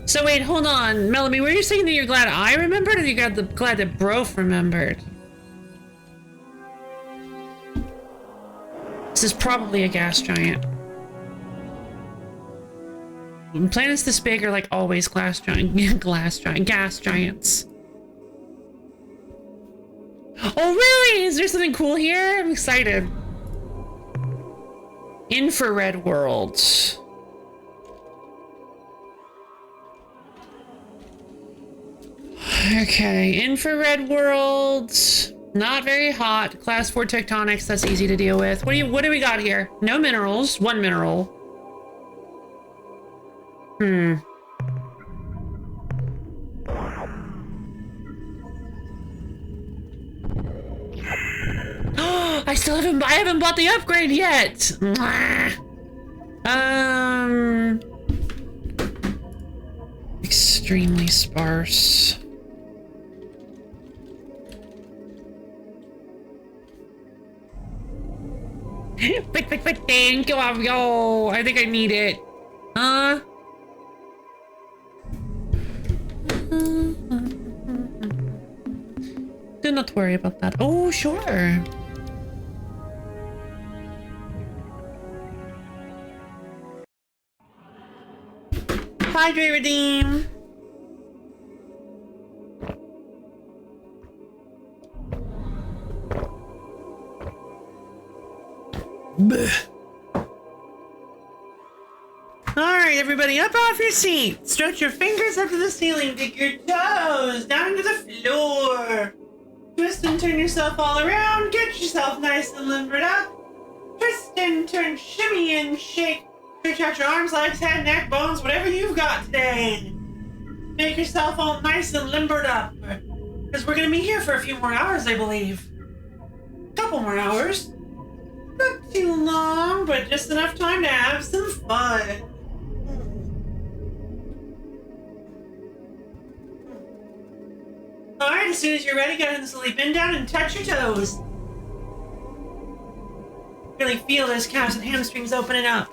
So wait, hold on. Melanie, were you saying that you're glad I remembered, or you got glad that Brof remembered? This is probably a gas giant. Planets this big are like always gas giants. Oh really? Is there something cool here? I'm excited. Infrared world. Okay, infrared world. Not very hot. Class 4 tectonics, that's easy to deal with. What do we got here? No minerals, 1 mineral. I haven't bought the upgrade yet. Extremely sparse. Thank you, yo. I think I need it. Do not worry about that. Oh, sure. Hydrate redeem. Alright, everybody, up off your seat. Stretch your fingers up to the ceiling. Dig your toes down into the floor. Twist and turn yourself all around. Get yourself nice and limbered up. Twist and turn, shimmy and shake. Stretch out your arms, legs, head, neck, bones, whatever you've got today. Make yourself all nice and limbered up. Because we're going to be here for a few more hours, I believe. A couple more hours. Not too long, but just enough time to have some fun. Alright, as soon as you're ready, go ahead and slowly bend down and touch your toes. Really feel those calves and hamstrings opening up.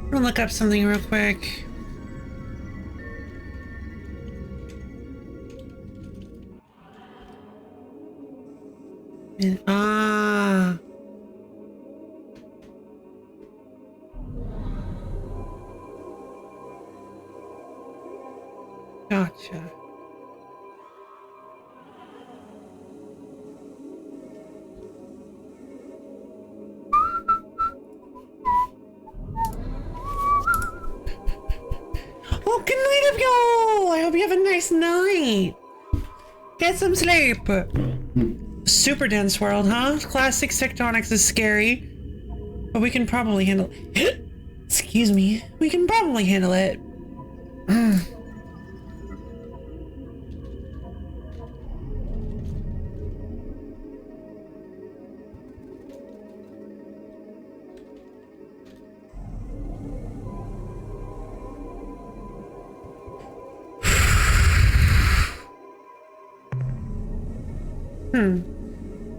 I'm gonna look up something real quick. Gotcha. Oh, good night of y'all! I hope you have a nice night. Get some sleep. Super dense world, huh? Class 6 tectonics is scary, but we can probably handle it. Excuse me. We can probably handle it.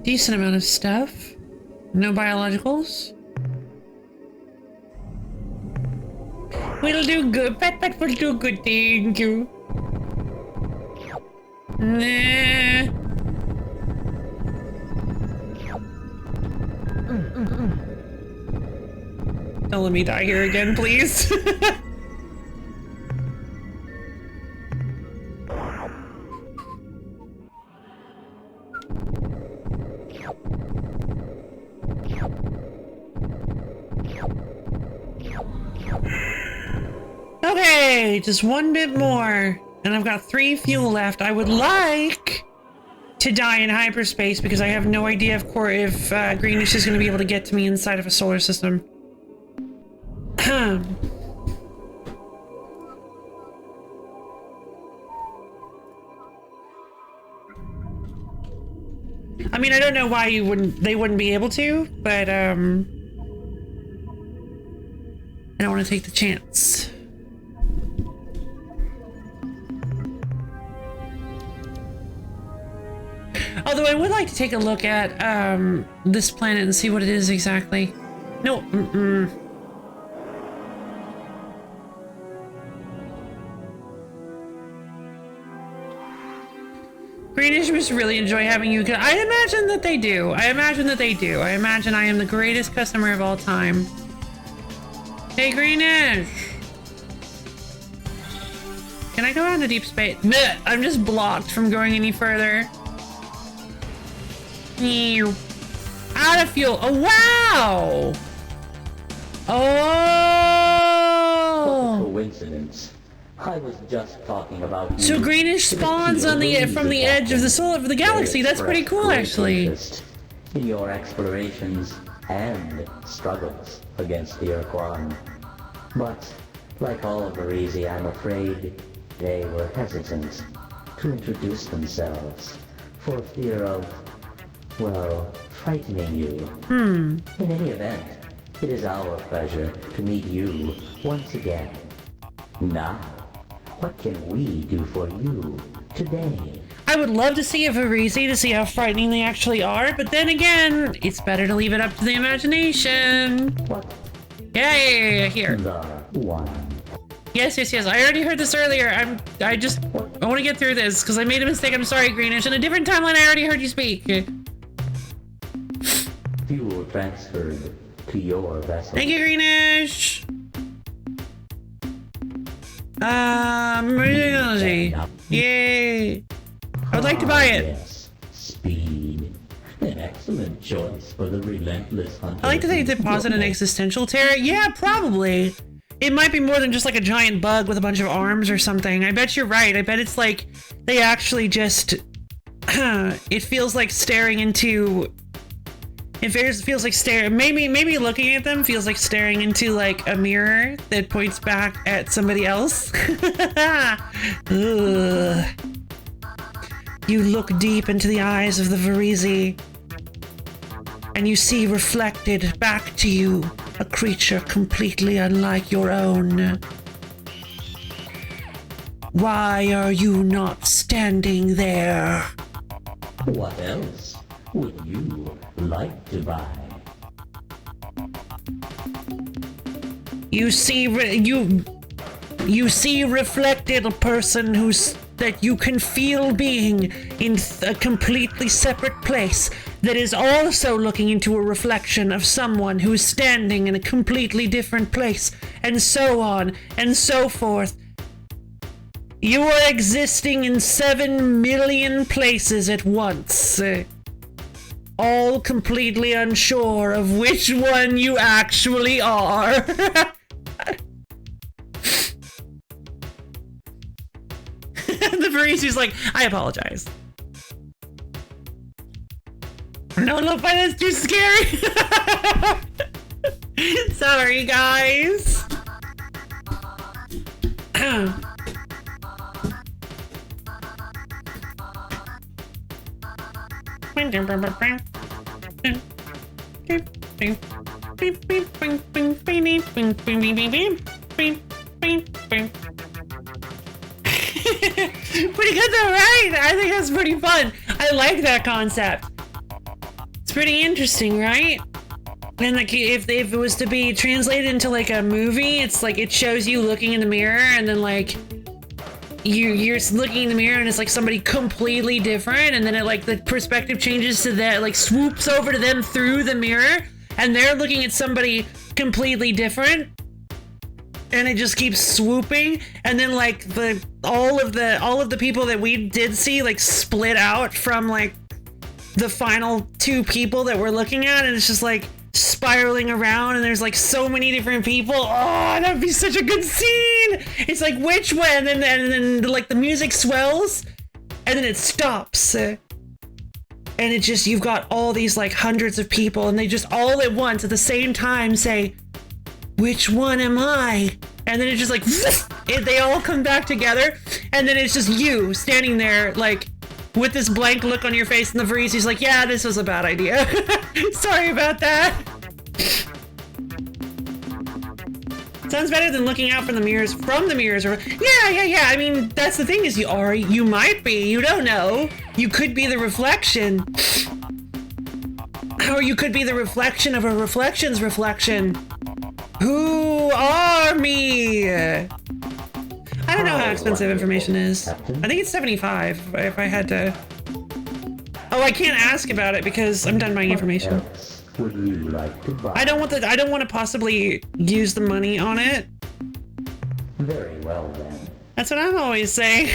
Decent amount of stuff. No biologicals. We'll do good. Pet will do good. Thank you. Nah. Don't let me die here again, please. Okay, just one bit more, and I've got 3 fuel left. I would like to die in hyperspace because I have no idea if Greenish is going to be able to get to me inside of a solar system. I mean, I don't know why they wouldn't be able to, but I don't want to take the chance. Although I would like to take a look at this planet and see what it is exactly. No, Greenish must really enjoy having you. I imagine that they do. I imagine I am the greatest customer of all time. Hey, Greenish! Can I go out into deep space? Blech, I'm just blocked from going any further. Out of fuel. Oh, wow! Oh! What a coincidence. I was just talking about you. So Greenish spawns on from the edge of the galaxy. That's pretty cool, actually. In your explorations and struggles against the Ur-Quan. But, like all of Varese, I'm afraid they were hesitant to introduce themselves for fear of, well, frightening you. In any event, it is our pleasure to meet you once again. Now, what can we do for you today? I would love to see a Varese to see how frightening they actually are, but then again, it's better to leave it up to the imagination. What? Yeah, here. The one. Yes. I already heard this earlier. I want to get through this because I made a mistake. I'm sorry, Greenish. In a different timeline, I already heard you speak. Fuel transferred to your vessel. Thank you, Greenish. Technology. Yay. I would like to buy it. Yes, speed. An excellent choice for the relentless hunter. I like to think they deposit an existential terror. Yeah, probably. It might be more than just like a giant bug with a bunch of arms or something. I bet you're right. I bet it's like they actually just it feels like staring into feels like staring maybe looking at them feels like staring into like a mirror that points back at somebody else. Ugh. You look deep into the eyes of the Varese, and you see reflected back to you a creature completely unlike your own. Why are you not standing there? What else would you like to buy? You see reflected a person that you can feel being in a completely separate place that is also looking into a reflection of someone who is standing in a completely different place, and so on and so forth. You are existing in 7 million places at once, all completely unsure of which one you actually are. The Varise's like, I apologize. No, look, that's too scary. Sorry, guys. Pretty good though, right? I think that's pretty fun. I like that concept. It's pretty interesting, right? And like if it was to be translated into like a movie, it's like it shows you looking in the mirror and then like you're looking in the mirror and it's like somebody completely different, and then it like the perspective changes to that, like swoops over to them through the mirror and they're looking at somebody completely different, and it just keeps swooping, and then like all of the people that we did see like split out from like the final two people that we're looking at, and it's just like spiraling around, and there's like so many different people. Oh, that'd be such a good scene. It's like which one, and then like the music swells and then it stops, and it just, you've got all these like hundreds of people and they just all at once at the same time say, which one am I? And then it just like they all come back together, and then it's just you standing there like with this blank look on your face, and the Varese, he's like, yeah, this was a bad idea. Sorry about that. Sounds better than looking out from the mirrors. Or yeah. I mean, that's the thing is you might be. You don't know. You could be the reflection. Or you could be the reflection of a reflection's reflection. Who are me? I don't know how expensive information is. I think it's 75 if I had to. Oh, I can't ask about it because I'm done buying information. Would you like to buy? I don't want to possibly use the money on it. Very well then. That's what I'm always saying.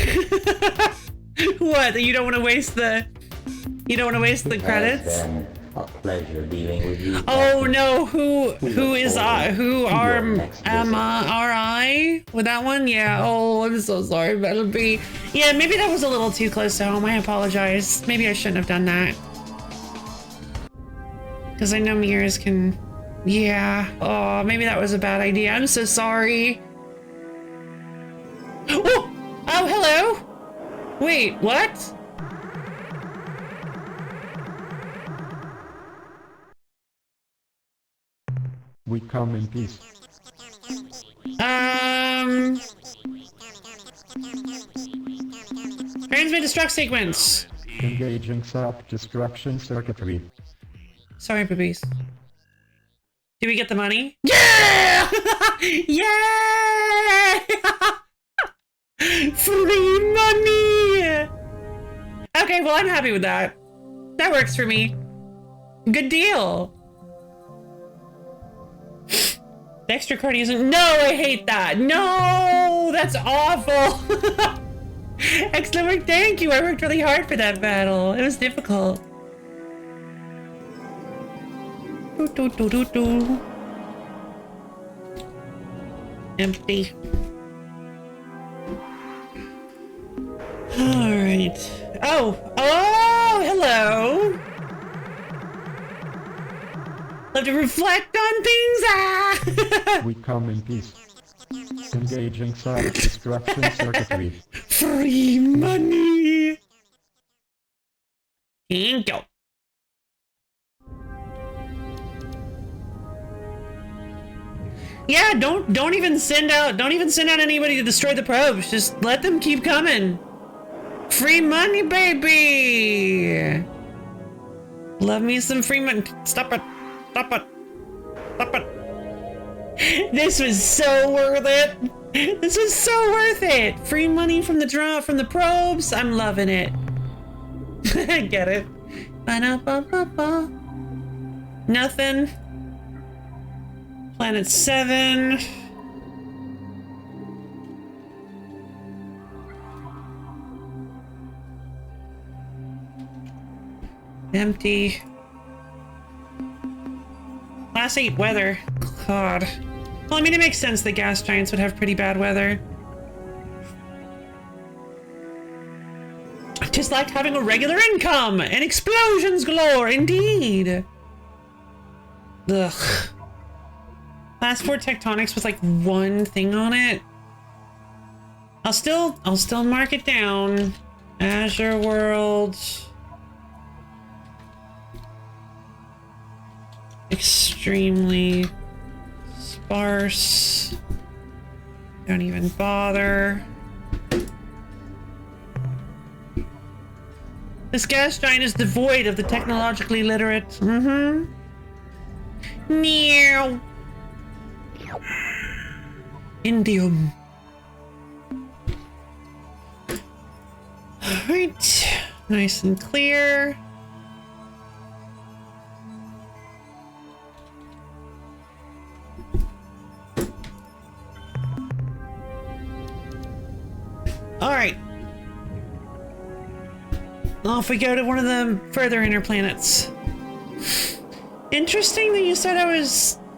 What? You don't want to waste the credits? Then a pleasure dealing with you. Oh no, who am I with that one? Yeah. Oh, I'm so sorry, Penelope. Yeah, maybe that was a little too close to home. I apologize. Maybe I shouldn't have done that. Because I know mirrors can... Yeah. Oh, maybe that was a bad idea. I'm so sorry. Oh! Oh, hello! Wait, what? We come in peace. Transmit destruct sequence. Engaging self-destruction circuitry. Sorry, boobies. Do we get the money? Yeah! Yeah! Free money! Okay, well, I'm happy with that. That works for me. Good deal. The extra card isn't... No, I hate that. No, that's awful. Excellent work. Thank you. I worked really hard for that battle. It was difficult. Empty. All right. Oh, hello. Love to reflect on things. Ah. We come in peace. Engaging self-destruction circuitry. Free money. Thank you. Yeah, don't even send out anybody to destroy the probes. Just let them keep coming. Free money, baby. Love me some free money. Stop it. Stop it. Stop it. This was so worth it. This was so worth it. Free money from the probes. I'm loving it. Get it? Ba-da-ba-ba-ba. Nothing. Planet 7. Empty. Class 8 weather. God. Well, I mean, it makes sense that gas giants would have pretty bad weather. Just like having a regular income and explosions galore, indeed. Ugh. Class 4 tectonics with like one thing on it. I'll still mark it down. Azure World. Extremely sparse. Don't even bother. This gas giant is devoid of the technologically literate. Meow. Indium. Alright. Nice and clear. Alright. Off we go to one of the further inner planets. Interesting that you said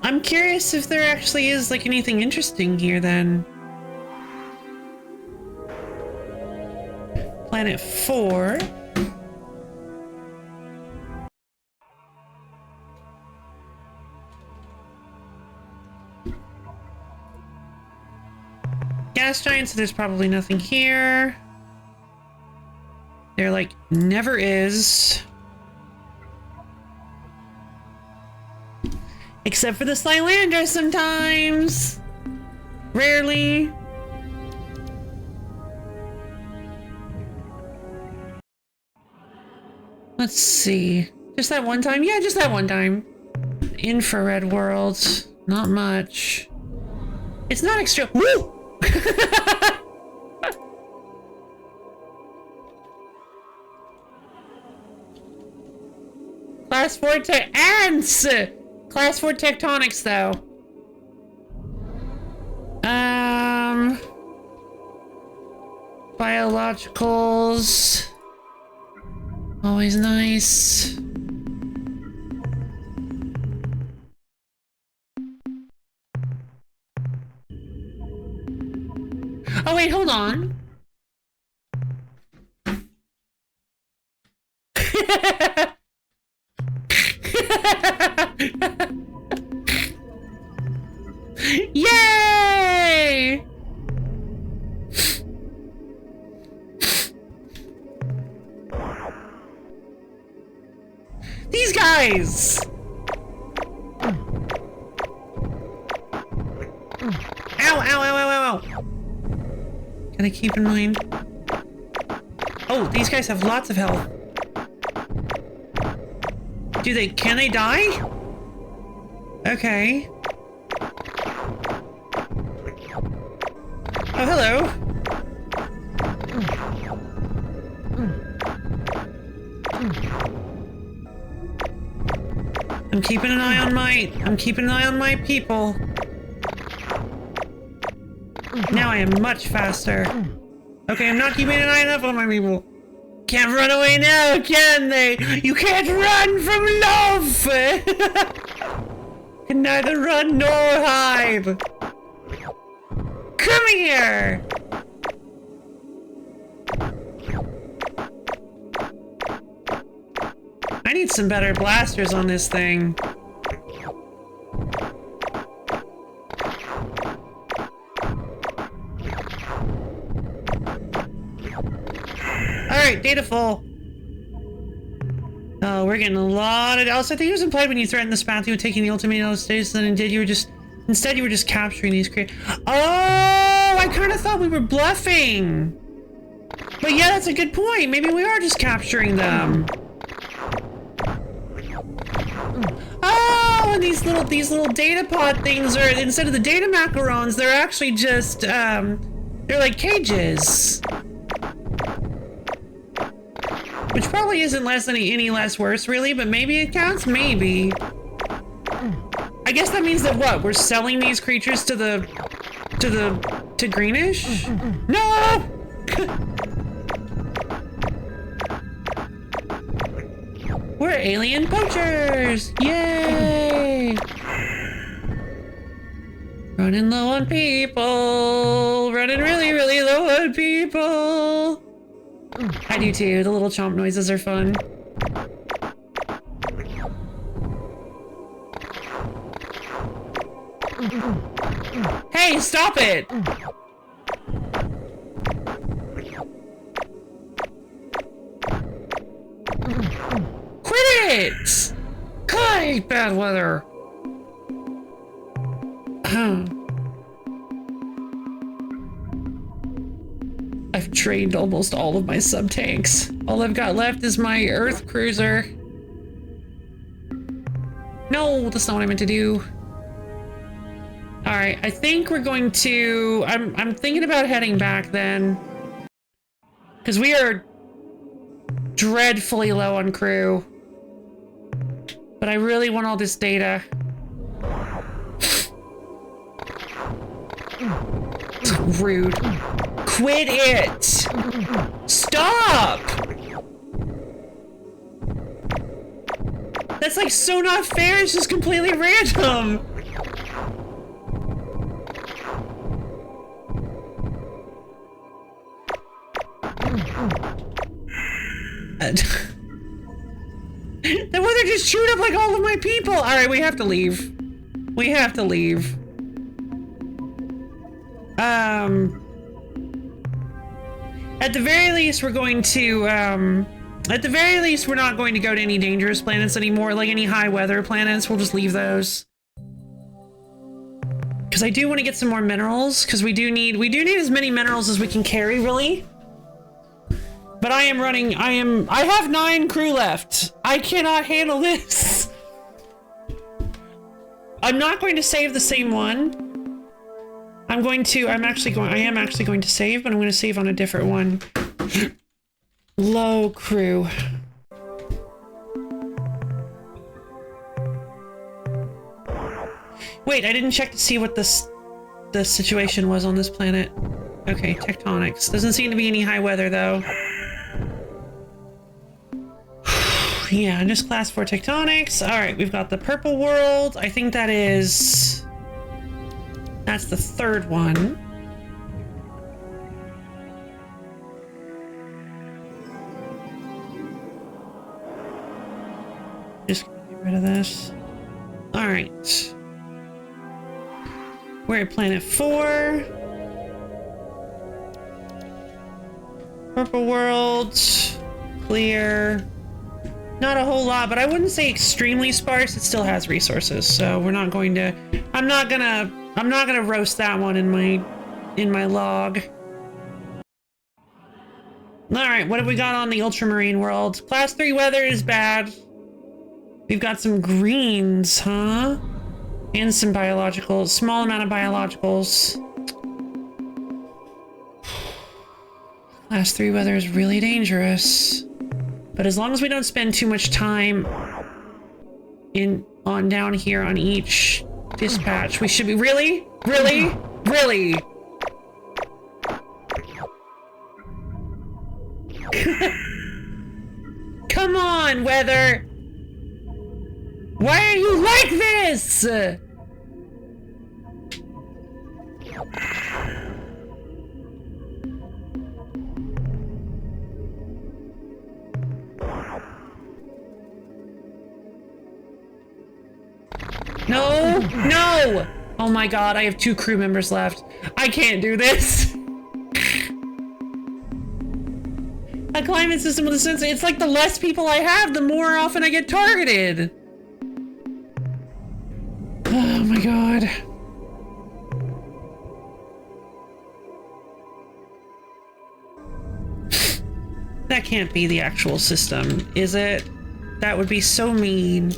I'm curious if there actually is like anything interesting here then. Planet 4. Gas giant, so there's probably nothing here. There like never is. Except for the Slylander sometimes. Rarely. Let's see. Just that one time? Yeah, just that one time. Infrared world. Not much. It's not extra. Woo! Class 4 ants! Class 4 tectonics, though. Biologicals. Always nice. Oh, wait, hold on. Yay! These guys! Ow, ow, ow, ow, ow, ow. Gotta keep in mind. Oh, these guys have lots of health. Can they die? Okay. Oh, hello. I'm keeping an eye on my people. Now I am much faster. Okay, I'm not keeping an eye enough on my people. Can't run away now, can they? You can't run from love! Can neither run nor hide. Come here! I need some better blasters on this thing. Alright, data full. Oh, we're getting a lot of... Also, I think it was implied when you threatened the Spathy with taking the ultimatum stages, and instead you were just capturing these creatures. Oh, I kind of thought we were bluffing. But yeah, that's a good point. Maybe we are just capturing them. Oh, and these little data pod things are, instead of the data macarons, they're actually just, they're like cages. Which probably isn't any less worse, really, but maybe it counts? Maybe. I guess that means that what? We're selling these creatures to Greenish? No! We're alien poachers! Yay! Running low on people! Running really, really low on people! I do too. The little chomp noises are fun. Hey, stop it! Quit it! God, bad weather. I've trained almost all of my sub-tanks. All I've got left is my Earth cruiser. No, that's not what I meant to do. All right, I think we're going to... I'm thinking about heading back then. Because we are dreadfully low on crew. But I really want all this data. Rude. Quit it! Stop! That's like so not fair, it's just completely random! The weather just chewed up like all of my people! Alright, we have to leave. We have to leave. At the very least, we're going to, at the very least, we're not going to go to any dangerous planets anymore, like any high weather planets. We'll just leave those. Because I do want to get some more minerals, because we do need as many minerals as we can carry, really. But I have 9 crew left. I cannot handle this. I'm not going to save the same one. I am actually going to save, but I'm going to save on a different one. Low crew. Wait, I didn't check to see what the situation was on this planet. Okay, tectonics. Doesn't seem to be any high weather, though. Yeah, just class 4 tectonics. Alright, we've got the purple world. I think that's the 3rd one. Just gonna get rid of this. Alright. We're at planet 4. Purple world. Clear. Not a whole lot, but I wouldn't say extremely sparse. It still has resources, so we're not going to... I'm not gonna roast that one in my log. Alright, what have we got on the ultramarine world? Class 3 weather is bad. We've got some greens, huh? And some biologicals. Small amount of biologicals. Class 3 weather is really dangerous. But as long as we don't spend too much time down here on each dispatch, we should be... Really? Really? Really? Come on, weather! Why are you like this? No! No! Oh my god, I have 2 crew members left. I can't do this. A climate system with a sensor. It's like the less people I have, the more often I get targeted. Oh my god. That can't be the actual system, is it? That would be so mean.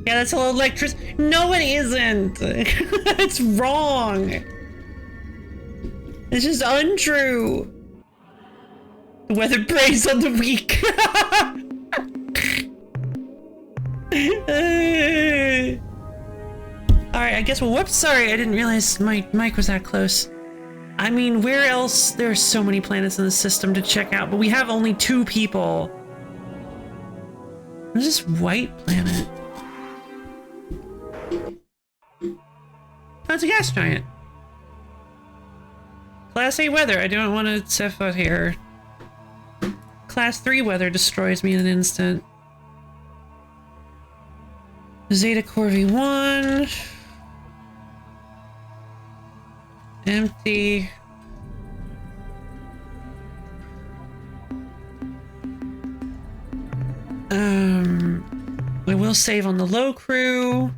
Yeah, that's all electricity. No, it isn't. It's wrong. It's just untrue. The weather preys on the weak. Alright, I guess, well, whoops, sorry, I didn't realize my mic was that close. I mean, where else? There are so many planets in the system to check out, but we have only 2 people. What is this white planet? Oh, it's a gas giant. Class 8 weather, I don't want to set foot here. Class 3 weather destroys me in an instant. Zeta Corvi 1. Empty. We will save on the low crew.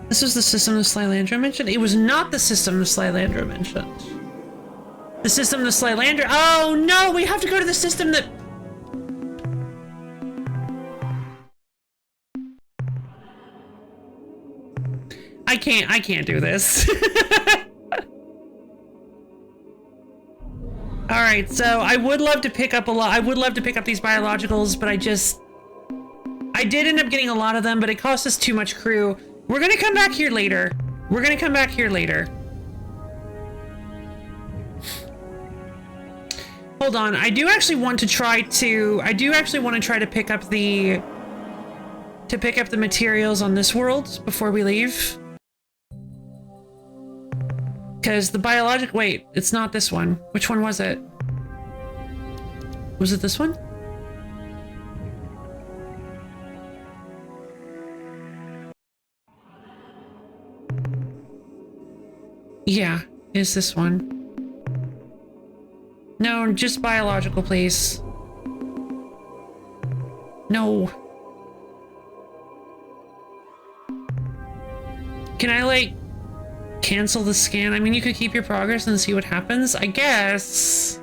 This was the system of Slylandra mentioned? It was not the system of Slylandra mentioned. The system to Slylander. Oh no, we have to go to the system that... I can't do this. All right, so I would love to pick up a lot. I would love to pick up these biologicals, but I did end up getting a lot of them, but it cost us too much crew. We're gonna come back here later. We're gonna come back here later. Hold on, I do actually want to try to pick up the materials on this world before we leave. Because the biologic, wait, it's not this one. Which one was it? Was it this one? Yeah, is this one. No, just biological, please. No. Can I, like, cancel the scan? I mean, you could keep your progress and see what happens, I guess.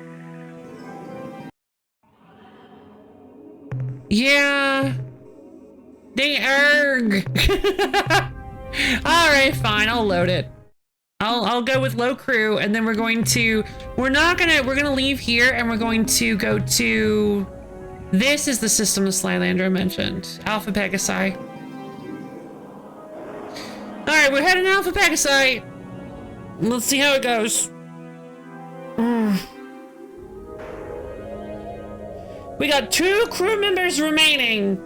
Yeah. They erg. Alright, fine, I'll load it. I'll go with low crew, and then we're gonna leave here, and we're going to go to... This is the system the Slylander mentioned. Alpha Pegasi. Alright, we're heading to Alpha Pegasi. Let's see how it goes. We got 2 crew members remaining.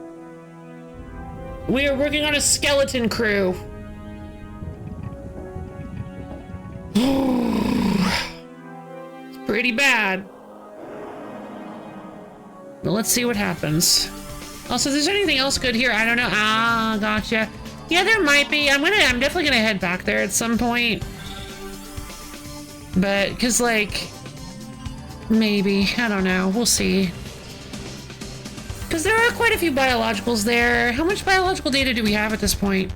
We are working on a skeleton crew. It's pretty bad. But let's see what happens. Also, if there's anything else good here, I don't know. Ah, gotcha. Yeah, there might be. I'm definitely gonna head back there at some point. But, cause like, maybe, I don't know, we'll see. Cause there are quite a few biologicals there. How much biological data do we have at this point?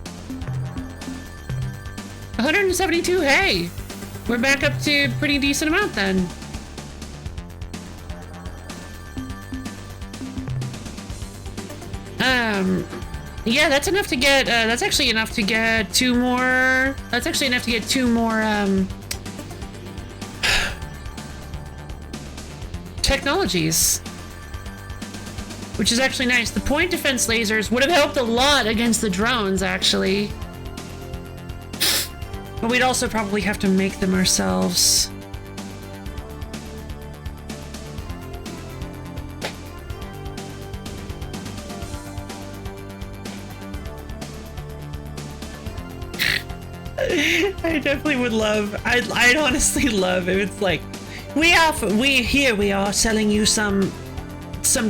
172, hey! We're back up to a pretty decent amount then. Yeah, that's enough to get, that's actually enough to get 2 more, technologies. Which is actually nice. The point defense lasers would have helped a lot against the drones, actually. But we'd also probably have to make them ourselves. I definitely would love, I'd honestly love if it's like, here we are selling you some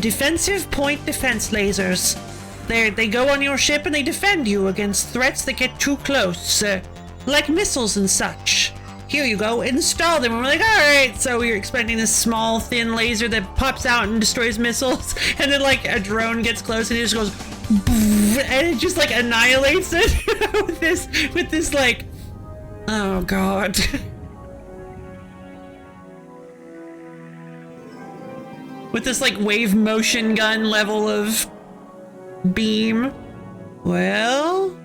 defensive point defense lasers. They go on your ship and they defend you against threats that get too close, like missiles and such. Here you go, install them. And we're like, all right. So we were expecting this small, thin laser that pops out and destroys missiles, and then like a drone gets close and it just goes, and it just like annihilates it with this like, oh god. With this like wave motion gun level of beam. Well,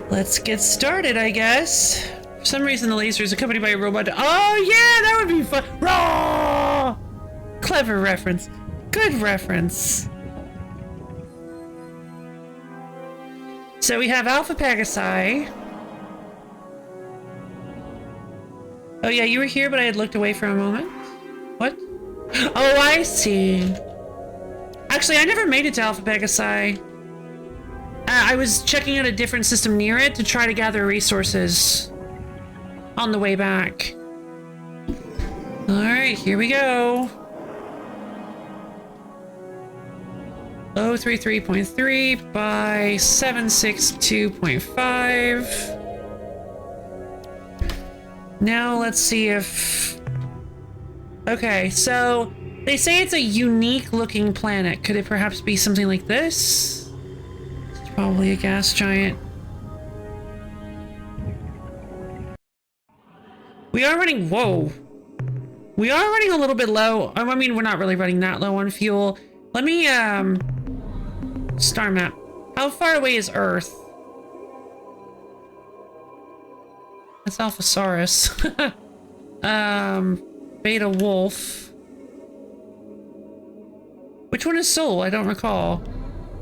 let's get started, I guess. For some reason the laser is accompanied by a robot. Oh yeah, that would be fun. Raw! Clever reference. Good reference. So we have Alpha Pegasi. Oh yeah, you were here, but I had looked away for a moment. What? Oh, I see. Actually, I never made it to Alpha Pegasi. I was checking out a different system near it to try to gather resources on the way back. Alright, here we go. 033.3 by 762.5. Now let's see if... Okay, so they say it's a unique looking planet. Could it perhaps be something like this? It's probably a gas giant. We are running, whoa. We are running a little bit low. I mean, we're not really running that low on fuel. Let me, star map. How far away is Earth? That's Alphasaurus. Beta Wolf. Which one is Sol? I don't recall.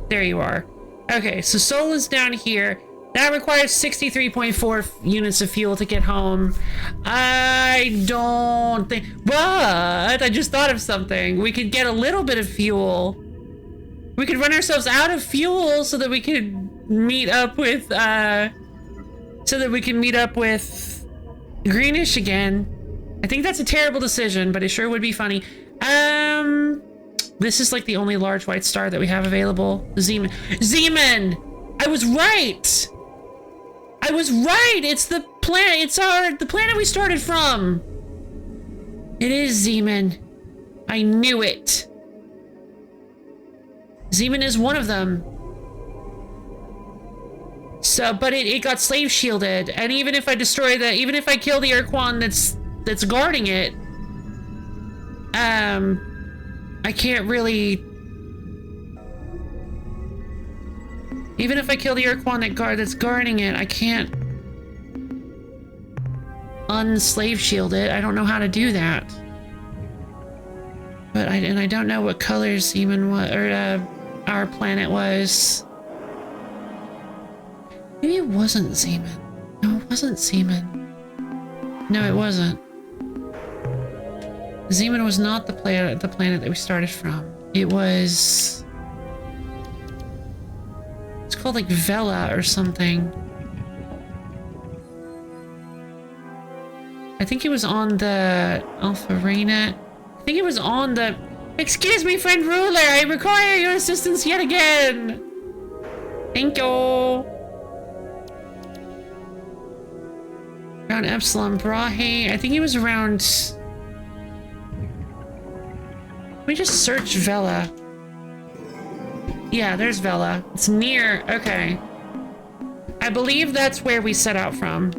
There you are. Okay, so Sol is down here. That requires 63.4 units of fuel to get home. I don't think... But I just thought of something. We could get a little bit of fuel. We could run ourselves out of fuel so that we could meet up with... Greenish again. I think that's a terrible decision, but it sure would be funny. This is like the only large white star that we have available. Zeman. Zeman! I was right! I was right! It's the planet, the planet we started from! It is Zeman. I knew it. Zeman is one of them. So, but it got slave shielded, and even if I destroy the, even if I kill the Ur-Quan that's guarding it, I can't really... Even if I kill the Ur-Quan that's guarding it, I can't unslave shield it. I don't know how to do that. But I don't know what color Zeman was, or our planet was. Maybe it wasn't Zeman. No, it wasn't Zeman. No, it wasn't. Zeman was not the planet that we started from. It was... It's called like Vela or something. I think it was on the Alpha Raynet. I think it was on the... Excuse me, friend ruler, I require your assistance yet again. Thank you. Around Epsilon Brahe. I think he was around... Let me just search Vela. Yeah, there's Vela. It's near... Okay. I believe that's where we set out from.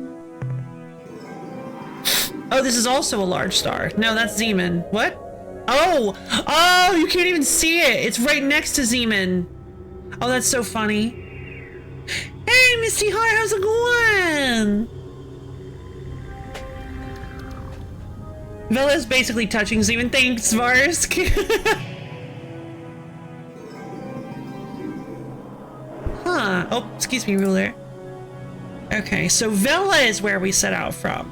Oh, this is also a large star. No, that's Zeman. What? Oh! Oh, you can't even see it! It's right next to Zeman. Oh, that's so funny. Hey, Misty Heart, how's it going? Vela's basically touching Zeman. Thanks, Varsk. Huh. Oh, excuse me, ruler. Okay, so Vela is where we set out from.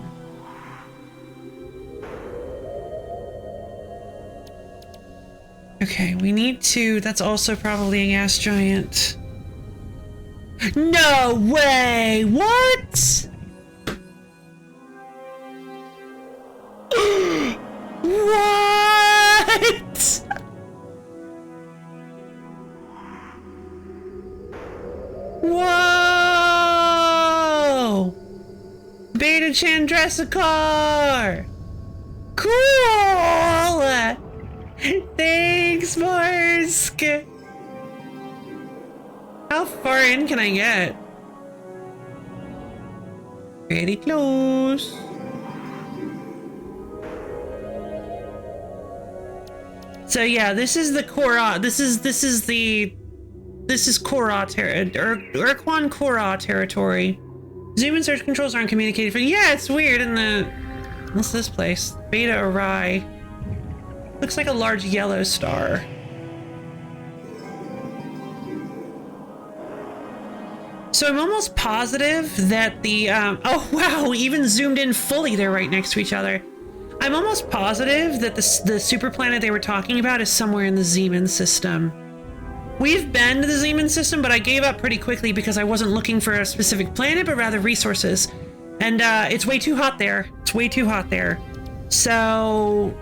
Okay, we need to... That's also probably a gas giant. No way! What? What? Whoa! Beta Chandrasekhar! Cool! Thanks, Marsk! How far in can I get? Pretty close. So yeah, this is the Korra. This is Korra Ur-Quan Korra territory. Zoom and search controls aren't communicated for. Yeah, it's weird in the... What's this place? Beta Orion. Looks like a large yellow star. So I'm almost positive that the, oh wow, we even zoomed in fully. They're right next to each other. I'm almost positive that the super planet they were talking about is somewhere in the Zeman system. We've been to the Zeman system, but I gave up pretty quickly because I wasn't looking for a specific planet, but rather resources. And it's way too hot there. It's way too hot there. So...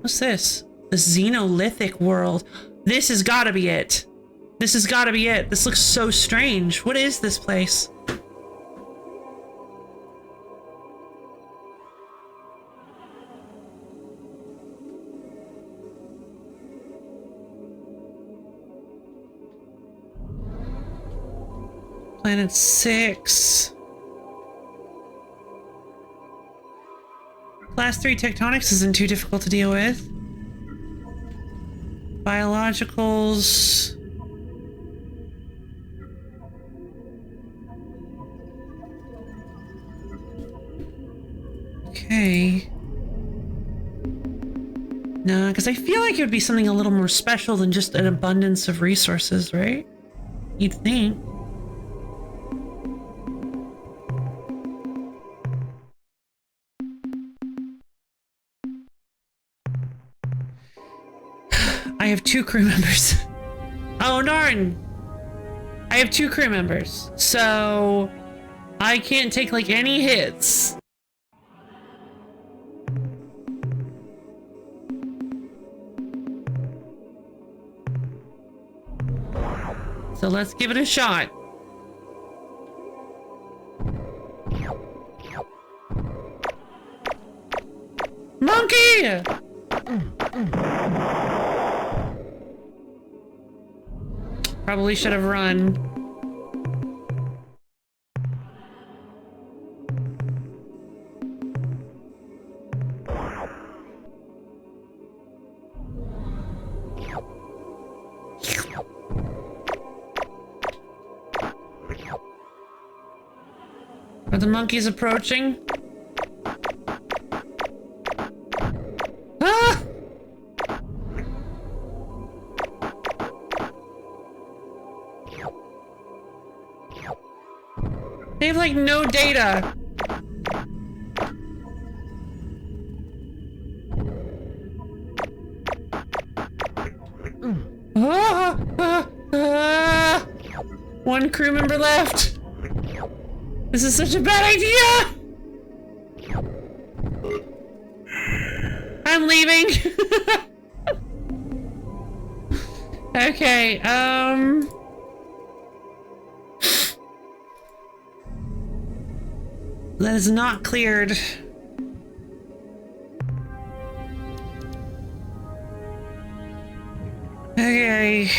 What's this? The Xenolithic world. This has got to be it. This has got to be it. This looks so strange. What is this place? Planet 6. Class 3 tectonics isn't too difficult to deal with. Biologicals. Okay. No, because I feel like it would be something a little more special than just an abundance of resources, right? You'd think. I have 2 crew members. Oh, darn. I have 2 crew members, so I can't take like any hits. So let's give it a shot. Monkey! Probably should have run. Are the monkeys approaching? Ah! They have like no data. Ah, ah, ah. 1 crew member left. This is such a bad idea. I'm leaving. Okay, that is not cleared. Okay.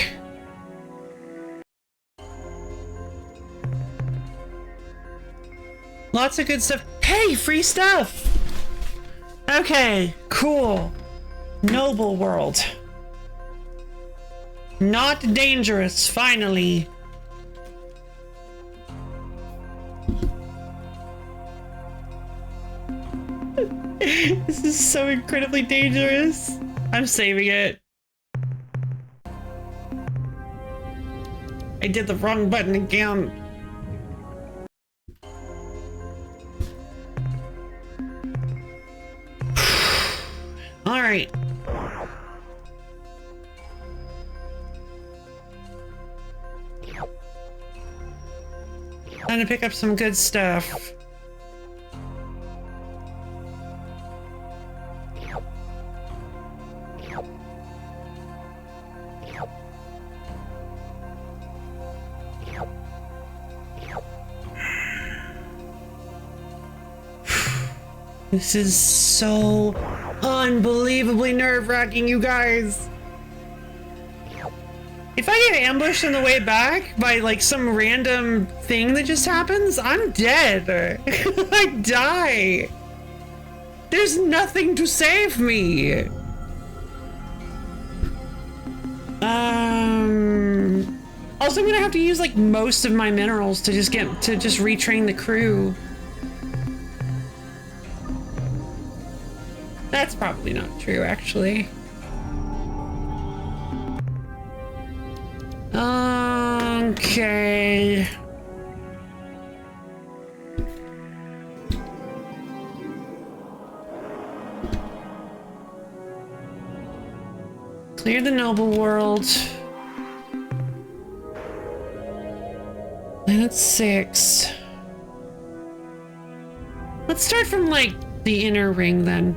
Lots of good stuff. Hey, free stuff! Okay, cool. Noble world. Not dangerous, finally. This is so incredibly dangerous. I'm saving it. I did the wrong button again. All right. Time to pick up some good stuff. This is so unbelievably nerve-wracking, you guys. If I get ambushed on the way back by like some random thing that just happens, I'm dead. I die. There's nothing to save me. Also, I'm gonna have to use like most of my minerals to just retrain the crew. That's probably not true, actually. Okay. Clear the noble world. Planet 6. Let's start from, like, the inner ring, then.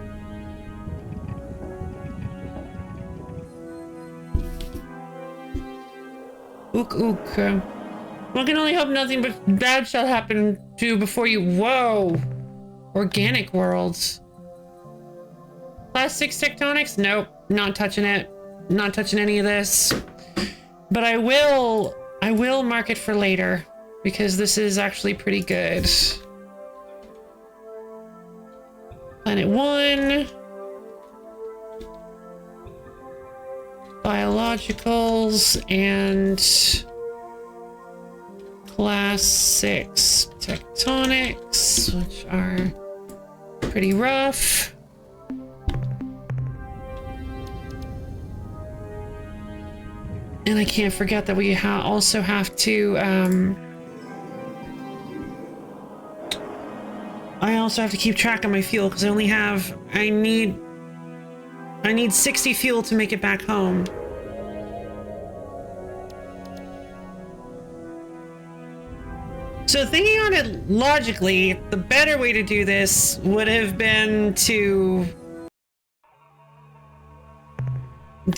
Ook ook. One can only hope nothing but bad shall happen to you before you. Whoa! Organic worlds. Class 6 tectonics? Nope. Not touching it. Not touching any of this. But I will mark it for later. because this is actually pretty good. Planet 1. Biologicals and class 6 tectonics, which are pretty rough. And I can't forget that we also have to, I also have to keep track of my fuel because I need 60 fuel to make it back home. So thinking on it logically, the better way to do this would have been to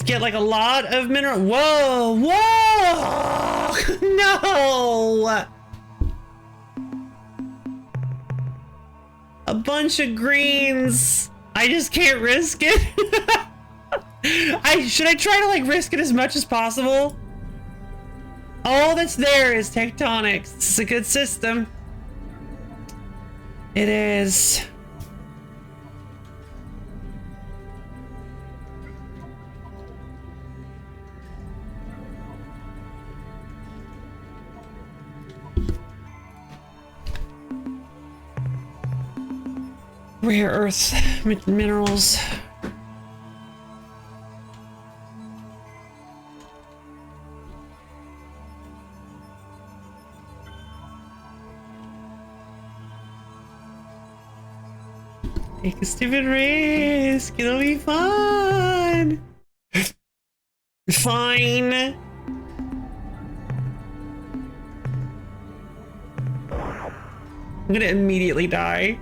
get like a lot of mineral. Whoa, whoa, no! A bunch of greens. I just can't risk it. Should I try to like risk it as much as possible? All that's there is tectonics. It's a good system. It is. Rare earth minerals. Take a stupid risk. It'll be fun. Fine. I'm gonna immediately die.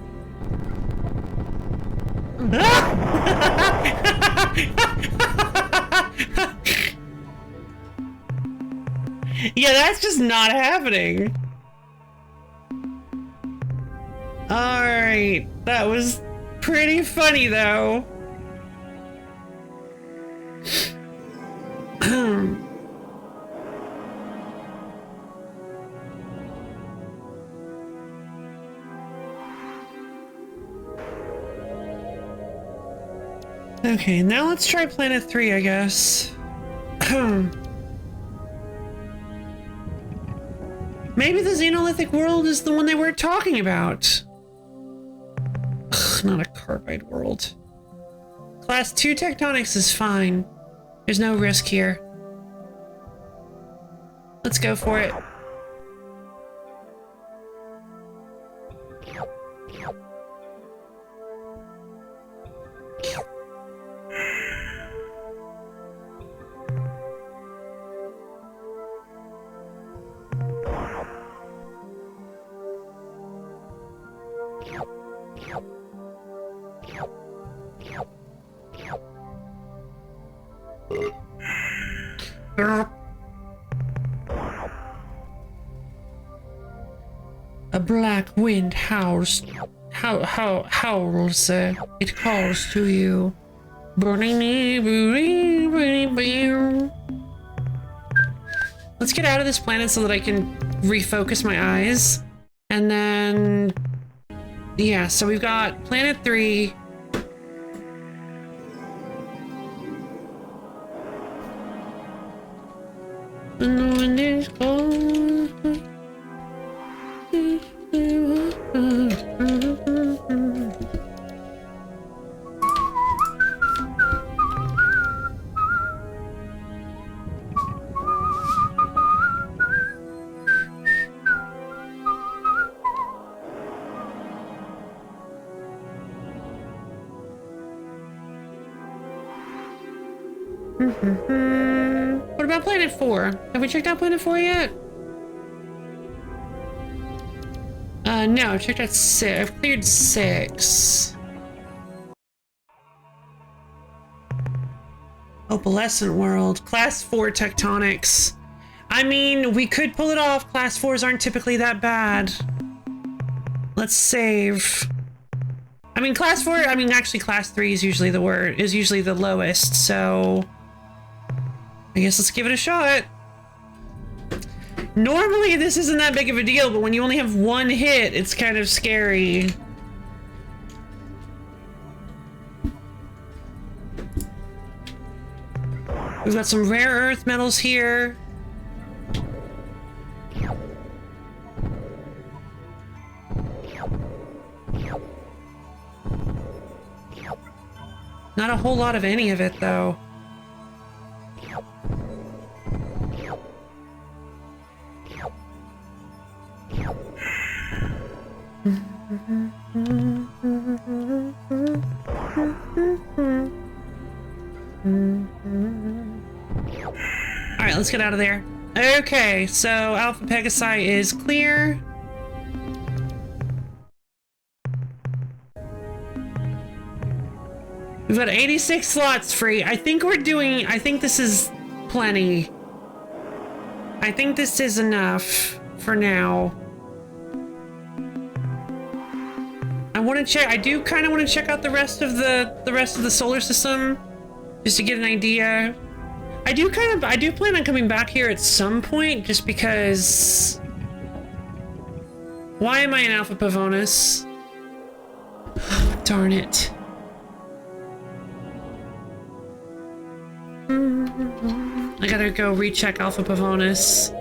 Yeah, that's just not happening. Alright, that was pretty funny though. Okay, now let's try planet 3, I guess. Maybe the Xenolithic world is the one they were talking about. Ugh, not a carbide world. Class 2 tectonics is fine. There's no risk here. Let's go for it. A black wind howls. Howls. It calls to you. Let's get out of this planet so that I can refocus my eyes. And then, yeah, so we've got planet 3. And the wind is cold. What about planet 4? Have we checked out planet 4 yet? No, I've checked out 6. I've cleared 6. Opalescent world. Class 4 tectonics. I mean, we could pull it off. Class 4s aren't typically that bad. Let's save. I mean, class 4, I mean, actually class 3 is usually the lowest, so I guess let's give it a shot. Normally this isn't that big of a deal, but when you only have one hit, it's kind of scary. We've got some rare earth metals here. Not a whole lot of any of it, though. Alright, let's get out of there. Okay, so Alpha Pegasi is clear. We've got 86 slots free. I think this is plenty. I think this is enough for now. I do kind of want to check out the rest of the solar system just to get an idea. I do plan on coming back here at some point just because. Why am I in Alpha Pavonis? Darn it. I gotta go recheck Alpha Pavonis.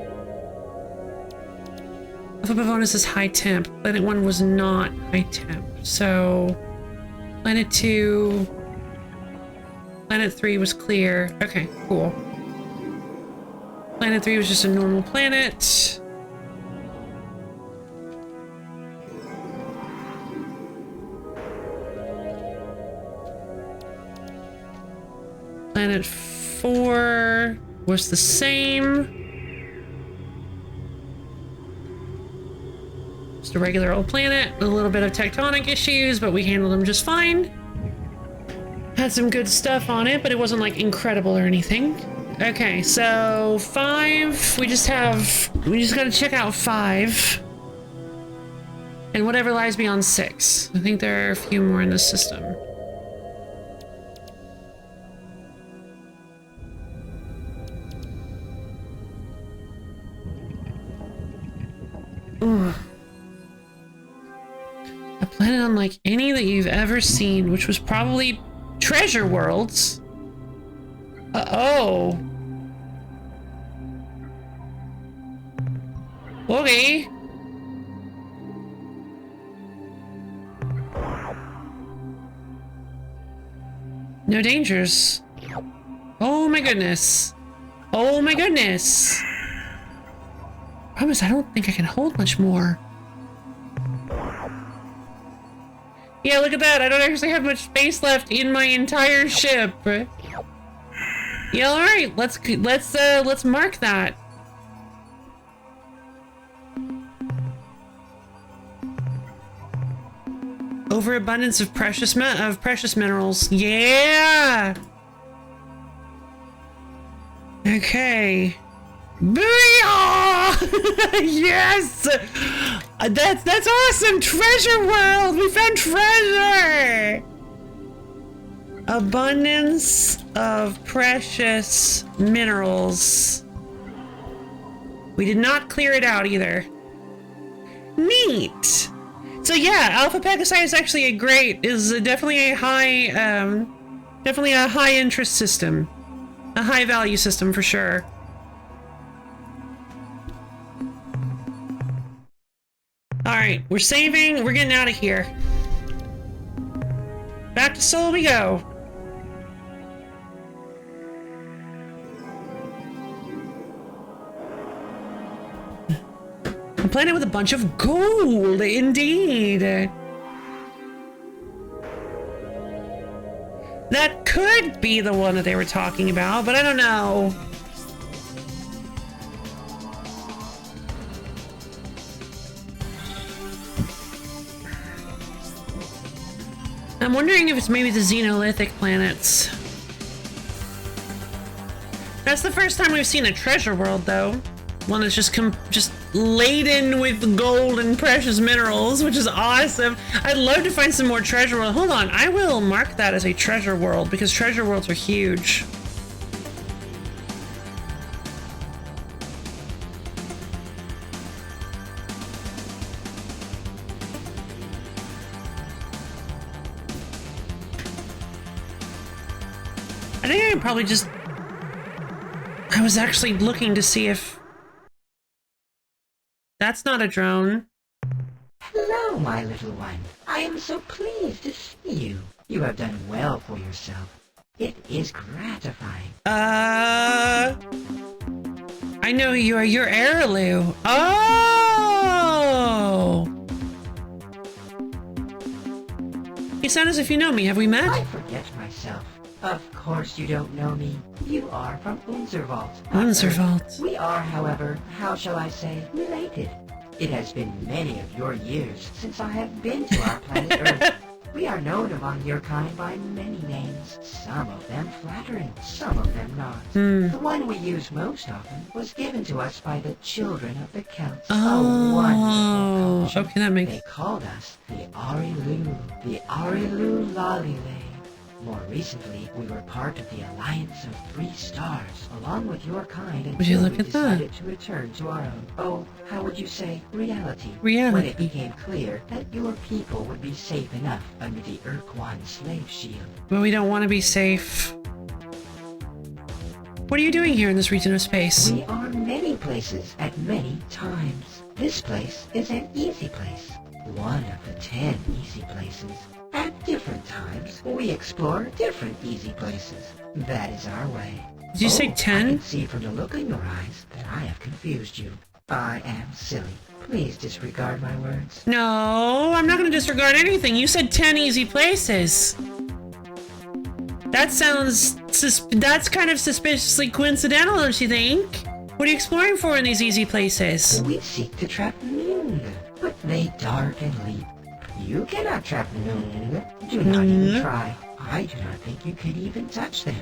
Alpha Pavonis is high temp. Planet 1 was not high temp. So Planet 2, Planet 3 was clear. Okay, cool. Planet 3 was just a normal planet. Planet 4 was the same. Just a regular old planet with a little bit of tectonic issues, but we handled them just fine. Had some good stuff on it, but it wasn't like incredible or anything. Okay, so 5, we just gotta check out 5. And whatever lies beyond 6. I think there are a few more in the system. Ugh. A planet unlike any that you've ever seen, which was probably Treasure Worlds. Oh. Okay. No dangers. Oh my goodness. Oh my goodness. Promise, I don't think I can hold much more. Yeah, look at that. I don't actually have much space left in my entire ship. Yeah, all right. Let's mark that. Overabundance of precious minerals. Yeah. Okay. Booyah! Yes! That's awesome! Treasure World! We found treasure! Abundance of precious minerals. We did not clear it out either. Neat! So yeah, Alpha Pegasi is actually definitely a high interest system. A high value system for sure. Alright, we're saving, we're getting out of here. Back to Sol we go. A planet with a bunch of gold, indeed. That could be the one that they were talking about, but I don't know. I'm wondering if it's maybe the Xenolithic planets. That's the first time we've seen a treasure world, though. One that's just laden with gold and precious minerals, which is awesome. I'd love to find some more treasure world. Hold on, I will mark that as a treasure world because treasure worlds are huge. I think I probably just... I was actually looking to see if... That's not a drone. Hello, my little one. I am so pleased to see you. You have done well for yourself. It is gratifying. I know who you are. You're Heirloom. Oh! You sound as if you know me. Have we met? I forget myself. Of course you don't know me. You are from Unserwald. Unserwald. We are, however, how shall I say, related. It has been many of your years since I have been to our planet Earth. We are known among your kind by many names, some of them flattering, some of them not. The one we use most often was given to us by the children of the Celts. Oh, okay, that makes... They called us the Arilu Lalile. More recently, we were part of the Alliance of Three Stars, along with your kind, Would you until look we at that? decided to return to our own, how would you say, reality. Reality. When it became clear that your people would be safe enough under the Ur-Quan slave shield. But we don't want to be safe. What are you doing here in this region of space? We are many places at many times. This place is an easy place. One of the 10 easy places. At different times, we explore different easy places. That is our way. Did you say I 10? can see from the look in your eyes that I have confused you. I am silly. Please disregard my words. No, I'm not going to disregard anything. You said 10 easy places. That sounds... that's kind of suspiciously coincidental, don't you think? What are you exploring for in these easy places? We seek to trap Noon, but they dart and leap. You cannot trap Noon. Do not even try. I do not think you can even touch them.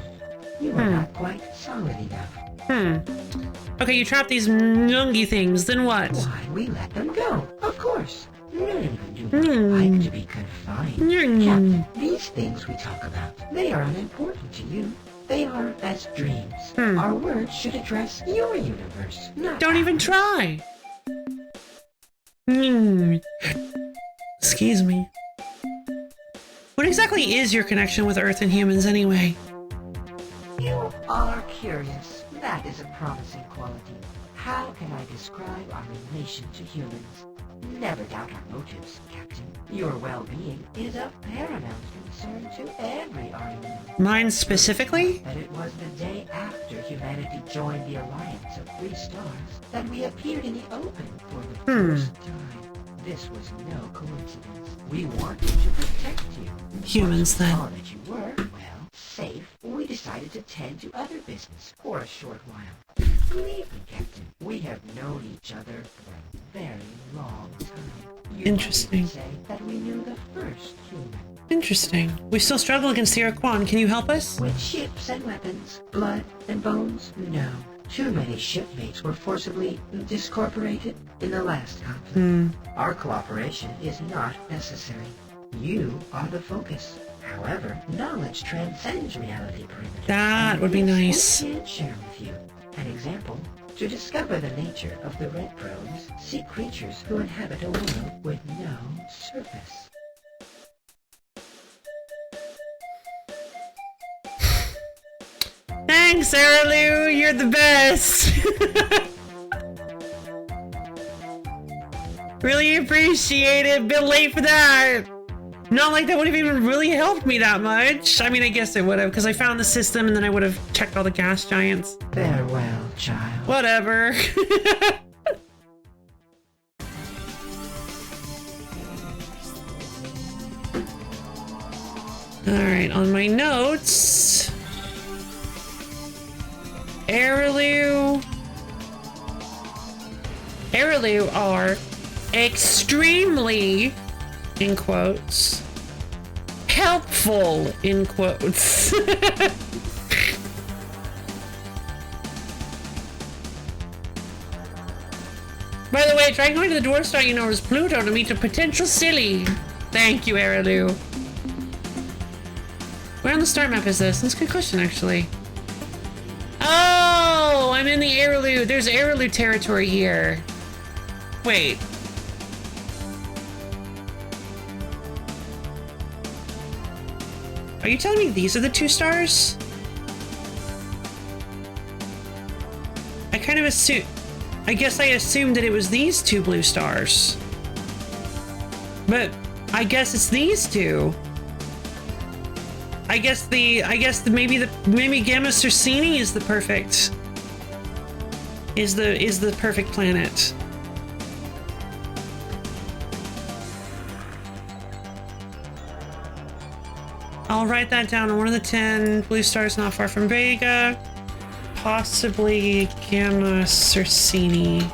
You are not quite solid enough. Okay, you trap these nungy things, then what? Why, we let them go, of course. Noon do not like to be confined. Captain, these things we talk about, they are unimportant to you. They are as dreams. Our words should address your universe, not Don't even ours. try. Excuse me. What exactly is your connection with Earth and humans anyway? You are curious. That is a promising quality. How can I describe our relation to humans? Never doubt our motives, Captain. Your well-being is of paramount concern to every Aryan. Mine specifically? That it was the day after humanity joined the Alliance of Three Stars that we appeared in the open for the first time. This was no coincidence. We wanted to protect you. Humans, then. Once we saw that you were, well, safe, we decided to tend to other business for a short while. Believe me, Captain, we have known each other for a very long time. You Interesting. might even say that we knew the first human. Interesting. We still struggle against the Ur-Quan. Can you help us? With ships and weapons, blood and bones, no. Too many shipmates were forcibly discorporated in the last conflict. Our cooperation is not necessary. You are the focus. However, knowledge transcends reality perimeters. That would be And this nice. we can share with you. An example, to discover the nature of the red probes, see creatures who inhabit a world with no surface. Thanks, Heirloom. You're the best. Really appreciate it. Bit late for that. Not like that would have even really helped me that much. I mean, I guess it would have, because I found the system and then I would have checked all the gas giants. Farewell, child. Whatever. Alright, on my notes... Heirloom are extremely, in quotes, helpful, in quotes. By the way, try going to the dwarf star you know as Pluto to meet a potential silly. Thank you, Heirloom. Where on the star map is this? That's a good question, actually. Oh, I'm in the Heirloom. There's Heirloom territory here. Wait. Are you telling me these are the 2 stars? kind of assume. I guess I assumed that it was these two blue stars. But I guess it's these two. Maybe Gamma Circini is the perfect planet. I'll write that down on one of the 10 blue stars not far from Vega. Possibly Gamma Circini.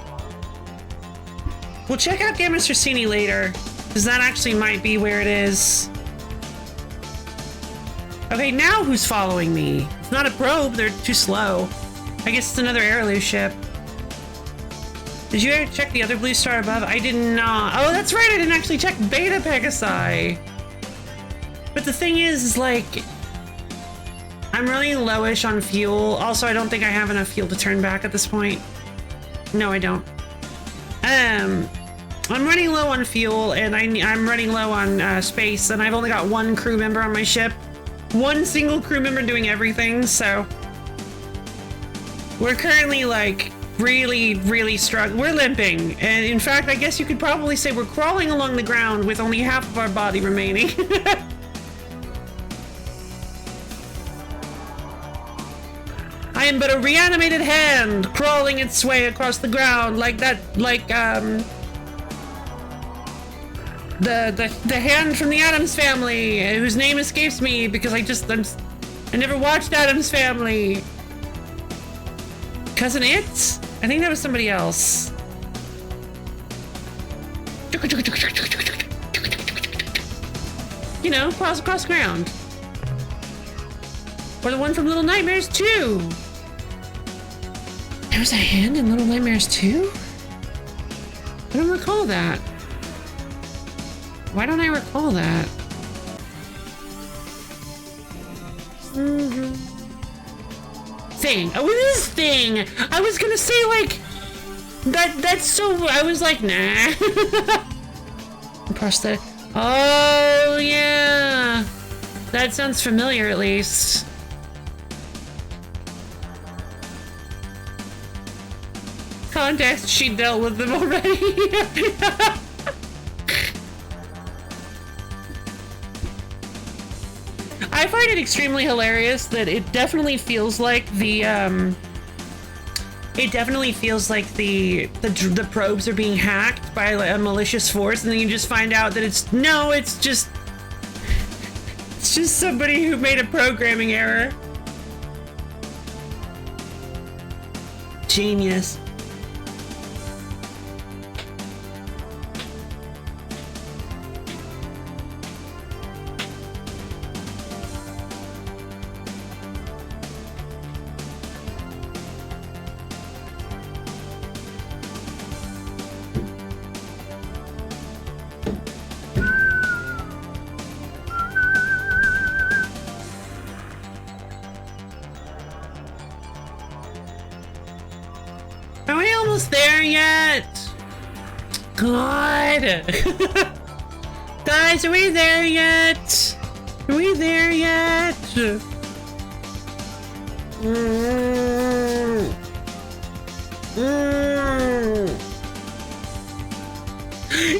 We'll check out Gamma Circini later, because that actually might be where it is. Okay, now who's following me? It's not a probe, they're too slow. I guess it's another Airloo ship. Did you ever check the other blue star above? I did not. Oh, that's right, I didn't actually check Beta Pegasi. But the thing is like, I'm really lowish on fuel. Also, I don't think I have enough fuel to turn back at this point. No, I don't. I'm running low on fuel, and I'm running low on space, and I've only got one crew member on my ship. One single crew member doing everything, so... We're currently, like, really struggling. We're limping, and in fact, I guess you could probably say we're crawling along the ground with only half of our body remaining. I am but a reanimated hand crawling its way across the ground like that, the hand from the Addams Family, whose name escapes me because I never watched Addams Family. Cousin It? I think that was somebody else. You know, across ground. Or the one from Little Nightmares 2. There was a hand in Little Nightmares 2? I don't recall that. Why don't I recall that? Thing. Oh, it is Thing! I was gonna say, like... That's so... I was like, nah. Prosthetic. Oh, yeah. That sounds familiar, at least. Context, she dealt with them already. I find it extremely hilarious that it definitely feels like the probes are being hacked by like, a malicious force, and then you just find out that it's just somebody who made a programming error. Genius. Are we almost there yet? God! Guys, are we there yet? Are we there yet?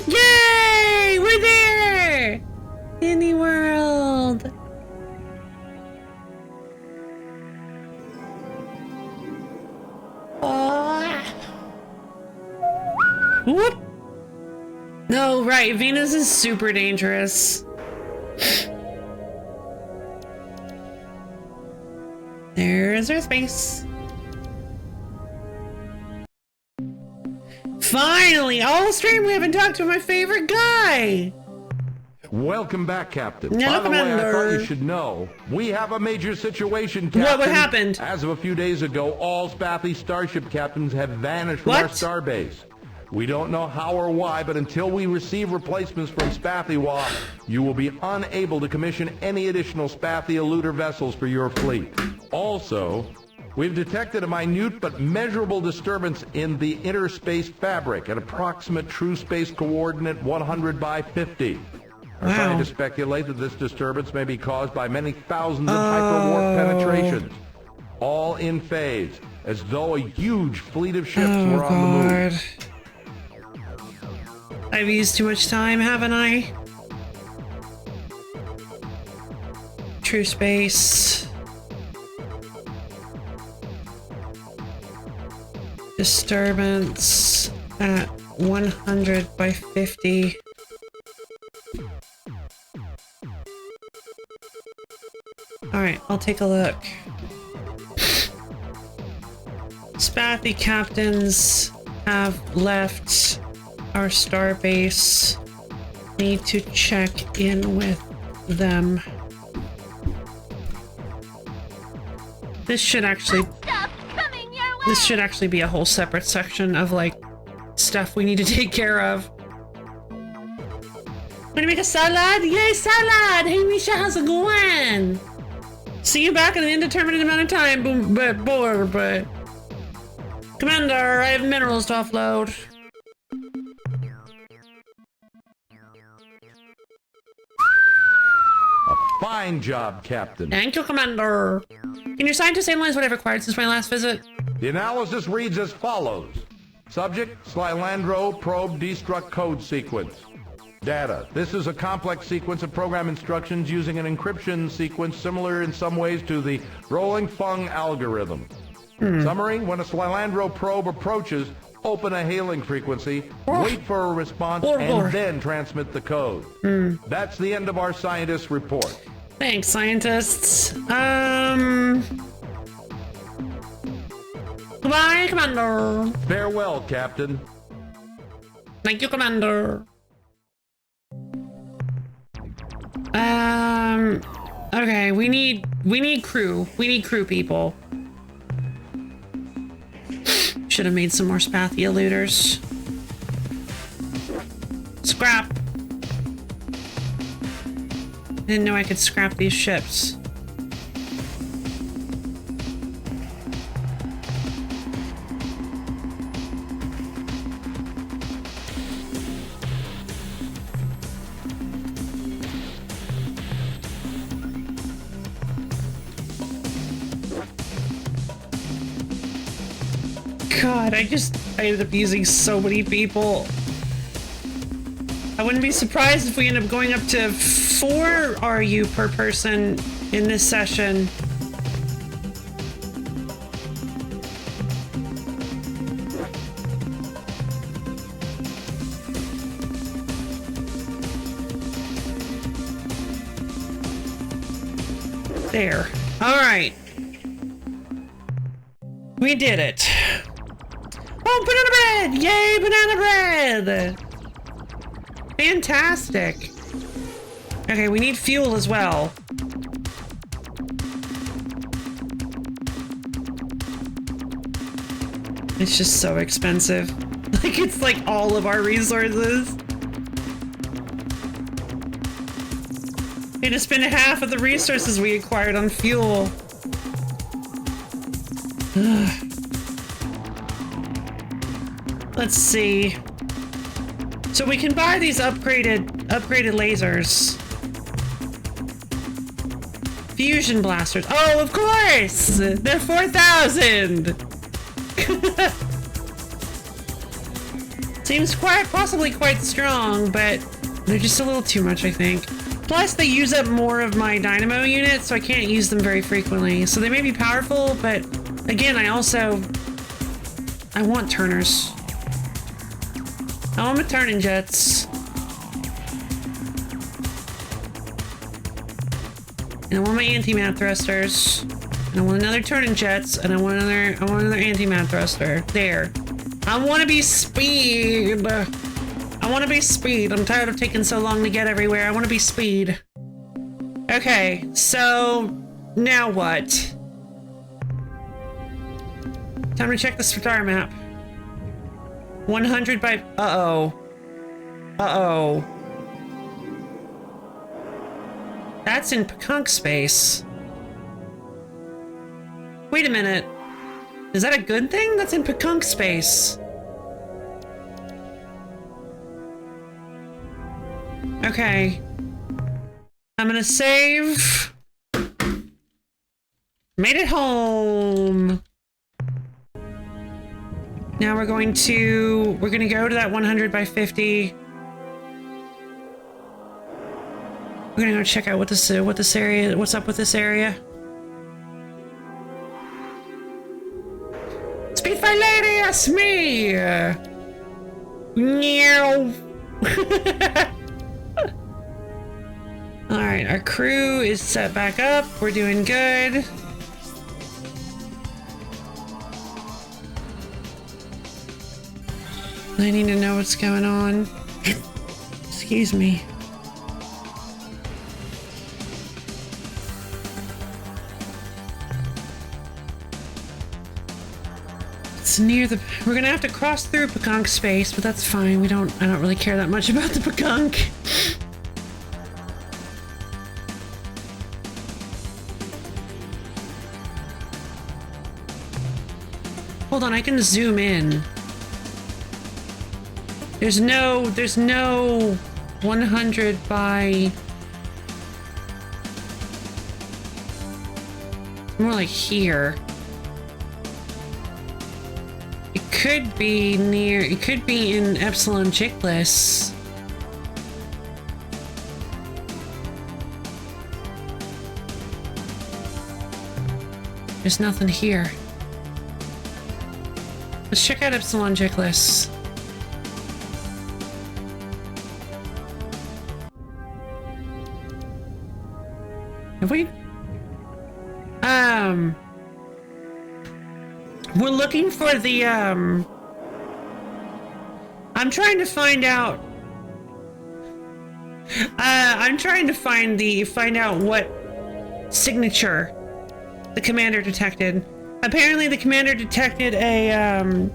Yay! We're there! Disney World! Whoop! No, right, Venus is super dangerous. There's our space. Finally! All stream, we haven't talked to my favorite guy! Welcome back, Captain. Hello, By the way, I Commander. thought you should know, we have a major situation, Captain. What happened? As of a few days ago, all Spathly Starship captains have vanished from our What? starbase. We don't know how or why, but until we receive replacements from Spathywa, you will be unable to commission any additional Spathly eluder vessels for your fleet. Also, we've detected a minute but measurable disturbance in the interspace fabric at approximate true space coordinate 100 by 50. Our Wow. scientists speculate that this disturbance may be caused by many thousands of hyperwarp penetrations, all in phase, as though a huge fleet of ships Oh, were on the move. God. I've used too much time, haven't I? True space. Disturbance at 100 by 50. Alright, I'll take a look. Spathy captains have left our starbase. Need to check in with them. This should actually be a whole separate section of like stuff we need to take care of. Want to make a salad? Yay, salad! Hey Misha, how's it going? See you back in an indeterminate amount of time, but Commander, I have minerals to offload. Fine job, Captain. Thank you, Commander. Can your scientists analyze what I've acquired since my last visit? The analysis reads as follows. Subject, Slilandro probe destruct code sequence. Data. This is a complex sequence of program instructions using an encryption sequence similar in some ways to the rolling Fung algorithm. Summary, when a Slilandro probe approaches, open a hailing frequency, wait for a response, and then transmit the code. That's the end of our scientist's report. Thanks, scientists. Goodbye, Commander. Farewell, Captain. Thank you, Commander. Okay, we need crew. We need crew people. Should have made some more Spathia looters. Scrap. Didn't know I could scrap these ships. God, I ended up using so many people. I wouldn't be surprised if we end up going up to 4 RU per person in this session. There. All right. We did it. Oh, banana bread! Yay, banana bread! Fantastic. Okay, we need fuel as well. It's just so expensive. Like, it's like all of our resources. We had to spend half of the resources we acquired on fuel. Let's see. So we can buy these upgraded lasers. Fusion blasters. Oh, of course! They're 4,000! Seems possibly quite strong, but they're just a little too much, I think. Plus, they use up more of my dynamo units, so I can't use them very frequently. So they may be powerful, but again, I want turners. I want my turning jets. And I want my anti-mat thrusters. And I want another turning jets, and I want another anti-mat thruster. There. I want to be speed. I want to be speed. I'm tired of taking so long to get everywhere. I want to be speed. Okay, so now what? Time to check the star map. 100 by... Uh-oh. Uh-oh. That's in Pekunk space. Wait a minute. Is that a good thing? That's in Pekunk space. Okay. I'm gonna save. Made it home. Now we're gonna go to that 100 by 50. We're gonna go check out what's up with this area. Speedfight lady, that's me! Meow. Alright, our crew is set back up. We're doing good. I need to know what's going on. Excuse me. It's near the... We're gonna have to cross through Pekunk space, but that's fine. I don't really care that much about the Pekunk. Hold on, I can zoom in. There's no 100 by... More like here. It could be in Epsilon Chickless. There's nothing here. Let's check out Epsilon Chickless. Have we? We're looking for the, I'm trying to find out, find out what signature the commander detected. Apparently the commander detected a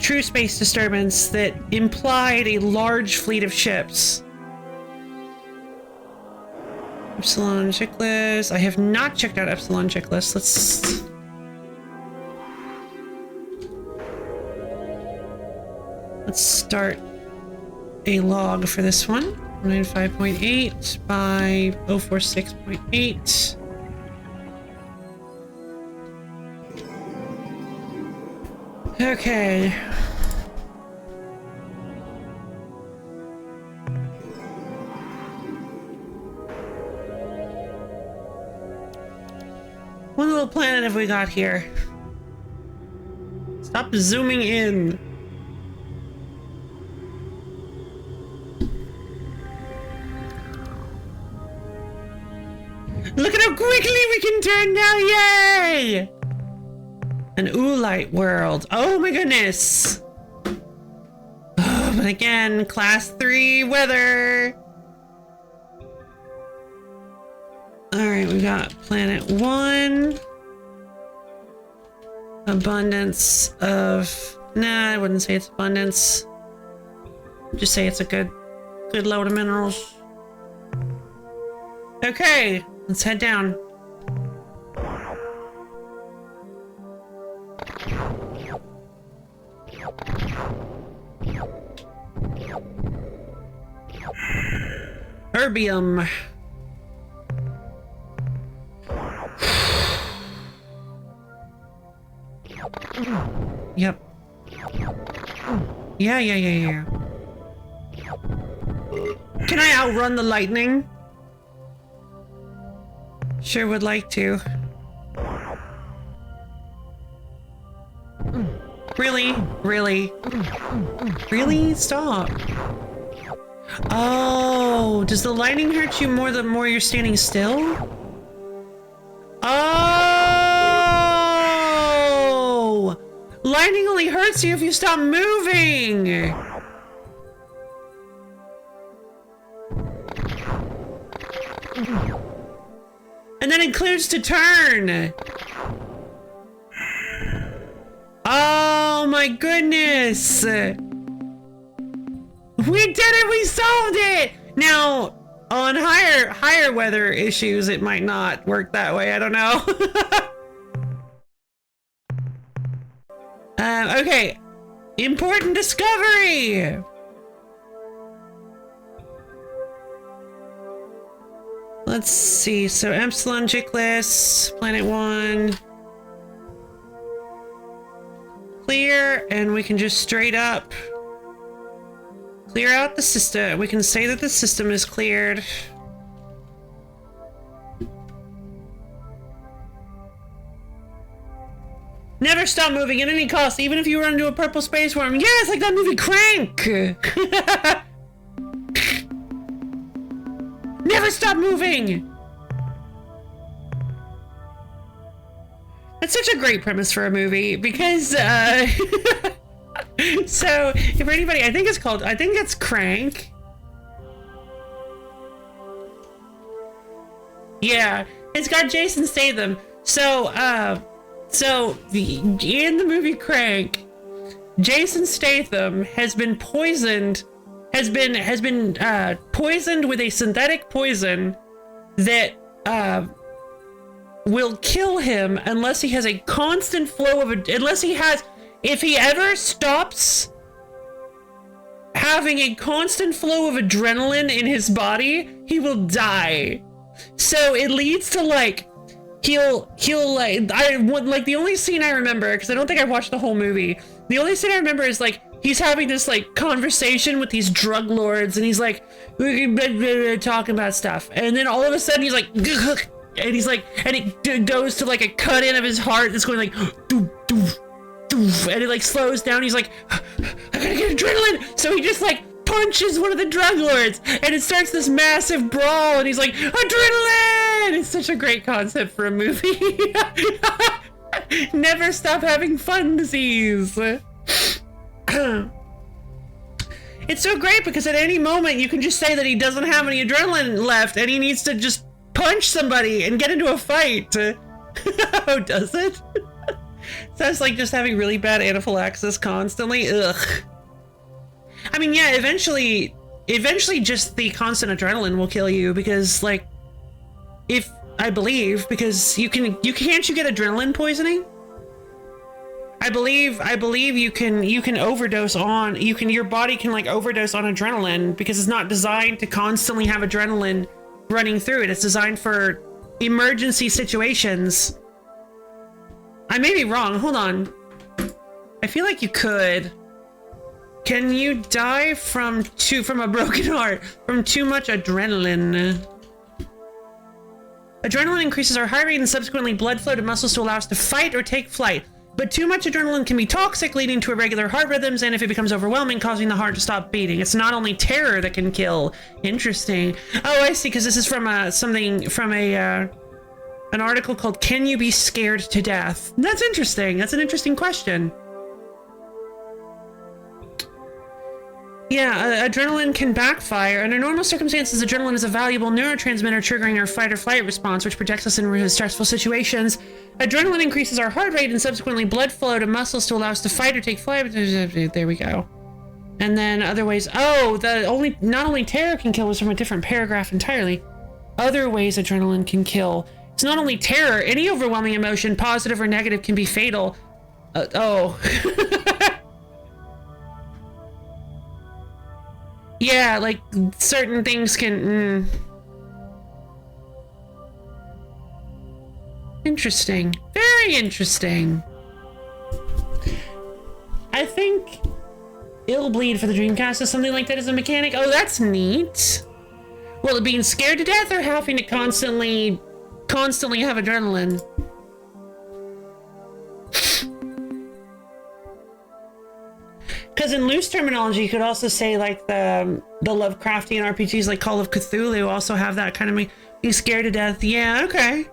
true space disturbance that implied a large fleet of ships. Epsilon Checklist. I have not checked out Epsilon Checklist. Let's start a log for this one. 95.8 by 046.8. Okay. What little planet have we got here? Stop zooming in. Look at how quickly we can turn now, yay! An Oolite world. Oh my goodness! Oh, but again, class 3 weather. Alright, we got planet 1. Abundance of... Nah, I wouldn't say it's abundance. Just say it's a good load of minerals. Okay, let's head down. Erbium. Yep. Yeah. Can I outrun the lightning? Sure would like to. Really? Really? Really? Stop. Oh, does the lightning hurt you more the more you're standing still? Oh! Lightning only hurts you if you stop moving! And then it clears to turn! Oh my goodness! We did it! We solved it! Now, on higher weather issues, it might not work that way. I don't know. Okay. Important discovery! Let's see. So, Epsilon Chickless, Planet 1. clear, and we can just straight up clear out the system. We can say that the system is cleared. Never stop moving at any cost, even if you run into a purple space worm. Yeah, it's like that movie Crank! Never stop moving! That's such a great premise for a movie, because, so, if anybody, I think it's Crank. Yeah, it's got Jason Statham. So in the movie Crank, Jason Statham has been poisoned, poisoned with a synthetic poison that will kill him unless he has a constant flow of if he ever stops having a constant flow of adrenaline in his body, he will die. So it leads to like he'll the only scene I remember, because I don't think I watched the whole movie, the only scene I remember is like he's having this like conversation with these drug lords, and he's like talking about stuff, and then all of a sudden he's like and he's like, and it goes to like a cut in of his heart that's going like doof, doof, doof, and it like slows down. He's like, I gotta get adrenaline, so he just like punches one of the drug lords, and it starts this massive brawl, and he's like, adrenaline! It's such a great concept for a movie. Never stop having fun disease. It's so great because at any moment you can just say that he doesn't have any adrenaline left and he needs to just punch somebody and get into a fight. Oh, does it? Sounds like just having really bad anaphylaxis constantly. Ugh. I mean, yeah, eventually just the constant adrenaline will kill you, because like, because you can't get adrenaline poisoning? I believe you can overdose on, your body can like overdose on adrenaline, because it's not designed to constantly have adrenaline running through it. It's designed for emergency situations. I may be wrong. Hold on. I feel like you could. Can you die from a broken heart from too much adrenaline? Adrenaline increases our heart rate and subsequently blood flow to muscles to allow us to fight or take flight. But too much adrenaline can be toxic, leading to irregular heart rhythms, and if it becomes overwhelming, causing the heart to stop beating. It's not only terror that can kill. Interesting. Oh, I see, because this is from an article called "Can You Be Scared to Death?" That's interesting. That's an interesting question. Yeah, adrenaline can backfire. Under normal circumstances, adrenaline is a valuable neurotransmitter triggering our fight or flight response, which protects us in stressful situations. Adrenaline increases our heart rate and subsequently blood flow to muscles to allow us to fight or take flight. There we go. And then other ways. Oh, not only terror can kill, was from a different paragraph entirely. Other ways adrenaline can kill. It's not only terror. Any overwhelming emotion, positive or negative, can be fatal. Yeah, like certain things can. Interesting. Very interesting. I think it'll bleed for the Dreamcast is something like that as a mechanic. Oh, that's neat. Well, being scared to death or having to constantly have adrenaline? Because in loose terminology, you could also say like the Lovecraftian RPGs like Call of Cthulhu also have that kind of being scared to death. Yeah, okay.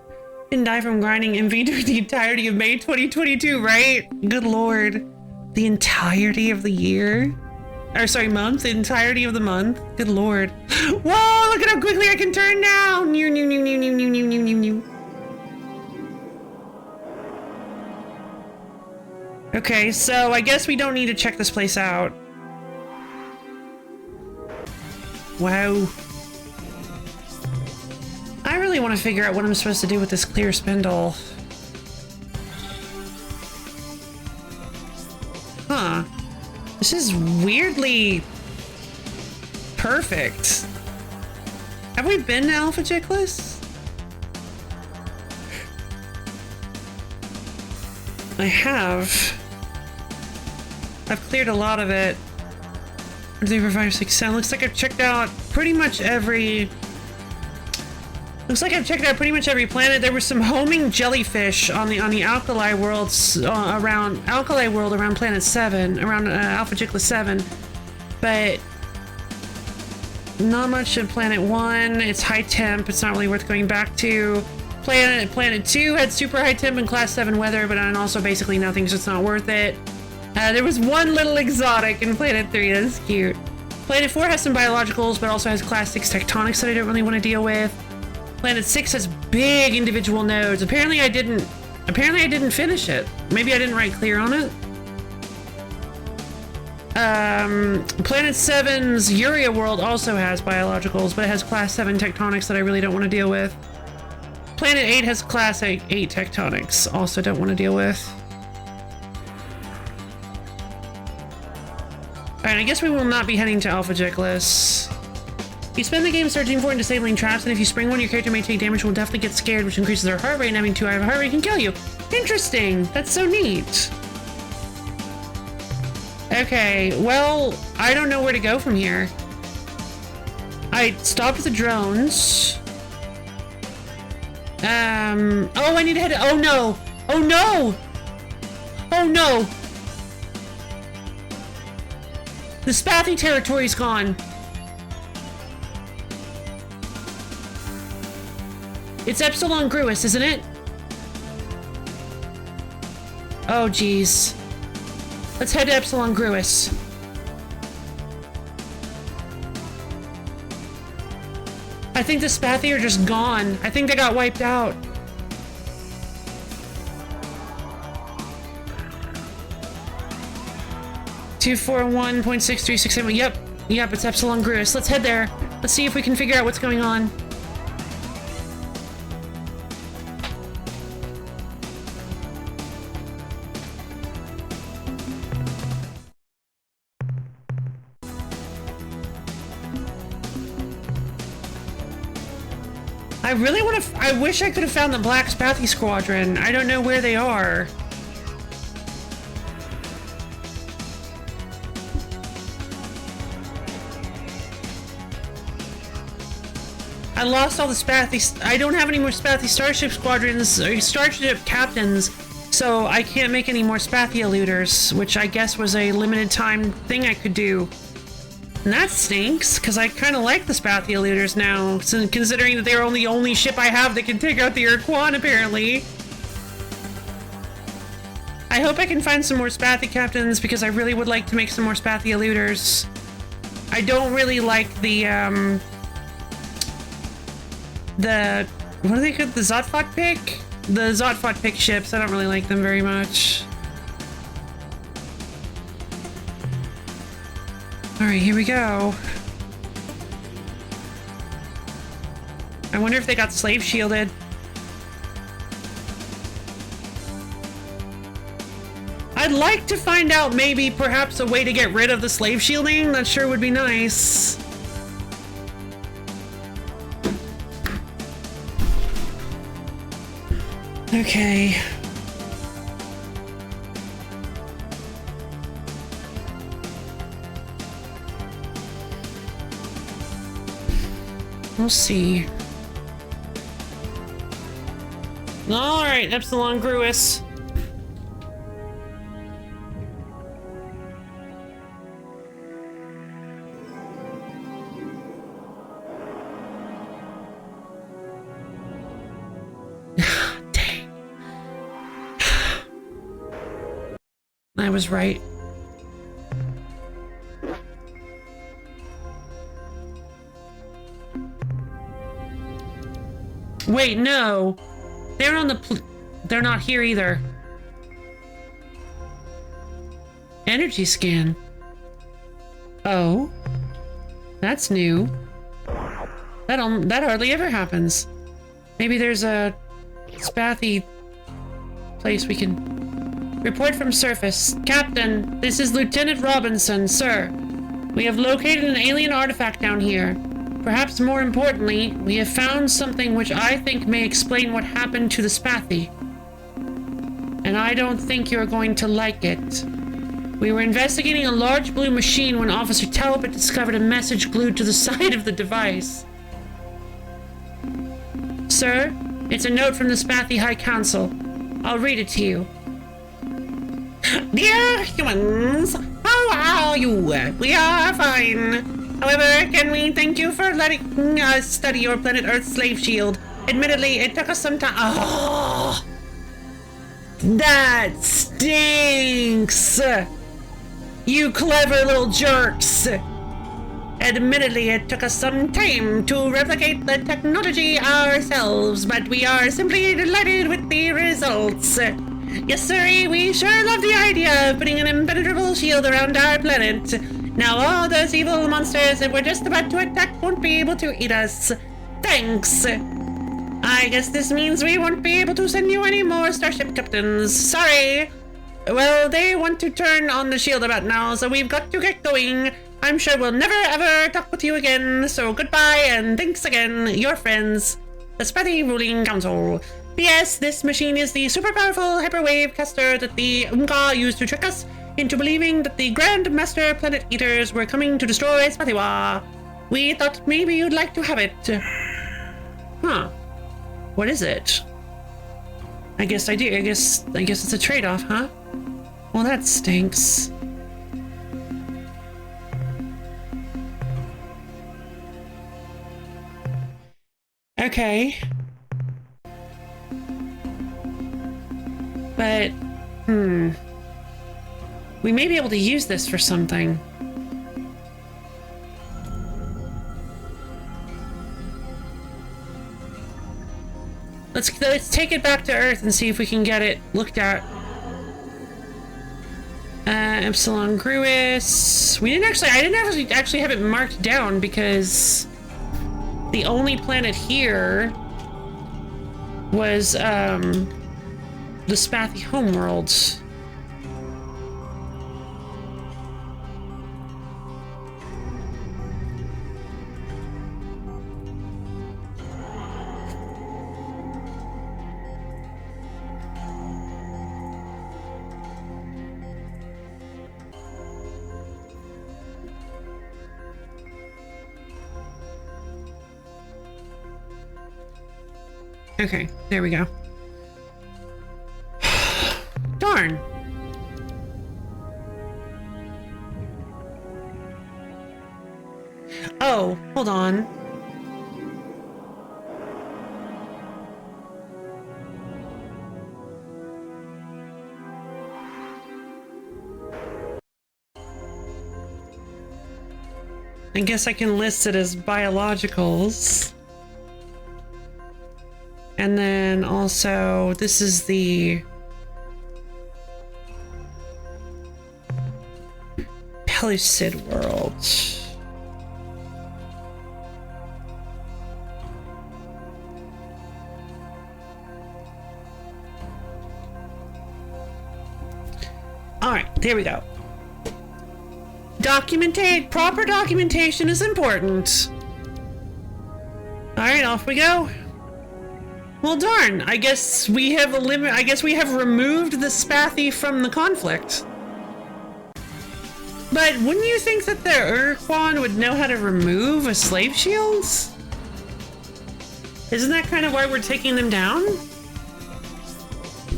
Didn't die from grinding MV during the entirety of May 2022, right? Good lord. The entirety of the year? Or sorry, month? The entirety of the month? Good lord. Whoa, look at how quickly I can turn now! Okay, so I guess we don't need to check this place out. Wow. I really want to figure out what I'm supposed to do with this clear spindle. Huh. This is weirdly perfect. Have we been to Alpha Chickless? I have. I've cleared a lot of it. 3, 4, 5, 6, 7. Looks like I've checked out pretty much every... Looks like I've checked out pretty much every planet. There were some homing jellyfish on the alkali worlds around alkali world around planet 7, around Alpha Jicla 7, but not much in planet 1. It's high temp. It's not really worth going back to. Planet 2 had super high temp and class 7 weather, but then also basically nothing, so it's not worth it. There was one little exotic in planet 3. That's cute. Planet 4 has some biologicals, but also has class 6 tectonics that I don't really want to deal with. Planet 6 has big individual nodes. Apparently I didn't finish it. Maybe I didn't write clear on it. Planet 7's Uria world also has biologicals, but it has class 7 tectonics that I really don't want to deal with. Planet 8 has class 8 tectonics. Also don't want to deal with. Alright, I guess we will not be heading to Alpha Jiclis. You spend the game searching for and disabling traps, and if you spring one, your character may take damage and will definitely get scared, which increases their heart rate, and having too high of a heart rate can kill you. Interesting! That's so neat. Okay, well, I don't know where to go from here. I stopped the drones. Oh, I need to head. Oh no! Oh no! Oh no! The Spathy territory's gone. It's Epsilon Gruis, isn't it? Oh, geez. Let's head to Epsilon Gruis. I think the Spathy are just gone. I think they got wiped out. .241.6367. Yep, it's Epsilon Gruis. Let's head there. Let's see if we can figure out what's going on. I really want to. I wish I could have found the Black Spathy Squadron. I don't know where they are. I lost all the Spathy. I don't have any more Spathy Starship Squadrons or Starship Captains, so I can't make any more Spathy Eluders, which I guess was a limited time thing I could do. And that stinks, because I kind of like the Spathy Eluders now, considering that they're the only ship I have that can take out the Ur-Quan, apparently. I hope I can find some more Spathy Captains, because I really would like to make some more Spathy Eluders. I don't really like the, what are they called? The Zotfot Pick? The Zotfot Pick ships, I don't really like them very much. Alright, here we go. I wonder if they got slave shielded. I'd like to find out maybe perhaps a way to get rid of the slave shielding. That sure would be nice. Okay. We'll see. Alright, Epsilon Gruis. Dang. I was right. Wait, no. They're on the they're not here either. Energy scan. Oh. That's new. That hardly ever happens. Maybe there's a Spathy place we can report from surface. Captain, this is Lieutenant Robinson, sir. We have located an alien artifact down here. Perhaps more importantly, we have found something which I think may explain what happened to the Spathy. And I don't think you're going to like it. We were investigating a large blue machine when Officer Talbot discovered a message glued to the side of the device. Sir, it's a note from the Spathy High Council. I'll read it to you. Dear humans, how are you? We are fine. However, can we thank you for letting us study your planet Earth's slave shield? Admittedly, it took us some time. Oh, that stinks! You clever little jerks! Admittedly, it took us some time to replicate the technology ourselves, but we are simply delighted with the results. Yes, sirree, we sure love the idea of putting an impenetrable shield around our planet. Now all those evil monsters that we're just about to attack won't be able to eat us. Thanks. I guess this means we won't be able to send you any more starship captains. Sorry. Well, they want to turn on the shield about now, so we've got to get going. I'm sure we'll never ever talk with you again, so goodbye and thanks again, your friends, the Spathy Ruling Council. P.S. This machine is the super powerful hyperwave caster that the Ur-Quan used to trick us into believing that the Grand Master Planet Eaters were coming to destroy Spathywa. We thought maybe you'd like to have it. Huh. What is it? I guess I do. I guess it's a trade-off, huh? Well, that stinks. Okay. But, we may be able to use this for something. Let's take it back to Earth and see if we can get it looked at. Epsilon Gruis. I didn't actually have it marked down because the only planet here was, the Spathy homeworld. Okay, there we go. Darn. Oh, hold on. I guess I can list it as biologicals. And then also, this is the Pellucid world. Alright, there we go. Proper documentation is important. Alright, off we go. Well, darn. I guess we have removed the Spathy from the conflict. But wouldn't you think that the Ur-Quan would know how to remove a slave shield? Isn't that kind of why we're taking them down?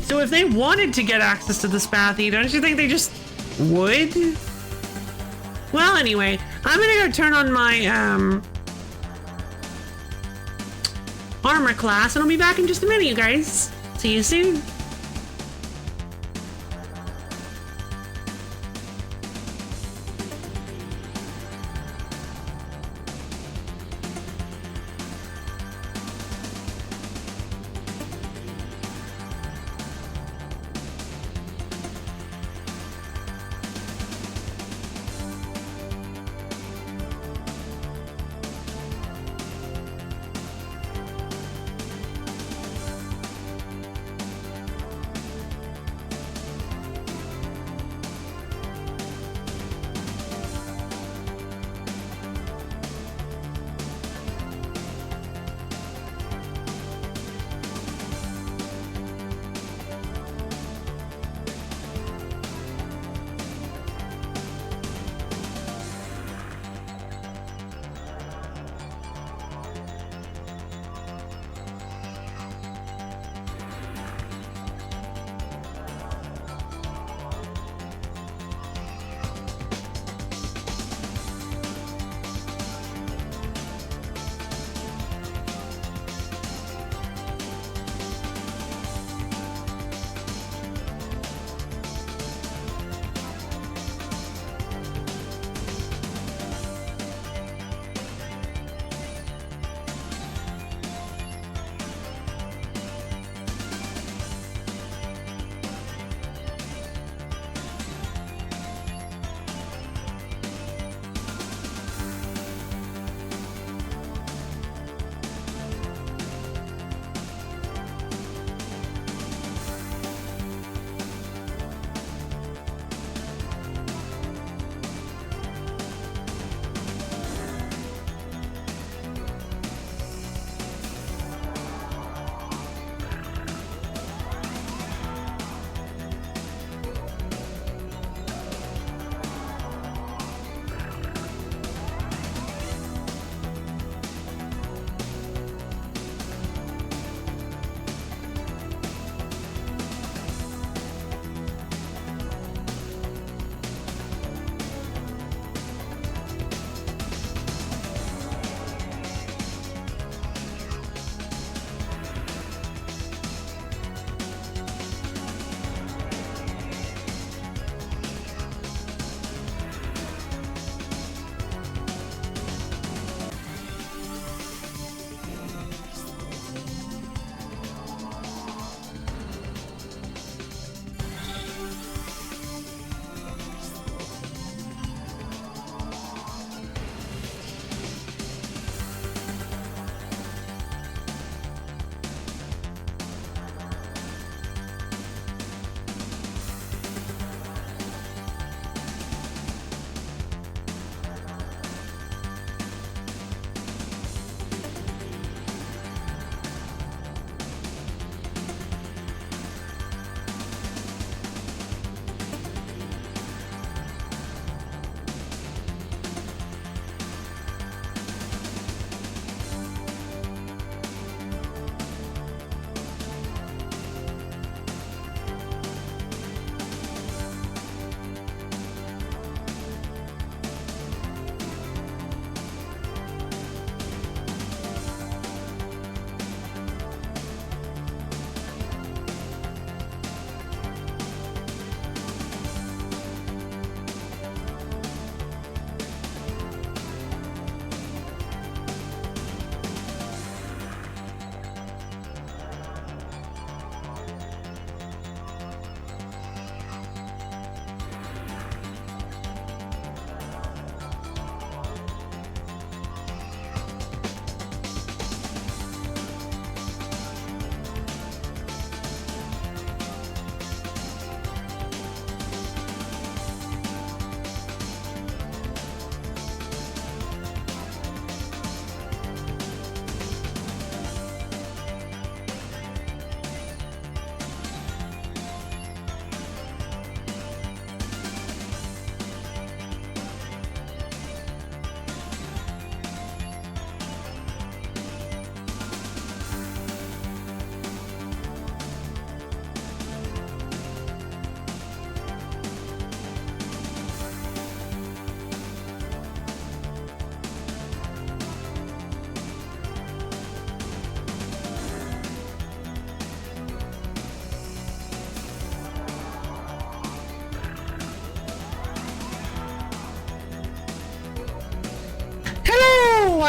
So if they wanted to get access to the Spathy, don't you think they just would? Well, anyway, I'm gonna go turn on my, armor class, and I'll be back in just a minute, you guys. See you soon.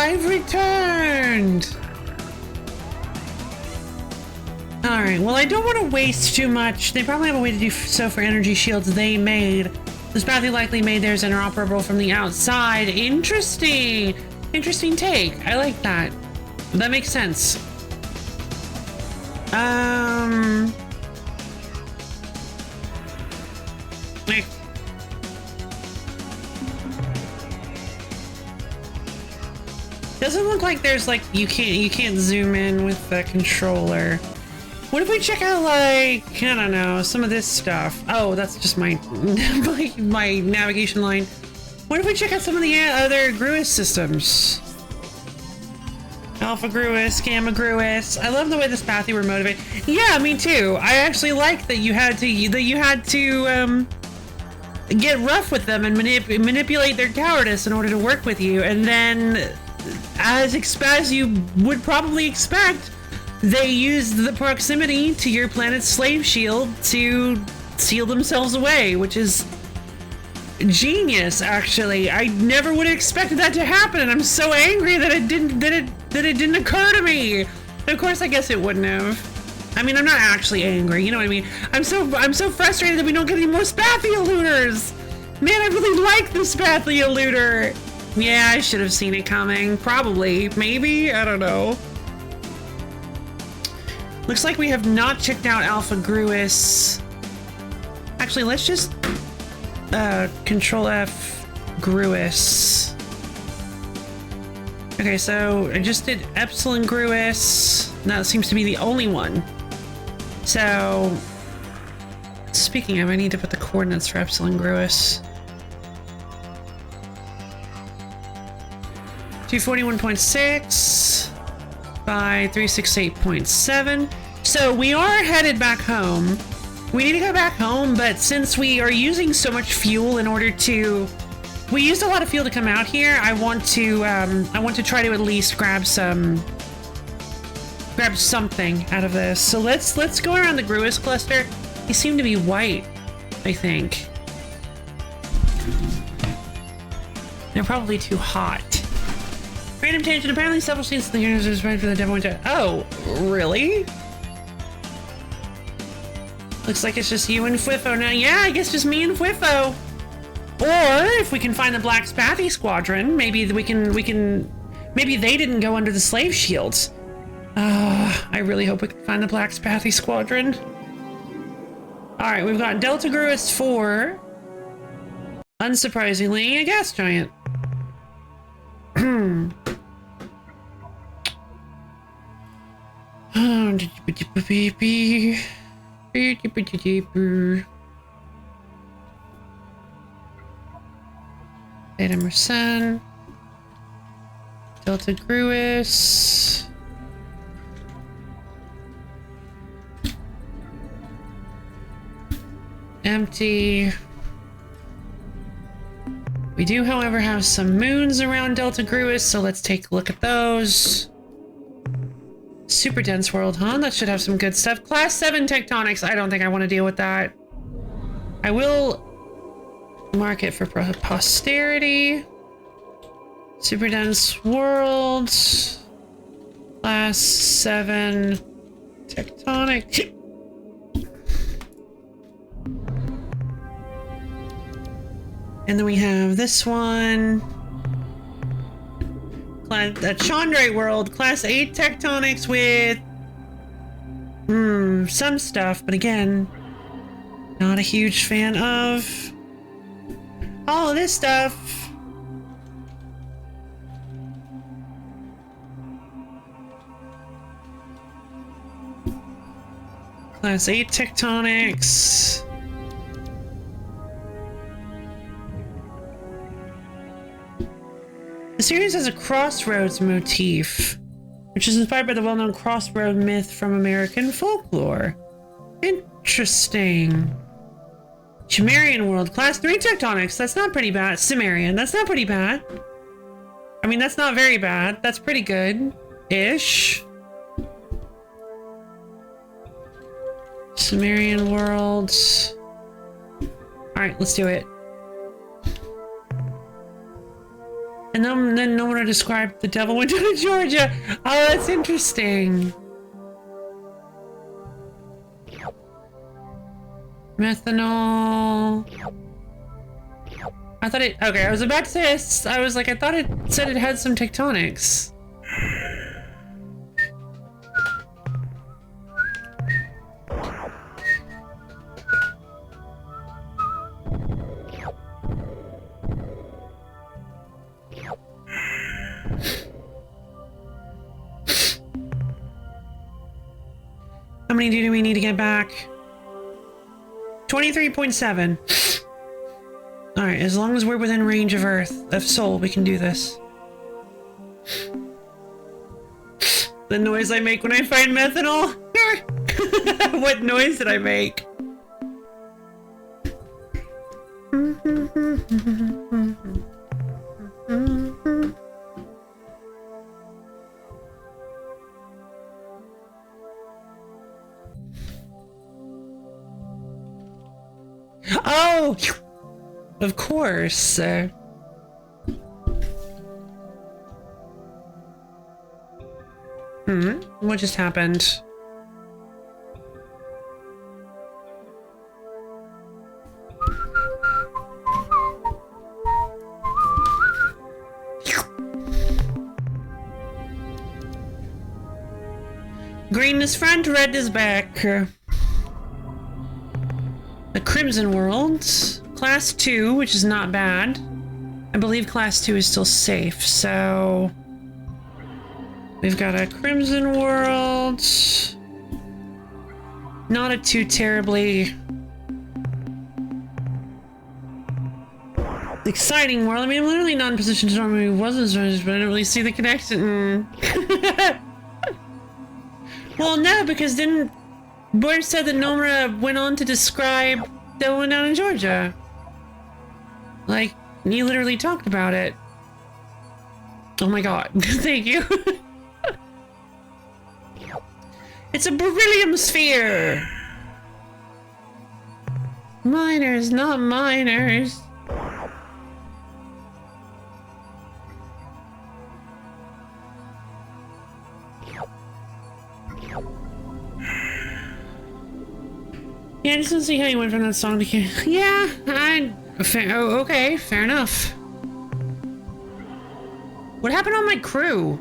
I've returned! Alright, well I don't want to waste too much. They probably have a way to do so for energy shields they made. This Spathy likely made theirs interoperable from the outside. Interesting! Interesting take. I like that. That makes sense. Like, doesn't look like there's like you can't zoom in with the controller. What if we check out like, I don't know, some of this stuff? Oh, that's just my my navigation line. What if we check out some of the other GROOOOOOS systems? Alpha GROOOOOOS, Gamma GROOOOOOS. I love the way the Spathy were motivated. Yeah, me too. I actually like that you had to get rough with them and manipulate their cowardice in order to work with you, and then as you would probably expect, they used the proximity to your planet's slave shield to seal themselves away, which is genius, actually. I never would have expected that to happen, and I'm so angry that it didn't occur to me. Of course, I guess it wouldn't have. I mean, I'm not actually angry, you know what I mean? I'm so frustrated that we don't get any more Spathia looters. Man, I really like the Spathia looter. Yeah, I should have seen it coming. Probably. Maybe? I don't know. Looks like we have not checked out Alpha GROOOOOOS. Actually, let's just Control F GROOOOOOS. Okay, so I just did Epsilon GROOOOOOS. That seems to be the only one. So, speaking of, I need to put the coordinates for Epsilon GROOOOOOS. 241.6 by 368.7. So we are headed back home. We need to go back home, but since we are using so much fuel in order to... We used a lot of fuel to come out here. I want to try to at least grab something out of this. So let's go around the GROOOOOOS cluster. They seem to be white, I think. They're probably too hot. Random tangent. Apparently several scenes in the universe is ready for the demo to... Oh, really? Looks like it's just you and Fwifo now. Yeah, I guess just me and Fwifo. Or if we can find the Black Spathy Squadron, maybe we can maybe they didn't go under the slave shields. I really hope we can find the Black Spathy Squadron. Alright, we've got Delta GROOOOOOS 4. Unsurprisingly, a gas giant. Beta Mercen. Delta GROOOOOOS. Empty. We do, however, have some moons around Delta GROOOOOOS, so let's take a look at those. Super dense world, huh? That should have some good stuff. Class 7 tectonics. I don't think I want to deal with that. I will mark it for posterity. Super dense world. Class 7 tectonic. And then we have this one. Chandra world, class 8 tectonics with some stuff, but again, not a huge fan of all of this stuff. Class 8 tectonics. The series has a crossroads motif, which is inspired by the well-known crossroad myth from American folklore. Interesting. Chimerian world, class 3 tectonics. That's not pretty bad. Cimmerian, that's not pretty bad. I mean, that's not very bad. That's pretty good-ish. Cimmerian worlds. Alright, let's do it. And then no one to describe the devil went to Georgia. Oh, that's interesting. Methanol. I thought it, okay, I was about to say this. I was like, I thought it said it had some tectonics. How many do we need to get back? 23.7. Alright, as long as we're within range of Earth, of Sol, we can do this. The noise I make when I find methanol? What noise did I make? Oh! Of course. What just happened? Green is front, red is back. The Crimson World. Class 2, which is not bad. I believe Class 2 is still safe, so... We've got a Crimson World. Not a too terribly... exciting world. I mean, I'm literally not in position to normally wasn't strange, but I didn't really see the connection. Well, no, because didn't... Boyd said that Nomura went on to describe the one down in Georgia. Like, you literally talked about it. Oh my god. Thank you. It's a beryllium sphere! Miners, not miners. Yeah, I just don't see how you went from that song to... Yeah, oh, okay, fair enough. What happened on my crew?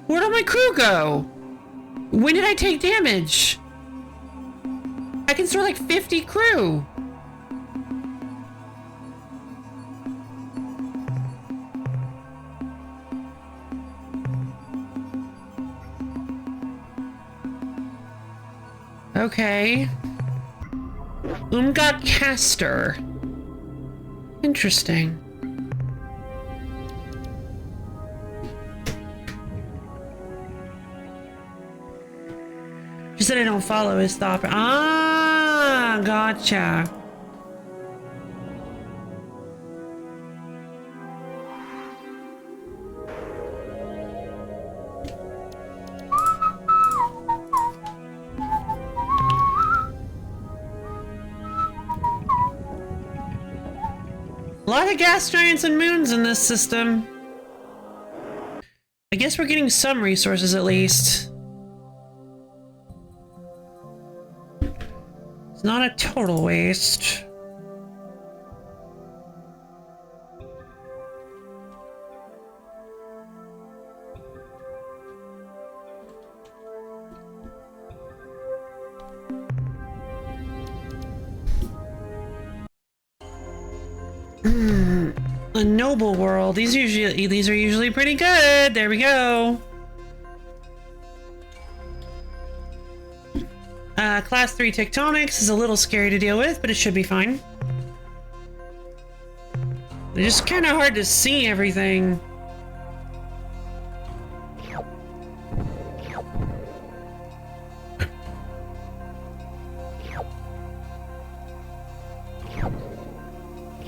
Where'd all my crew go? When did I take damage? I can store like 50 crew. Okay. Umga Caster. Interesting. She said I don't follow his thought. Ah, gotcha. A lot of gas giants and moons in this system. I guess we're getting some resources at least. It's not a total waste. A noble world. These are usually pretty good. There we go. Class 3 tectonics is a little scary to deal with, but it should be fine. It's just kind of hard to see everything.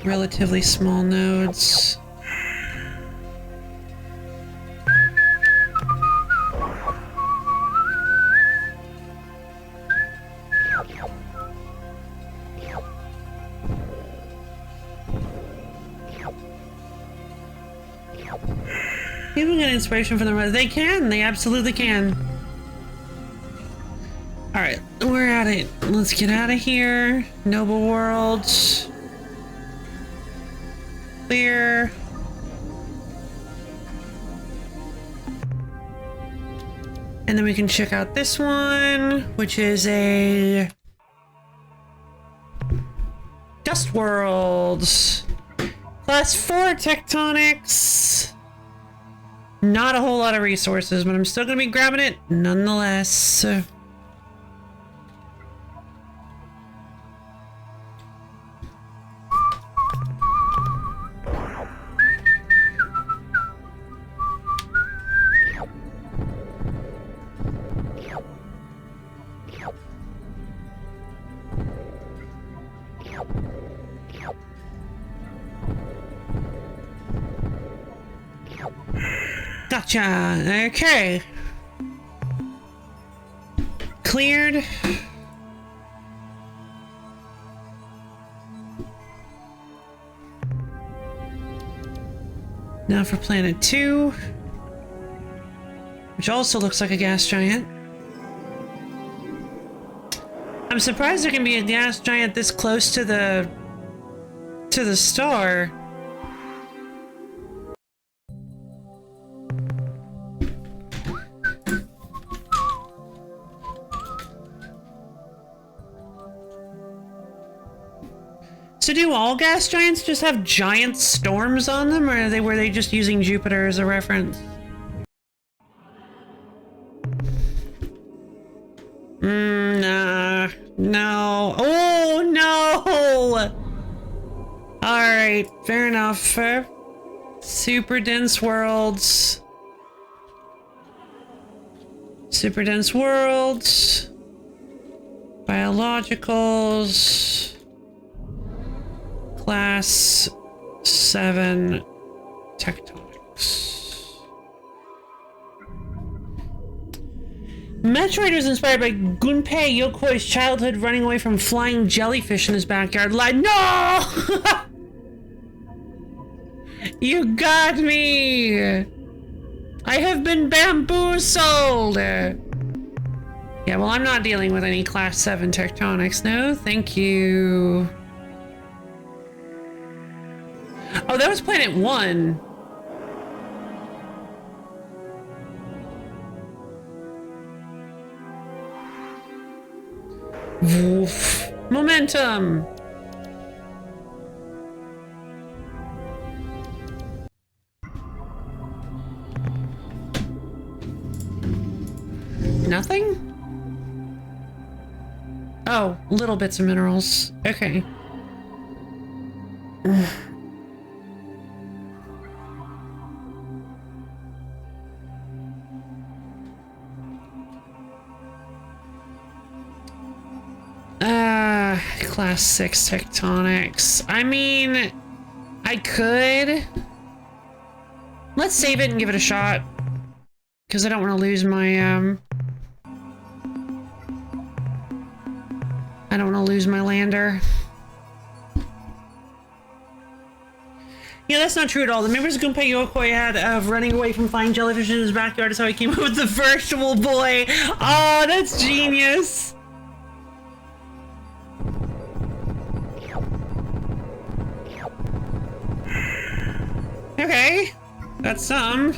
Relatively small nodes. People get inspiration from the weather. They can. They absolutely can. All right, we're at it. Let's get out of here. Noble world. Clear. And then we can check out this one, which is a dust world. Class 4 tectonics. Not a whole lot of resources, but I'm still gonna be grabbing it nonetheless. Gotcha. Okay. Cleared. Now for planet 2, which also looks like a gas giant. I'm surprised there can be a gas giant this close to the star. So do all gas giants just have giant storms on them, or were they just using Jupiter as a reference? Nah. No. Oh, no! Alright, fair enough. Super dense worlds. Super dense worlds. Biologicals. Class 7 tectonics. Metroid was inspired by Gunpei Yokoi's childhood running away from flying jellyfish in his backyard. No! You got me! I have been bamboozled! Yeah, well, I'm not dealing with any Class 7 tectonics. No, thank you. Oh, that was planet 1. Woof. Momentum. Nothing? Oh, little bits of minerals. Okay. Class 6 tectonics. I mean, I could. Let's save it and give it a shot. Because I don't want to lose my, I don't want to lose my lander. Yeah, that's not true at all. The members of Gunpei Yokoi had of running away from flying jellyfish in his backyard is how he came up with the virtual boy. Oh, that's genius. Okay, that's some.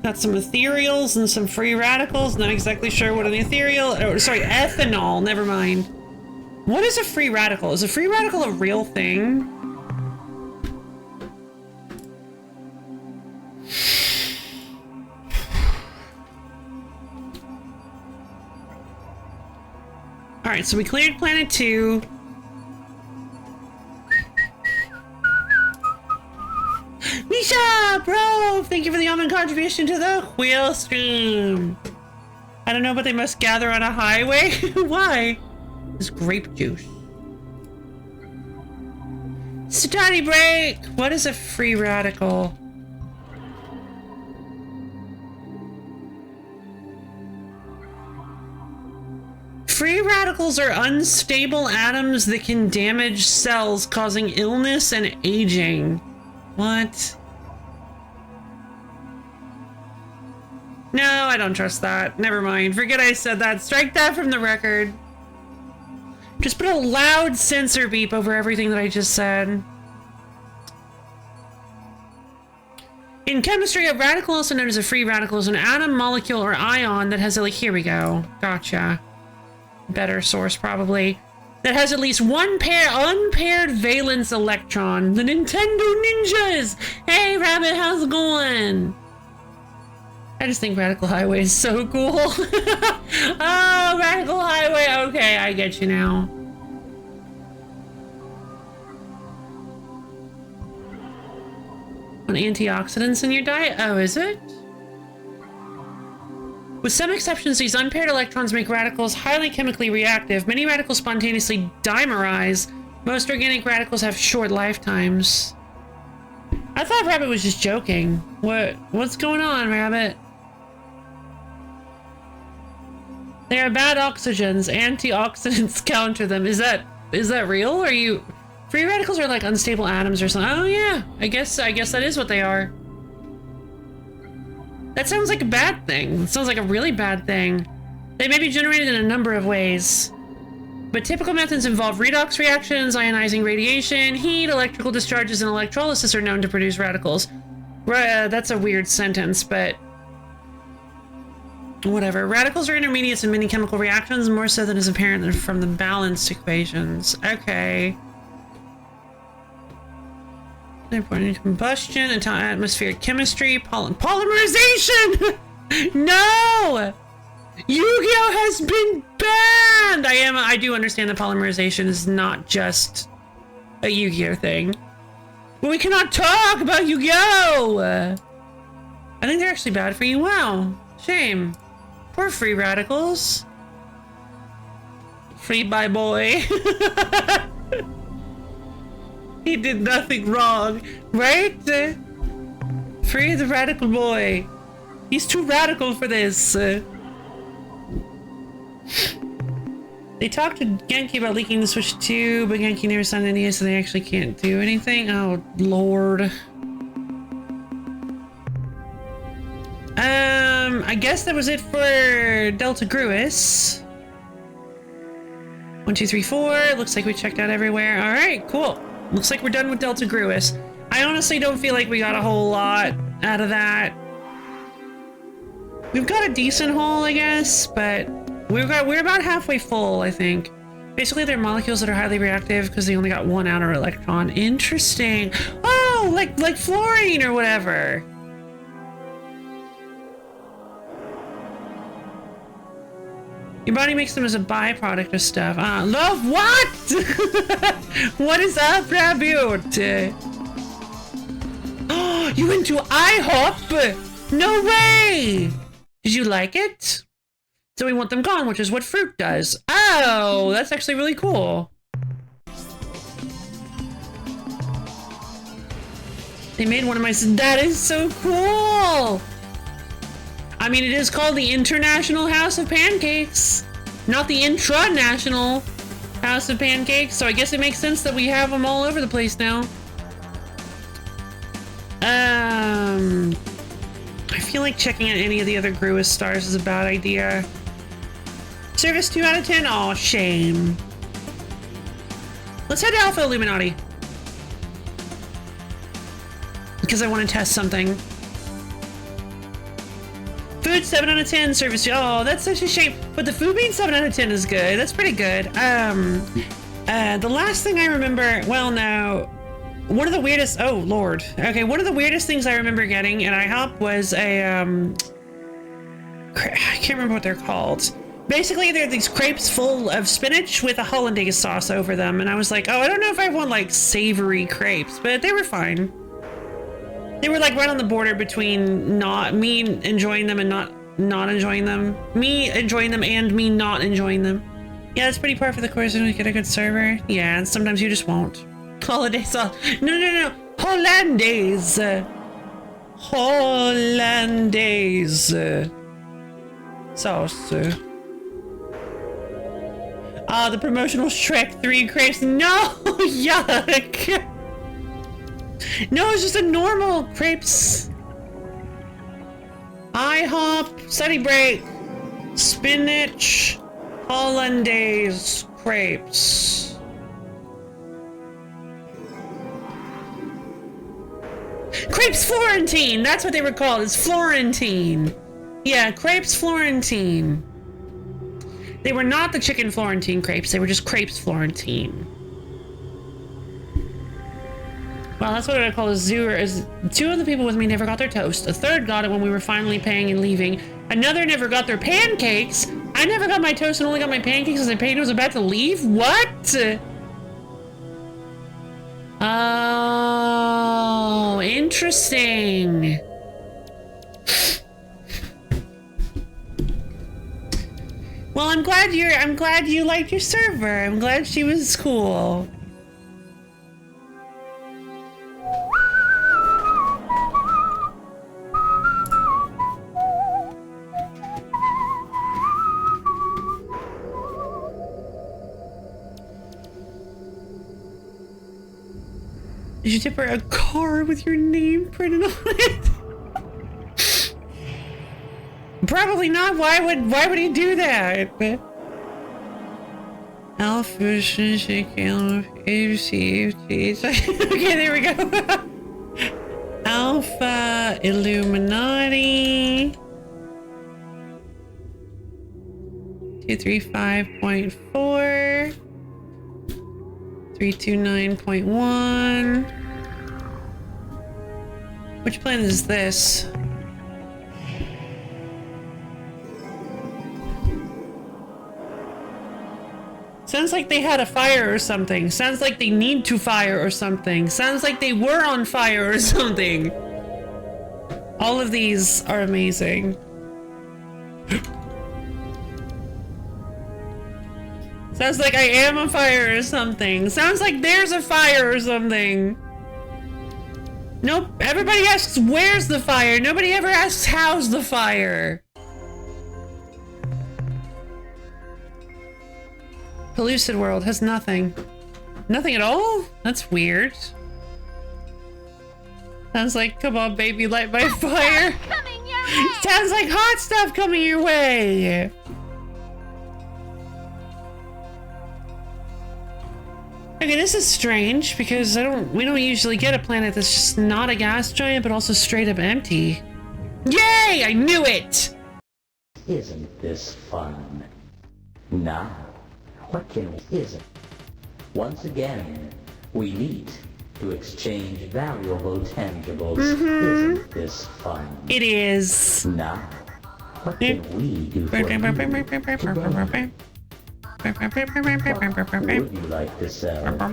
Got some ethereals and some free radicals. Not exactly sure what an ethereal, or sorry, ethanol, never mind. What is a free radical? Is a free radical a real thing? All right, so we cleared planet 2. Misha, bro, thank you for the almond contribution to the wheel stream. I don't know, but they must gather on a highway. Why? It's grape juice. Study break. What is a free radical? Free radicals are unstable atoms that can damage cells, causing illness and aging. What? No, I don't trust that. Never mind. Forget I said that. Strike that from the record. Just put a loud censor beep over everything that I just said. In chemistry, a radical, also known as a free radical, is an atom, molecule, or ion that has a... Here we go. Gotcha. Better source, probably. That has at least one unpaired valence electron. The Nintendo Ninjas! Hey, Rabbit, how's it going? I just think Radical Highway is so cool. Oh, Radical Highway. Okay, I get you now. On antioxidants in your diet? Oh, is it? With some exceptions, these unpaired electrons make radicals highly chemically reactive. Many radicals spontaneously dimerize. Most organic radicals have short lifetimes. I thought Rabbit was just joking. What's going on, Rabbit? They are bad oxygens. Antioxidants counter them. Is that real? Are you... Free radicals are like unstable atoms or something. Oh yeah, I guess that is what they are. That sounds like a bad thing. It sounds like a really bad thing. They may be generated in a number of ways. But typical methods involve redox reactions, ionizing radiation, heat, electrical discharges, and electrolysis are known to produce radicals. That's a weird sentence, but... whatever. Radicals are intermediates in many chemical reactions, more so than is apparent from the balanced equations. Okay. Important combustion, atmospheric chemistry, polymerization! No! Yu-Gi-Oh has been banned! I do understand that polymerization is not just a Yu-Gi-Oh thing. But we cannot talk about Yu-Gi-Oh! I think they're actually bad for you. Wow. Shame. Poor free radicals. Free by boy. He did nothing wrong, right? Free the radical boy. He's too radical for this. They talked to Genki about leaking the Switch 2, but Genki never signed any, so they actually can't do anything. Oh, Lord. I guess that was it for Delta Gruis. 1, 2, 3, 4. Looks like we checked out everywhere. All right, cool. Looks like we're done with Delta Gruis. I honestly don't feel like we got a whole lot out of that. We've got a decent haul, I guess, but we're about halfway full, I think. Basically, they're molecules that are highly reactive because they only got one outer electron. Interesting. Oh, like fluorine or whatever. Your body makes them as a byproduct of stuff. Love what? What is up, Rabbit? Oh, you went to IHOP? No way! Did you like it? So we want them gone, which is what fruit does. Oh, that's actually really cool. They made one of my... That is so cool! I mean, it is called the International House of Pancakes, not the Intranational House of Pancakes, so I guess it makes sense that we have them all over the place now. I feel like checking out any of the other Gruis stars is a bad idea. Service 2 out of 10? Aw, shame. Let's head to Alpha Illuminati. Because I want to test something. Food 7 out of 10, service. Oh, that's such a shame. But the food being 7 out of 10 is good. That's pretty good. The last thing I remember, well, no, one of the weirdest. Oh Lord. Okay, one of the weirdest things I remember getting at IHOP was a I can't remember what they're called. Basically, they're these crepes full of spinach with a hollandaise sauce over them, and I was like, oh, I don't know if I want like savory crepes, but they were fine. They were like right on the border between me enjoying them and not enjoying them. Me enjoying them and me not enjoying them. Yeah, that's pretty par for the course when we get a good server. Yeah, and sometimes you just won't. Holiday sauce. No. Hollandaise. Hollandaise. Sauce. Ah, the promotional Shrek 3 crepes. No! Yuck! No, it's just a normal crepes. IHOP, Sunny Break, spinach, hollandaise crepes. Crepes Florentine, that's what they were called. It's Florentine. Yeah, crepes Florentine. They were not the chicken Florentine crepes, they were just crepes Florentine. Well, that's what I call a zooer. Is 2 of the people with me never got their toast. A third got it when we were finally paying and leaving. Another never got their pancakes. I never got my toast and only got my pancakes as I paid and was about to leave. What? Oh, interesting. Well, I'm glad you liked your server. I'm glad she was cool. Did you tip her a car with your name printed on it? Probably not. Why would he do that? Alpha shaking okay, there we go. Alpha Illuminati 235.4 329.1. Which planet is this? Sounds like they had a fire or something. Sounds like they need to fire or something. Sounds like they were on fire or something. All of these are amazing. Sounds like I am a fire or something. Sounds like there's a fire or something. Nope. Everybody asks where's the fire. Nobody ever asks how's the fire. Pellucid World has nothing. Nothing at all? That's weird. Sounds like, come on baby, light my fire. Coming your way. Sounds like hot stuff coming your way. Okay, this is strange because we don't usually get a planet that's just not a gas giant but also straight up empty. Yay! I knew it! Isn't this fun? Now, what can isn't? Once again, we meet to exchange valuable tangibles. Isn't this fun? It is. Now, what can we do for you today? What would you like to sell, Captain?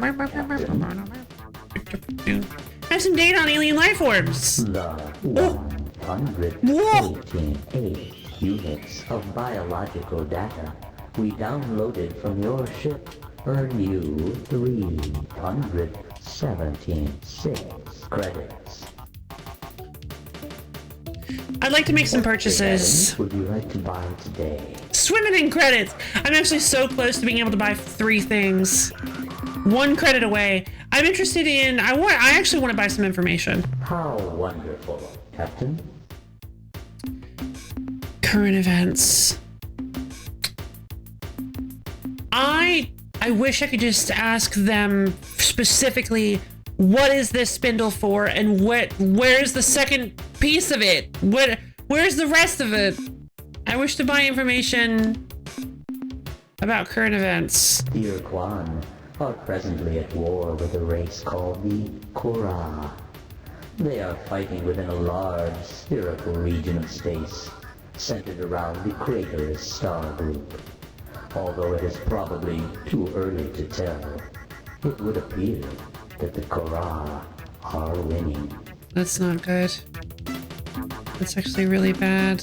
I have some data on alien life forms. The 188 units of biological data we downloaded from your ship earn you 376 credits. I'd like to make some purchases. What would you like to buy today? Swimming in credits. I'm actually so close to being able to buy 3 things. 1 credit away. I'm interested in. I actually want to buy some information. How wonderful, Captain. Current events. I wish I could just ask them specifically, what is this spindle for, and where's the second piece of it? Where's the rest of it? I wish to buy information about current events. The Ur-Quan are presently at war with a race called the Korra. They are fighting within a large spherical region of space, centered around the Craterus star group. Although it is probably too early to tell, it would appear that the Korra are winning. That's not good. That's actually really bad.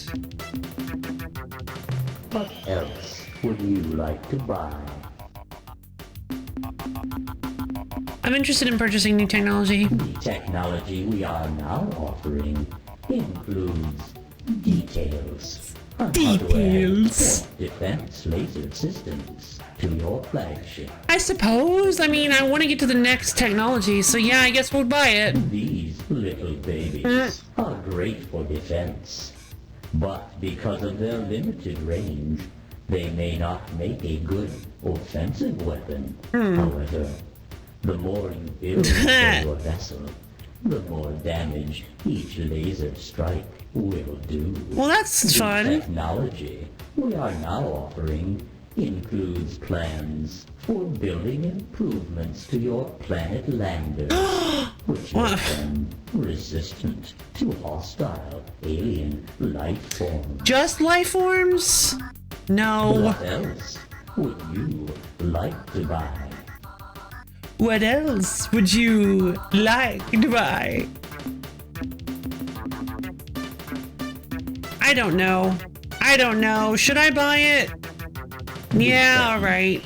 What else would you like to buy? I'm interested in purchasing new technology. The technology we are now offering includes details on how to add Details. more defense laser systems to your flagship. I suppose. I mean, I want to get to the next technology, so yeah, I guess we'll buy it. These little babies are great for defense, but because of their limited range, they may not make a good offensive weapon. However, the more you build for your vessel, the more damage each laser strike will do. Well, that's The fun. technology we are now offering includes plans for building improvements to your planet lander, which What? make them resistant to hostile alien life forms. Just life forms? No. What else would you like to buy? What else would you like to buy? I don't know. I don't know. Should I buy it? Yeah, alright.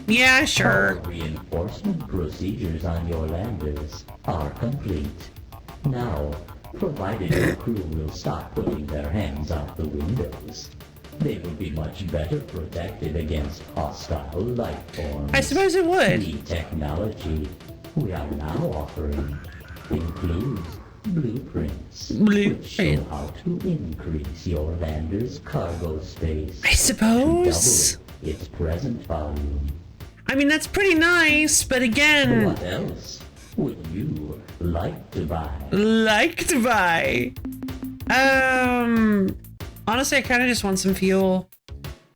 Yeah, sure. All reinforcement procedures on your landers are complete. Now, provided your crew will stop putting their hands out the windows, they will be much better protected against hostile life forms. I suppose it would. The technology we are now offering includes blueprints, which show Blueprint. how to increase your lander's cargo space I to suppose. double its present volume. I mean, that's pretty nice, but again, What else would you like to buy? like to buy. Honestly, I kind of just want some fuel.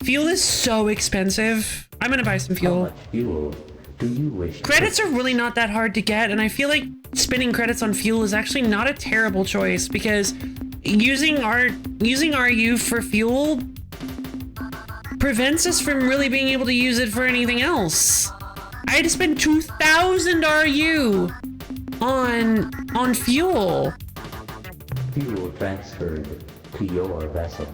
Fuel is so expensive. I'm gonna buy some How fuel. much fuel do you wish to Credits are really not that hard to get, and I feel like spending credits on fuel is actually not a terrible choice because using RU for fuel prevents us from really being able to use it for anything else. I had to spend 2,000 RU on fuel. fuel transferred to your vessel?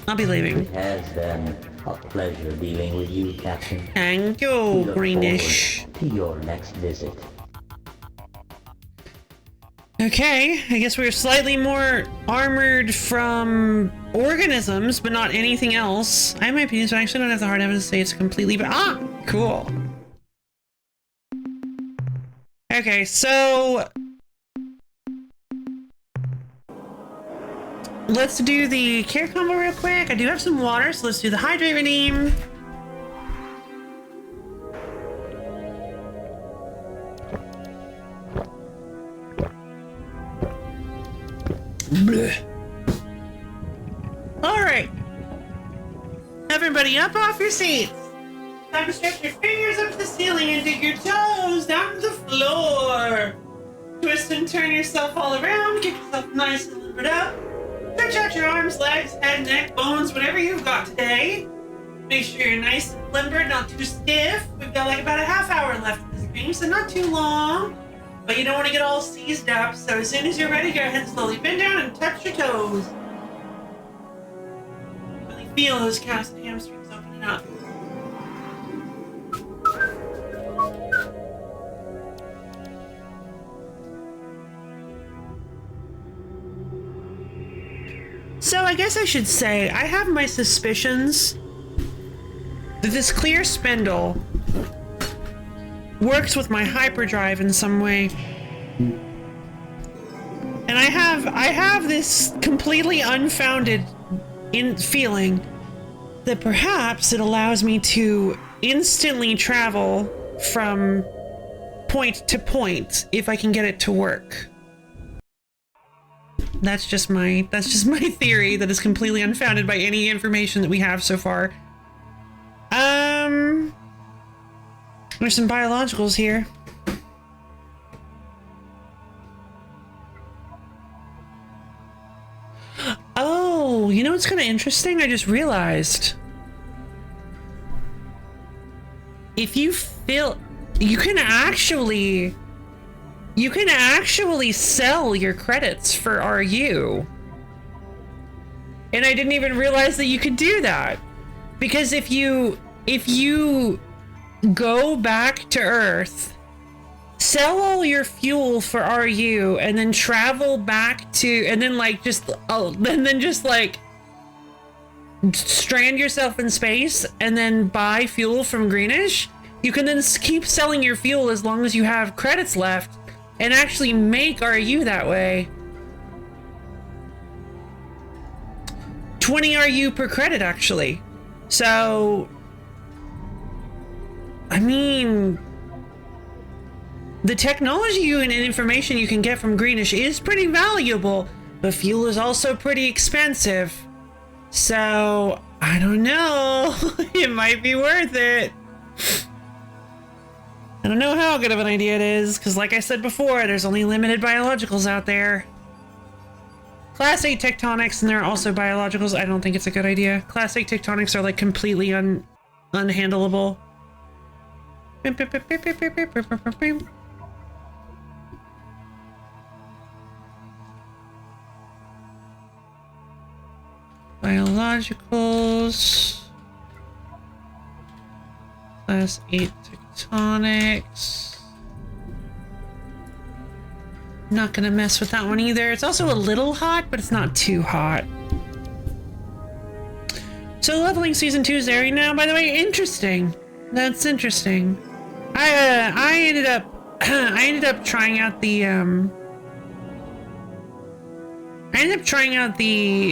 I'll be leaving. It has been a pleasure dealing with you, Captain. Thank We you, look Greenish. forward to your next visit. Okay, I guess we're slightly more armored from organisms, but not anything else. I have my opinions, but I actually don't have the hard evidence to say it's completely cool. Okay, so let's do the care combo real quick. I do have some water, so let's do the hydrate redeem. Blech. All right, everybody, up off your seats. Time to stretch your fingers up to the ceiling and dig your toes down to the floor. Twist and turn yourself all around. Get yourself nice and limbered up. Stretch out your arms, legs, head, neck, bones, whatever you've got today. Make sure you're nice and limbered, not too stiff. We've got like about a half hour left of this stream, so not too long. But you don't want to get all seized up, so as soon as you're ready, go ahead and slowly bend down and touch your toes. Really feel those calves and hamstrings opening up. So I guess I should say, I have my suspicions that this clear spindle works with my hyperdrive in some way. And I have this completely unfounded feeling that perhaps it allows me to instantly travel from point to point if I can get it to work. That's just my theory that is completely unfounded by any information that we have so far. There's some biologicals here. Oh, you know what's kind of interesting? I just realized. If you fill, you can actually sell your credits for RU. And I didn't even realize that you could do that. Because if you go back to Earth, sell all your fuel for RU and then travel back to, and then like just, like strand yourself in space and then buy fuel from Greenish, you can then keep selling your fuel as long as you have credits left and actually make RU that way. 20 RU per credit, actually. So, I mean, the technology and information you can get from Greenish is pretty valuable, but fuel is also pretty expensive. So, I don't know. It might be worth it. I don't know how good of an idea it is, because like I said before, there's only limited biologicals out there. Class 8 tectonics, and there are also biologicals. I don't think it's a good idea. Class 8 tectonics are like completely unhandleable. Biologicals. Class 8 tectonics. Not gonna mess with that one either. It's also a little hot, but it's not too hot. So leveling season 2 is airing now, by the way. Interesting. That's interesting. I ended up trying out the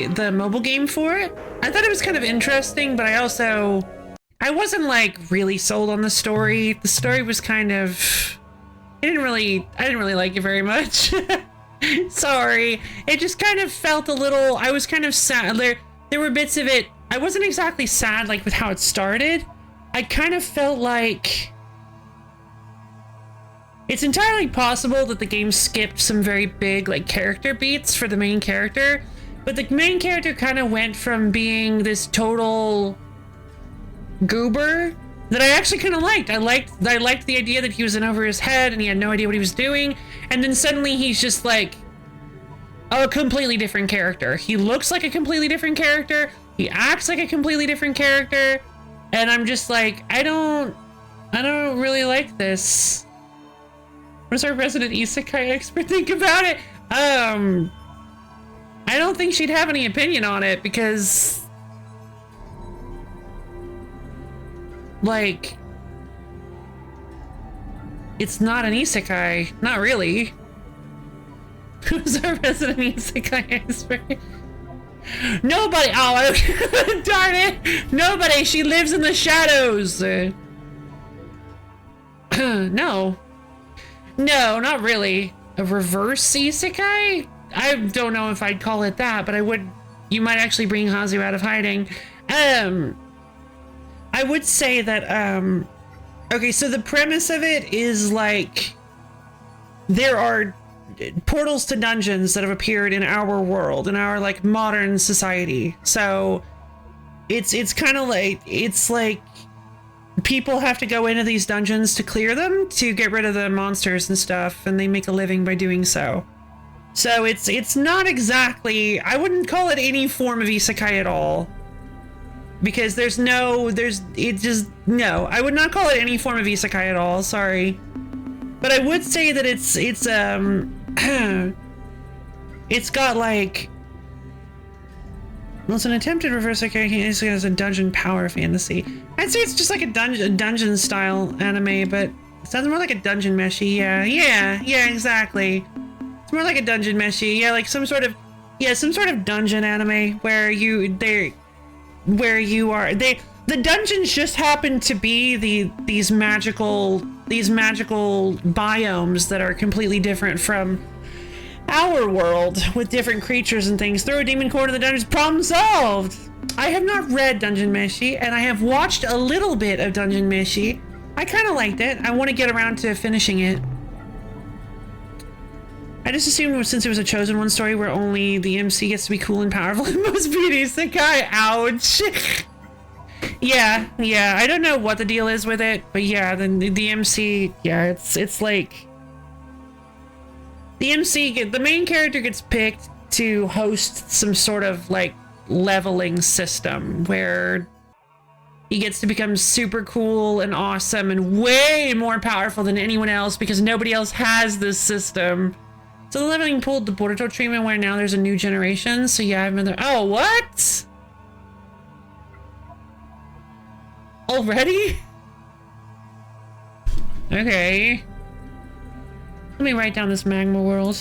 the mobile game for it. I thought it was kind of interesting, but I wasn't like really sold on the story. The story was kind of, I didn't really like it very much. Sorry. It just kind of felt a little, I was kind of sad. There were bits of it. I wasn't exactly sad like with how it started. I kind of felt like it's entirely possible that the game skipped some very big like character beats for the main character, but the main character kind of went from being this total goober that I actually kind of liked. I liked the idea that he was in over his head and he had no idea what he was doing, and then suddenly he's just like a completely different character. He looks like a completely different character. He acts like a completely different character, and I'm just like, I don't really like this. What does our resident isekai expert think about it? I don't think she'd have any opinion on it because, like, it's not an isekai. Not really. Who's our resident isekai expert? Nobody. Oh, darn it. Nobody. She lives in the shadows. No. No, not really. A reverse isekai? I don't know if I'd call it that, but you might actually bring Hazu out of hiding. I would say that, okay, so the premise of it is like, there are portals to dungeons that have appeared in our world, in our like modern society. So it's kind of like, it's like people have to go into these dungeons to clear them, to get rid of the monsters and stuff, and they make a living by doing so. So it's not exactly, I wouldn't call it any form of isekai at all. Because no, I would not call it any form of isekai at all, sorry. But I would say that it's it's got like, well, it's an attempted reverse isekai. It has a dungeon power fantasy. I'd say it's just like a dungeon style anime, but it sounds more like a dungeon meshi. Yeah, exactly. It's more like a dungeon meshi. Yeah, like some sort of dungeon anime where the dungeons just happen to be these magical biomes that are completely different from our world, with different creatures and things. Throw a demon core to the dungeons, problem solved. I have not read Dungeon Meshi, and I have watched a little bit of Dungeon Meshi. I kind of liked it. I want to get around to finishing it. I just assumed since it was a Chosen One story where only the MC gets to be cool and powerful, it must be an isekai. Ouch. Yeah, I don't know what the deal is with it, but yeah, the MC, yeah, it's like the main character gets picked to host some sort of like leveling system where he gets to become super cool and awesome and way more powerful than anyone else because nobody else has this system. So the leveling pulled the Boruto treatment where now there's a new generation. So yeah, I've been there. Oh, what? Already? Okay. Let me write down this magma world.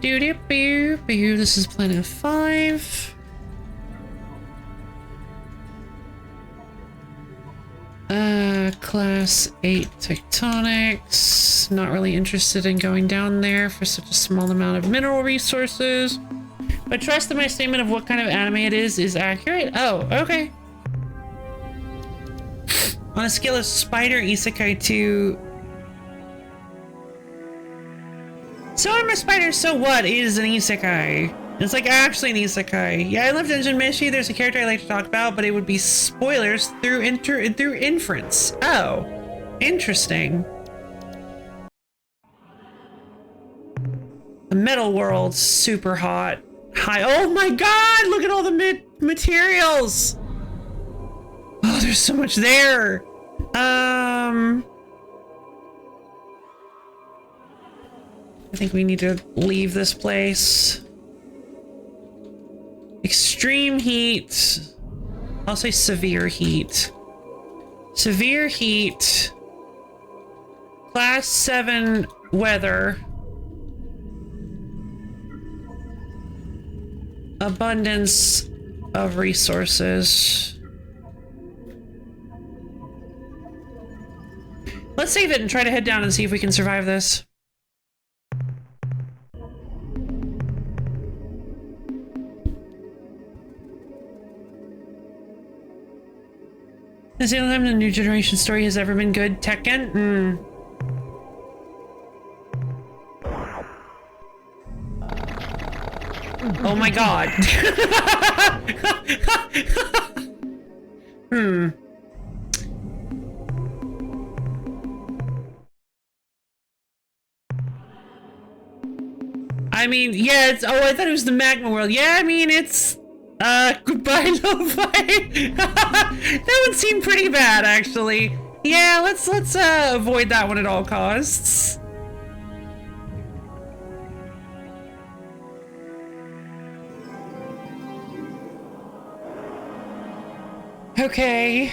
This is planet 5. Class 8 tectonics. Not really interested in going down there for such a small amount of mineral resources. But trust that my statement of what kind of anime it is accurate. Oh, okay. On a scale of spider isekai to... So I'm a spider, so what is an isekai? It's like actually an isekai. Yeah, I love Dungeon Meshi. There's a character I like to talk about, but it would be spoilers through inference. Oh, interesting. The metal world, super hot. High. Oh my god, look at all the materials. Oh, there's so much there. I think we need to leave this place. Extreme heat. I'll say severe heat. Severe heat. Class 7 weather. Abundance of resources. Let's save it and try to head down and see if we can survive this. Is the only time the new generation story has ever been good? Tekken? Oh my god. I mean, yeah, it's... Oh, I thought it was the magma world. Yeah, I mean, it's... goodbye, Lo-Fi. That would seem pretty bad, actually. Yeah, let's avoid that one at all costs. Okay.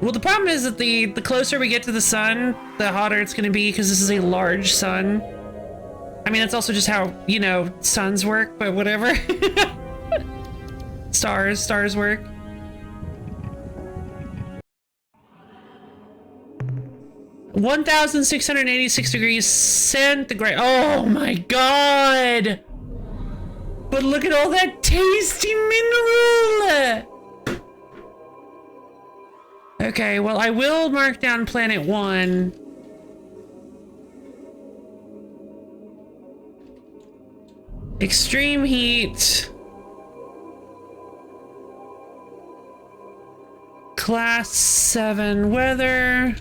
Well, the problem is that the closer we get to the sun, the hotter it's gonna be because this is a large sun. I mean, that's also just how, you know, suns work, but whatever. Stars work. (1,686 degrees centigrade). Oh my god! But look at all that tasty mineral! Okay, well, I will mark down planet 1. Extreme heat. Class 7 weather.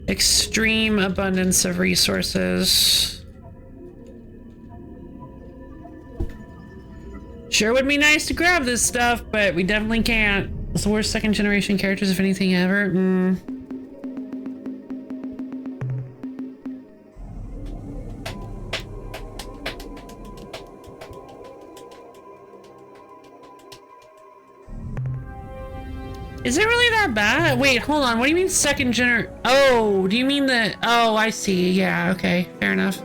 Extreme abundance of resources. Sure would be nice to grab this stuff, but we definitely can't. It's the worst second generation characters, if anything, ever. Is it really that bad? Wait, hold on. What do you mean second gener... Oh, do you mean the... Oh, I see. Yeah, okay. Fair enough.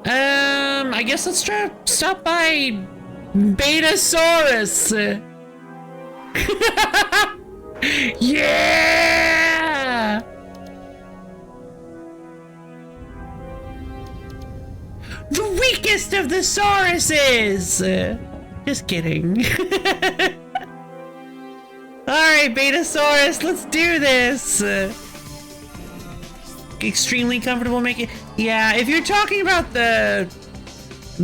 I guess let's try to stop by Betasaurus. Yeah! The weakest of the Sauruses! Just kidding. Alright, Betasaurus, let's do this! Extremely comfortable making... Yeah, if you're talking about the...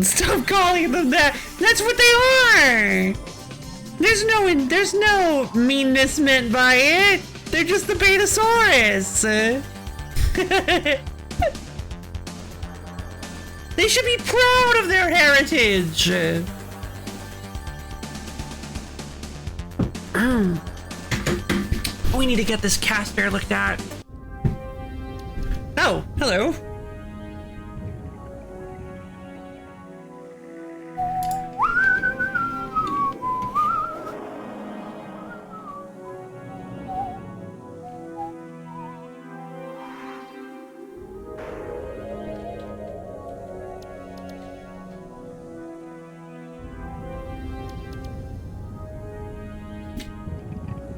Stop calling them that! That's what they are! There's no meanness meant by it! They're just the Betasaurus! They should be proud of their heritage. We need to get this caster looked at. Oh, hello.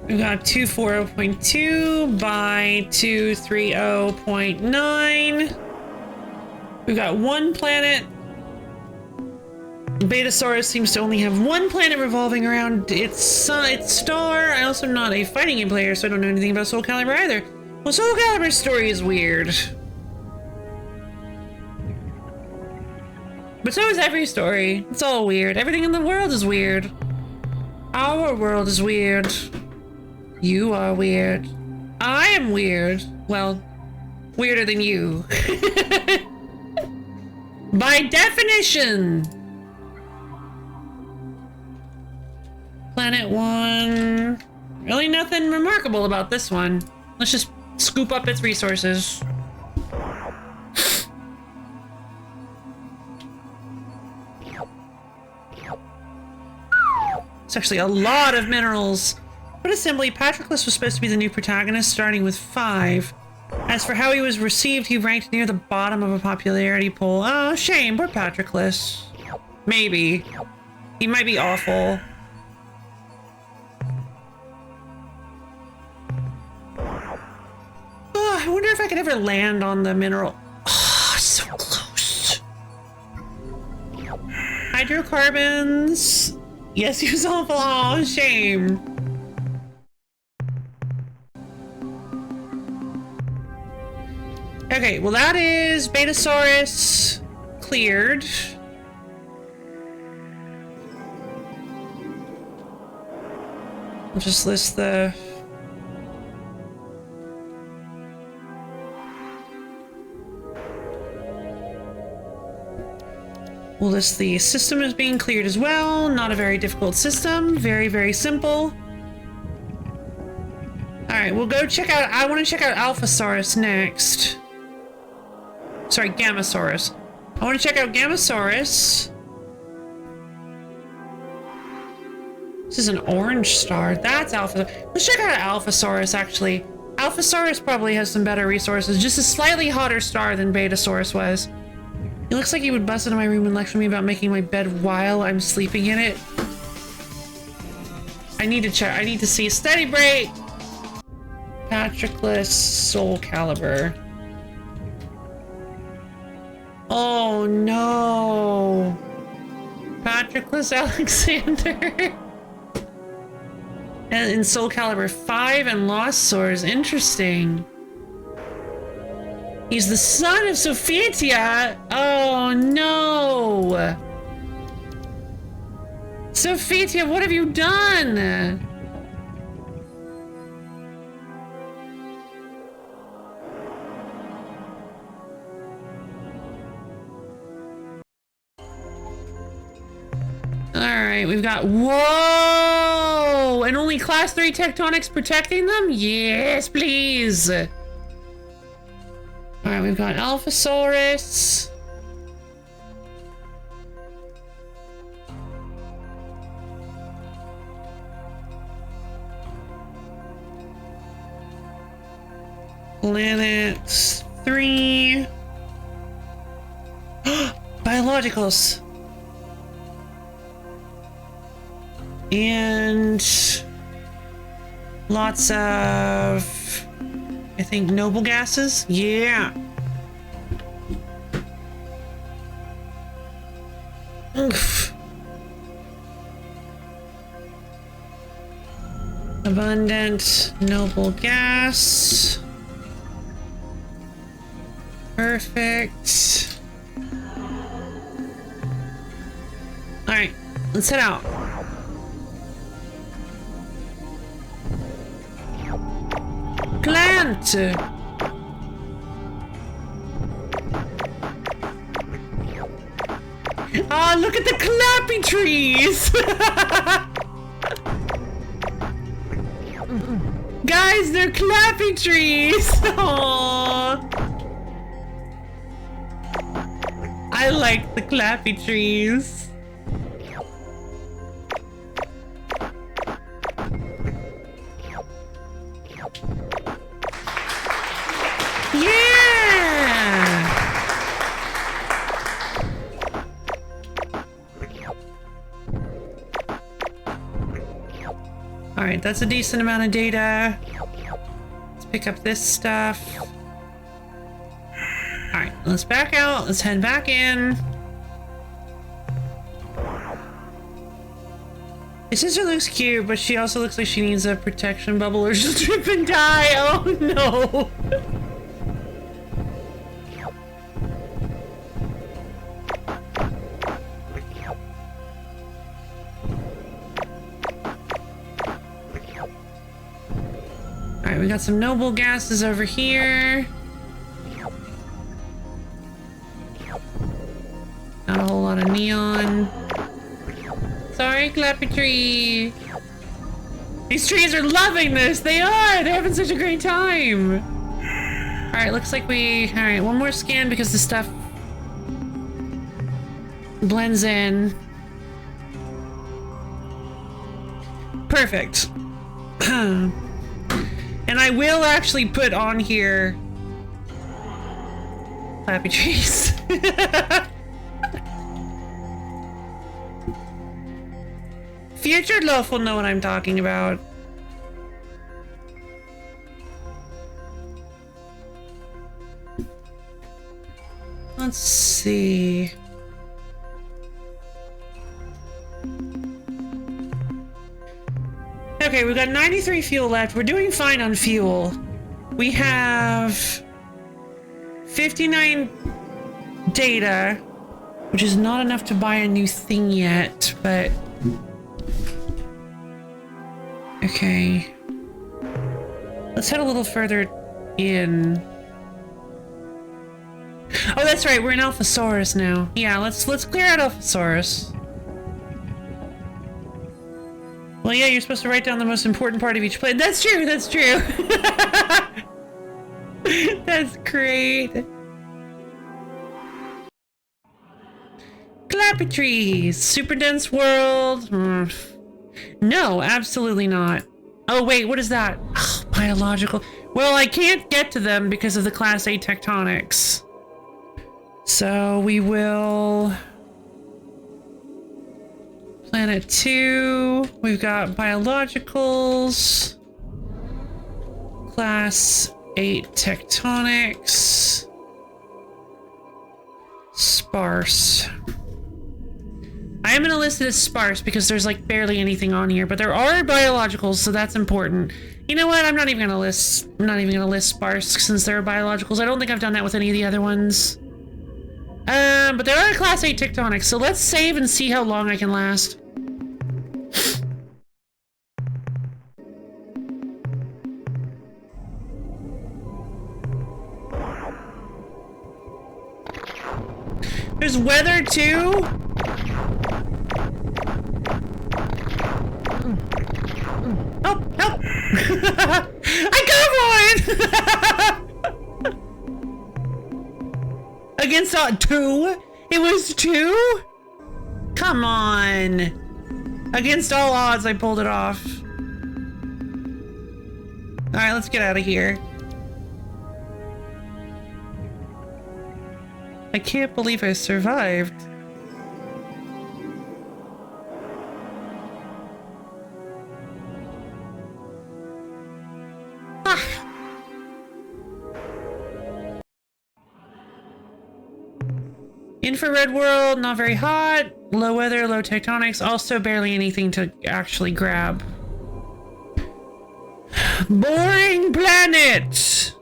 We got 240.2 by 230.9. We've got one planet. Betasaurus seems to only have one planet revolving around its star. I also am not a fighting game player, so I don't know anything about Soul Calibur either. Well, Soul Calibur's story is weird. But so is every story. It's all weird. Everything in the world is weird. Our world is weird. You are weird. I am weird. Well, weirder than you. By definition. Planet 1. Really nothing remarkable about this one. Let's just scoop up its resources. It's actually a lot of minerals. But assembly, Patroclus was supposed to be the new protagonist, starting with 5. As for how he was received, he ranked near the bottom of a popularity poll. Oh, shame, poor Patroclus. Maybe. He might be awful. Oh, I wonder if I could ever land on the mineral. Oh, so close. Hydrocarbons. Yes, he was awful. Oh, shame. Okay, well that is Betasaurus cleared. I'll just list the... We'll list the system as being cleared as well. Not a very difficult system. Very, very simple. Alright, we'll go check out... I want to check out Alphasaurus next. Sorry, Gammasaurus. I want to check out Gammasaurus. This is an orange star. That's Alpha. Let's check out Alphasaurus, actually. Alphasaurus probably has some better resources. Just a slightly hotter star than Betasaurus was. It looks like he would bust into my room and lecture me about making my bed while I'm sleeping in it. I need to check. I need to see. Steady break! Patroclus Soul Calibur. Oh no! Patroclus Alexander! And in Soul Calibur 5 and Lost Swords. Interesting. He's the son of Sophitia! Oh no! Sophitia, what have you done? Alright, we've got... Whoa! And only Class 3 tectonics protecting them? Yes, please! Alright, we've got Alphasaurus. Planet 3. Biologicals. And lots of, I think, noble gases. Yeah. Oof. Abundant noble gas. Perfect. All right, let's head out. Plant! Oh, look at the clappy trees! Guys, they're clappy trees! Aww. I like the clappy trees. Yeah! Alright, that's a decent amount of data. Let's pick up this stuff. Alright, let's back out. Let's head back in. My sister looks cute, but she also looks like she needs a protection bubble or she'll trip and die. Oh no! Alright, we got some noble gases over here. Not a whole lot of neon. Sorry, clappy tree. These trees are loving this. They are. They're having such a great time. All right, looks like we... All right, one more scan because the stuff blends in. Perfect. And I will actually put on here clappy trees. Future Loaf will know what I'm talking about. Let's see. Okay, we've got 93 fuel left. We're doing fine on fuel. We have 59 data, which is not enough to buy a new thing yet, but... Okay. Let's head a little further in. Oh, that's right, we're in Alphasaurus now. Yeah, let's clear out Alphasaurus. Well, yeah, you're supposed to write down the most important part of each plane. That's true, that's true. That's great. Clappy trees, super dense world. No, absolutely not. Oh, wait, what is that? Oh, biological. Well, I can't get to them because of the Class A tectonics. So we will... Planet 2. We've got biologicals. Class 8 tectonics. Sparse. I am gonna list it as sparse because there's like barely anything on here, but there are biologicals, so that's important. You know what? I'm not even gonna list sparse since there are biologicals. I don't think I've done that with any of the other ones. But there are Class 8 tectonics, so let's save and see how long I can last. There's weather too? Oh, help! I got one! Against two? It was two? Come on. Against all odds, I pulled it off. Alright, let's get out of here. I can't believe I survived. Ah. Infrared world, not very hot. Low weather, low tectonics, also barely anything to actually grab. Boring planet!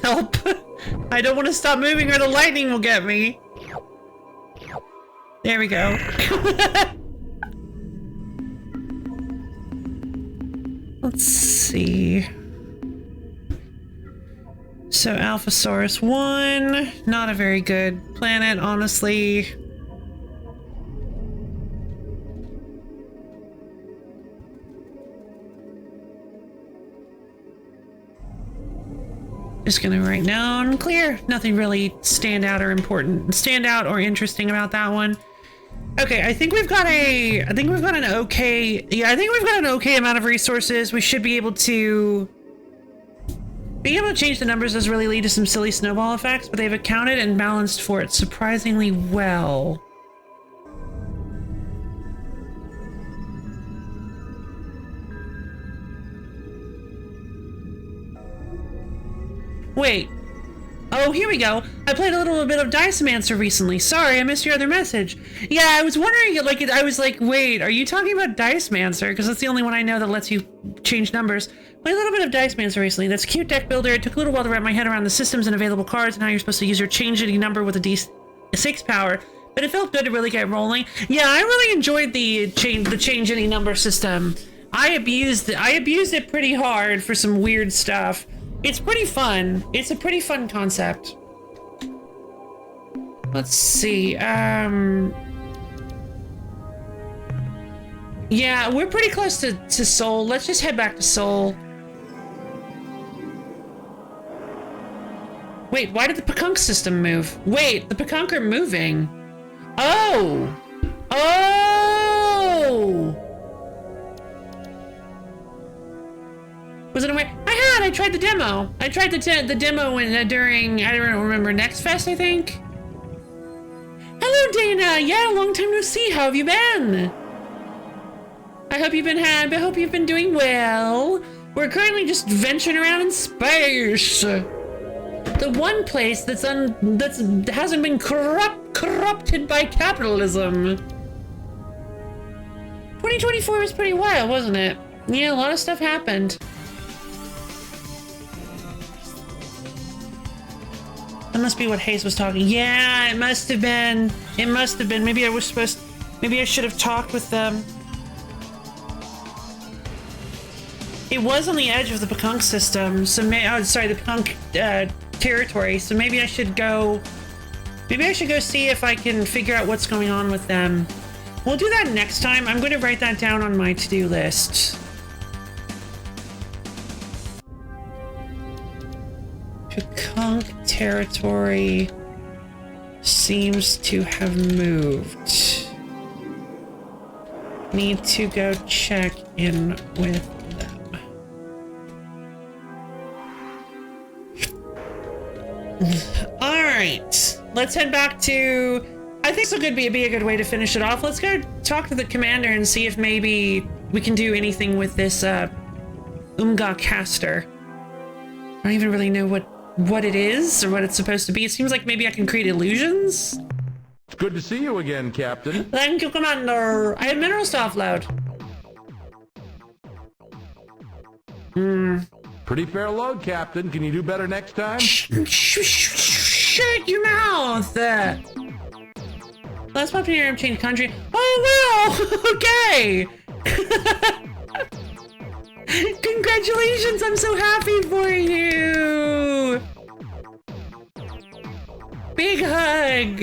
Help! I don't want to stop moving or the lightning will get me. There we go. Let's see. So Alphasaurus 1, not a very good planet, honestly. Just gonna write down clear. Nothing really stand out or interesting about that one. Okay, I think we've got an okay amount of resources. We should be able to change the numbers does really lead to some silly snowball effects, but they've accounted and balanced for it surprisingly well. Wait. Oh, here we go. I played a little bit of Dicemancer recently. Sorry, I missed your other message. Yeah, I was wondering, I was like, wait, are you talking about Dicemancer? Because that's the only one I know that lets you change numbers. Played a little bit of Dicemancer recently. That's a cute deck builder. It took a little while to wrap my head around the systems and available cards and how you're supposed to use your change any number with a D6 power. But it felt good to really get rolling. Yeah, I really enjoyed the change any number system. I abused it pretty hard for some weird stuff. It's pretty fun. It's a pretty fun concept. Let's see. Yeah, we're pretty close to Seoul. Let's just head back to Seoul. Wait, why did the Pekunk system move? Wait, the Pekunk are moving. Oh! Oh! Was it a way? I tried the demo. I tried the demo during, I don't remember, Next Fest, I think? Hello, Dana. Yeah, long time no see. How have you been? I hope you've been doing well. We're currently just venturing around in space. The one place that hasn't been corrupted by capitalism. 2024 was pretty wild, wasn't it? Yeah, a lot of stuff happened. That must be what Hayes was talking. Yeah, it must have been. It must have been. Maybe I should have talked with them. It was on the edge of the Pekunk system, so the Pekunk territory. So maybe I should go see if I can figure out what's going on with them. We'll do that next time. I'm going to write that down on my to-do list. Pekunk territory seems to have moved. Need to go check in with them. Alright, let's head back to... I think this could be a good way to finish it off. Let's go talk to the commander and see if maybe we can do anything with this Umga caster. I don't even really know what it is or what it's supposed to be. It seems like maybe I can create illusions. It's good to see you again, Captain. Thank you, Commander. I have minerals to offload. Pretty fair load, Captain. Can you do better next time? Shut your mouth. Let's pop in here and change country. Oh, well, okay. Congratulations, I'm so happy for you. Big hug.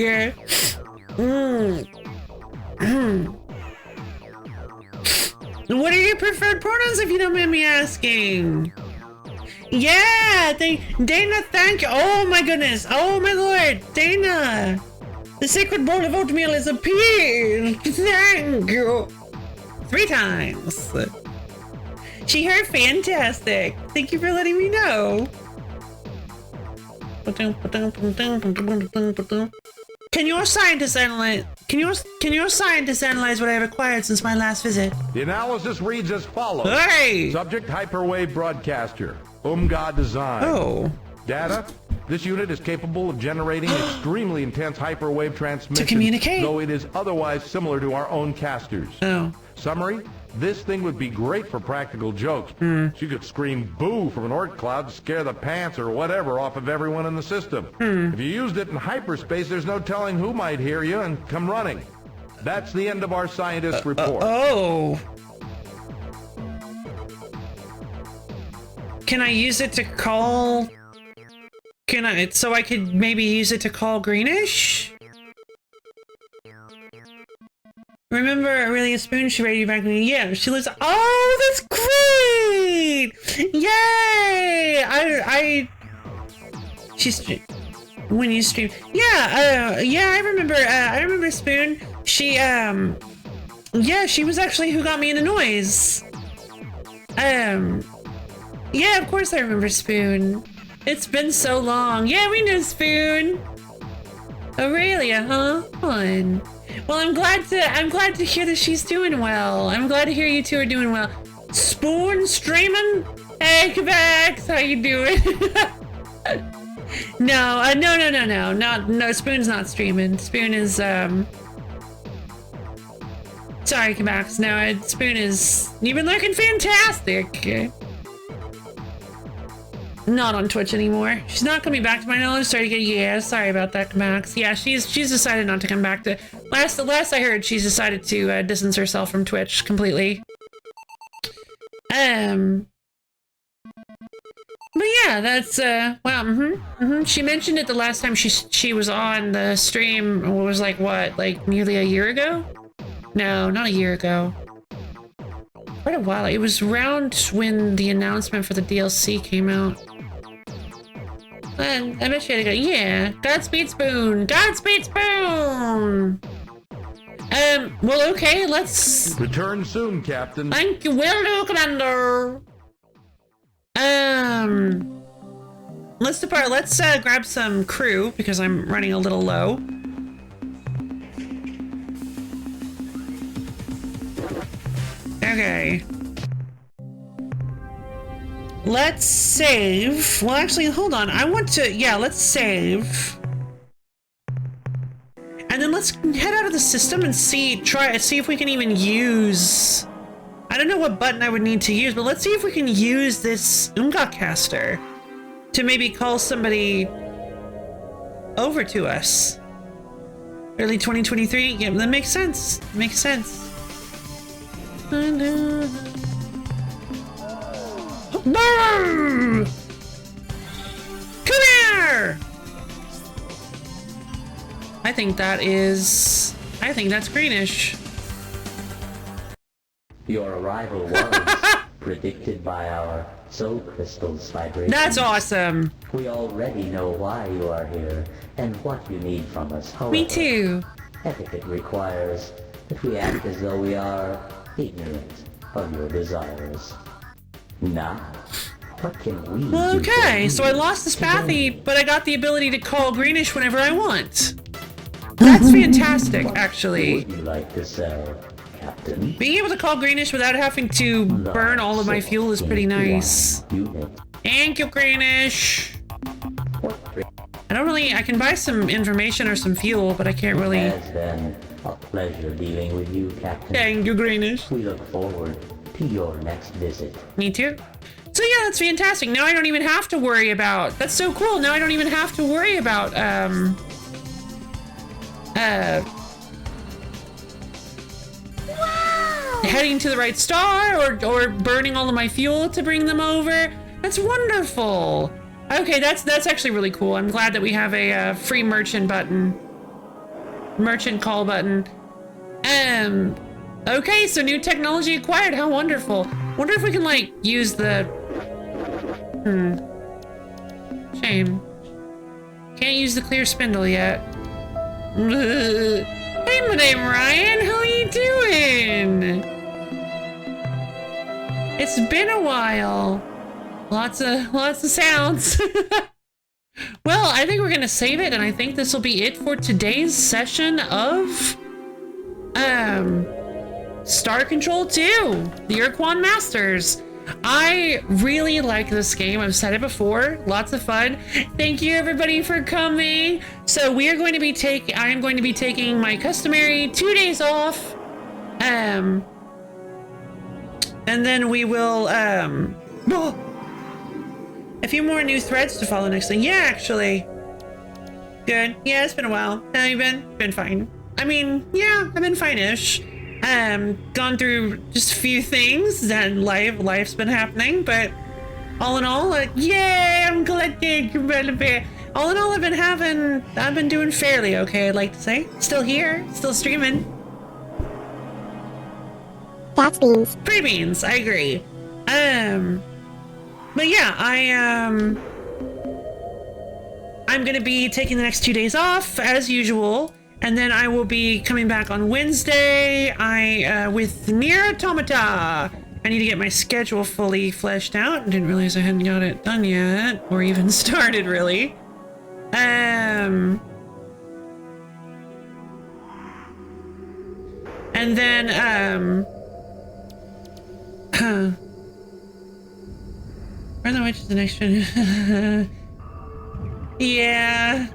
What are your preferred pronouns, if you don't mind me asking? Yeah, Dana, thank you. Oh my goodness. Oh my lord, Dana. The sacred bowl of oatmeal is appeared. Thank you. 3 times. She heard fantastic. Thank you for letting me know. Can your scientists analyze what I have acquired since my last visit? The analysis reads as follows. Hey! Subject hyperwave broadcaster. Umga design. Oh. Data. This unit is capable of generating extremely intense hyperwave transmission. To communicate? Though it is otherwise similar to our own casters. Oh. Summary. This thing would be great for practical jokes. She could scream boo from an orc cloud to scare the pants or whatever off of everyone in the system. If you used it in hyperspace, there's no telling who might hear you and come running. That's the end of our scientist report. Oh. can I use it to call? Can I, so I could maybe use it to call Greenish? Remember really a spoon she rated you back when yeah, she lives, oh, that's great! Yay! She's, when you stream, yeah, I remember Spoon. She, yeah, she was actually who got me into noise. Yeah, of course I remember Spoon. It's been so long. Yeah, we know Spoon. Aurelia, huh? Fun. Well, I'm glad to hear that she's doing well. I'm glad to hear you two are doing well. Spoon streaming? Hey, Quebec, how you doing? No, no, Spoon's not streaming. Spoon is, sorry, Quebec. No, Spoon is, you've been looking fantastic. Not on Twitch anymore. She's not coming back to my knowledge. Sorry to get, yeah, sorry about that, Max. Yeah, she's decided not to come back to, last I heard, she's decided to distance herself from Twitch completely. But yeah, that's, well, She mentioned it the last time she was on the stream, it was like, what, like nearly a year ago? No, not a year ago. Quite a while. It was around when the announcement for the DLC came out. And I bet she had to go, yeah, Godspeed Spoon! Godspeed Spoon! Well, okay, let's... Return soon, Captain. Thank you, will do, Commander! Let's depart. Let's grab some crew because I'm running a little low. Okay. Let's save. Well, actually, hold on. I want to, yeah, let's save. And then let's head out of the system and see if we can even use, I don't know what button I would need to use, but let's see if we can use this Unga caster to maybe call somebody over to us. Early 2023? Yeah, that makes sense. Makes sense. Boom! Come here! I think that's Greenish. Your arrival was predicted by our soul crystal's vibration. That's awesome. We already know why you are here and what you need from us. However, Me too. etiquette requires that we act as though we are ignorant of your desires. Now, what can we do? Okay, so I lost the Spathy, but I got the ability to call Greenish whenever I want. That's fantastic, actually. Would you like to sell, Captain? Being able to call Greenish without having to burn all of my fuel is pretty nice. Thank you, Greenish. I don't really, I can buy some information or some fuel, but I can't really. It has been a pleasure dealing with you, Captain. Thank you, Greenish. We look forward to your next visit. Me too. So yeah, that's fantastic. Now I don't even have to worry about, that's so cool. Now I don't even have to worry about, heading to the right star or burning all of my fuel to bring them over. That's wonderful. Okay, that's actually really cool. I'm glad that we have a free merchant button. Merchant call button. Okay, so new technology acquired. How wonderful. Wonder if we can like use the shame. Can't use the clear spindle yet. Hey, my name Ryan. How are you doing? It's been a while. Lots of sounds. Well, I think we're gonna save it, and I think this will be it for today's session of Star Control 2, the Ur-Quan Masters. I really like this game. I've said it before. Lots of fun. Thank you everybody for coming. So we are going to be I am going to be taking my customary 2 days off. And then we will a few more new threads to follow next thing. Yeah, actually. Good. Yeah, it's been a while. How you been? Been fine. I mean, yeah, I've been fine-ish. Gone through just a few things and life's been happening, but all in all, yay, I'm collecting. All in all, I've been doing fairly okay, I'd like to say. Still here, still streaming. That's beans. Pretty beans, I agree. But yeah, I'm gonna be taking the next 2 days off as usual, and then I will be coming back on Wednesday. With Nier Automata. I need to get my schedule fully fleshed out. Didn't realize I hadn't got it done yet, or even started really. And then Burn the Witch is the next one. Yeah.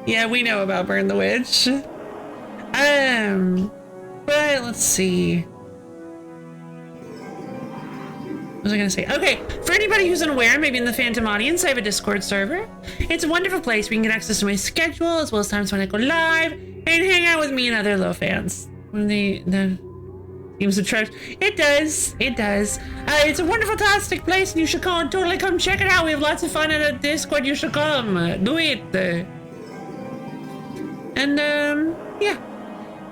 Yeah, we know about Burn the Witch. But let's see. What was I gonna say? Okay, for anybody who's unaware, maybe in the Phantom audience, I have a Discord server. It's a wonderful place where you can get access to my schedule, as well as times when I go live, and hang out with me and other low fans. When the seems to trust. It does. It's a wonderful, fantastic place, and you should totally come check it out. We have lots of fun at a Discord. You should come. Do it. And, yeah.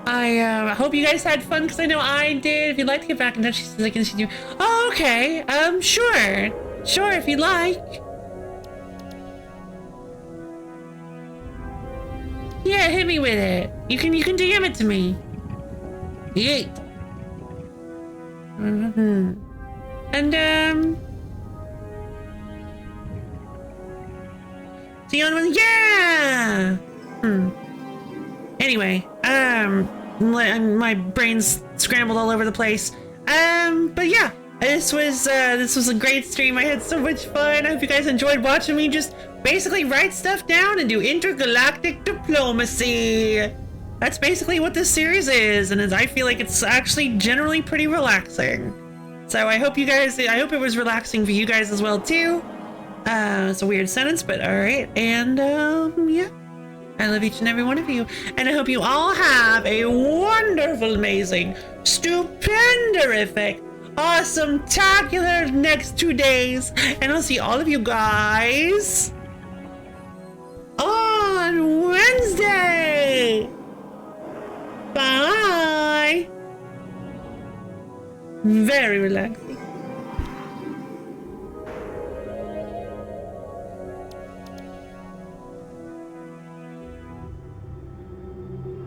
I hope you guys had fun, because I know I did. If you'd like to get back in touch, I can see you. Oh, okay. Sure. Sure, if you'd like. Yeah, hit me with it. You can DM it to me. Yeet. And, see you on, yeah! Anyway, my brain's scrambled all over the place. But yeah, this was a great stream. I had so much fun. I hope you guys enjoyed watching me just basically write stuff down and do intergalactic diplomacy. That's basically what this series is, and I feel like it's actually generally pretty relaxing. So I hope it was relaxing for you guys as well too. It's a weird sentence, but all right. And yeah. I love each and every one of you, and I hope you all have a wonderful, amazing, stupendorific, awesome-tacular next 2 days, and I'll see all of you guys on Wednesday. Bye. Very relaxing.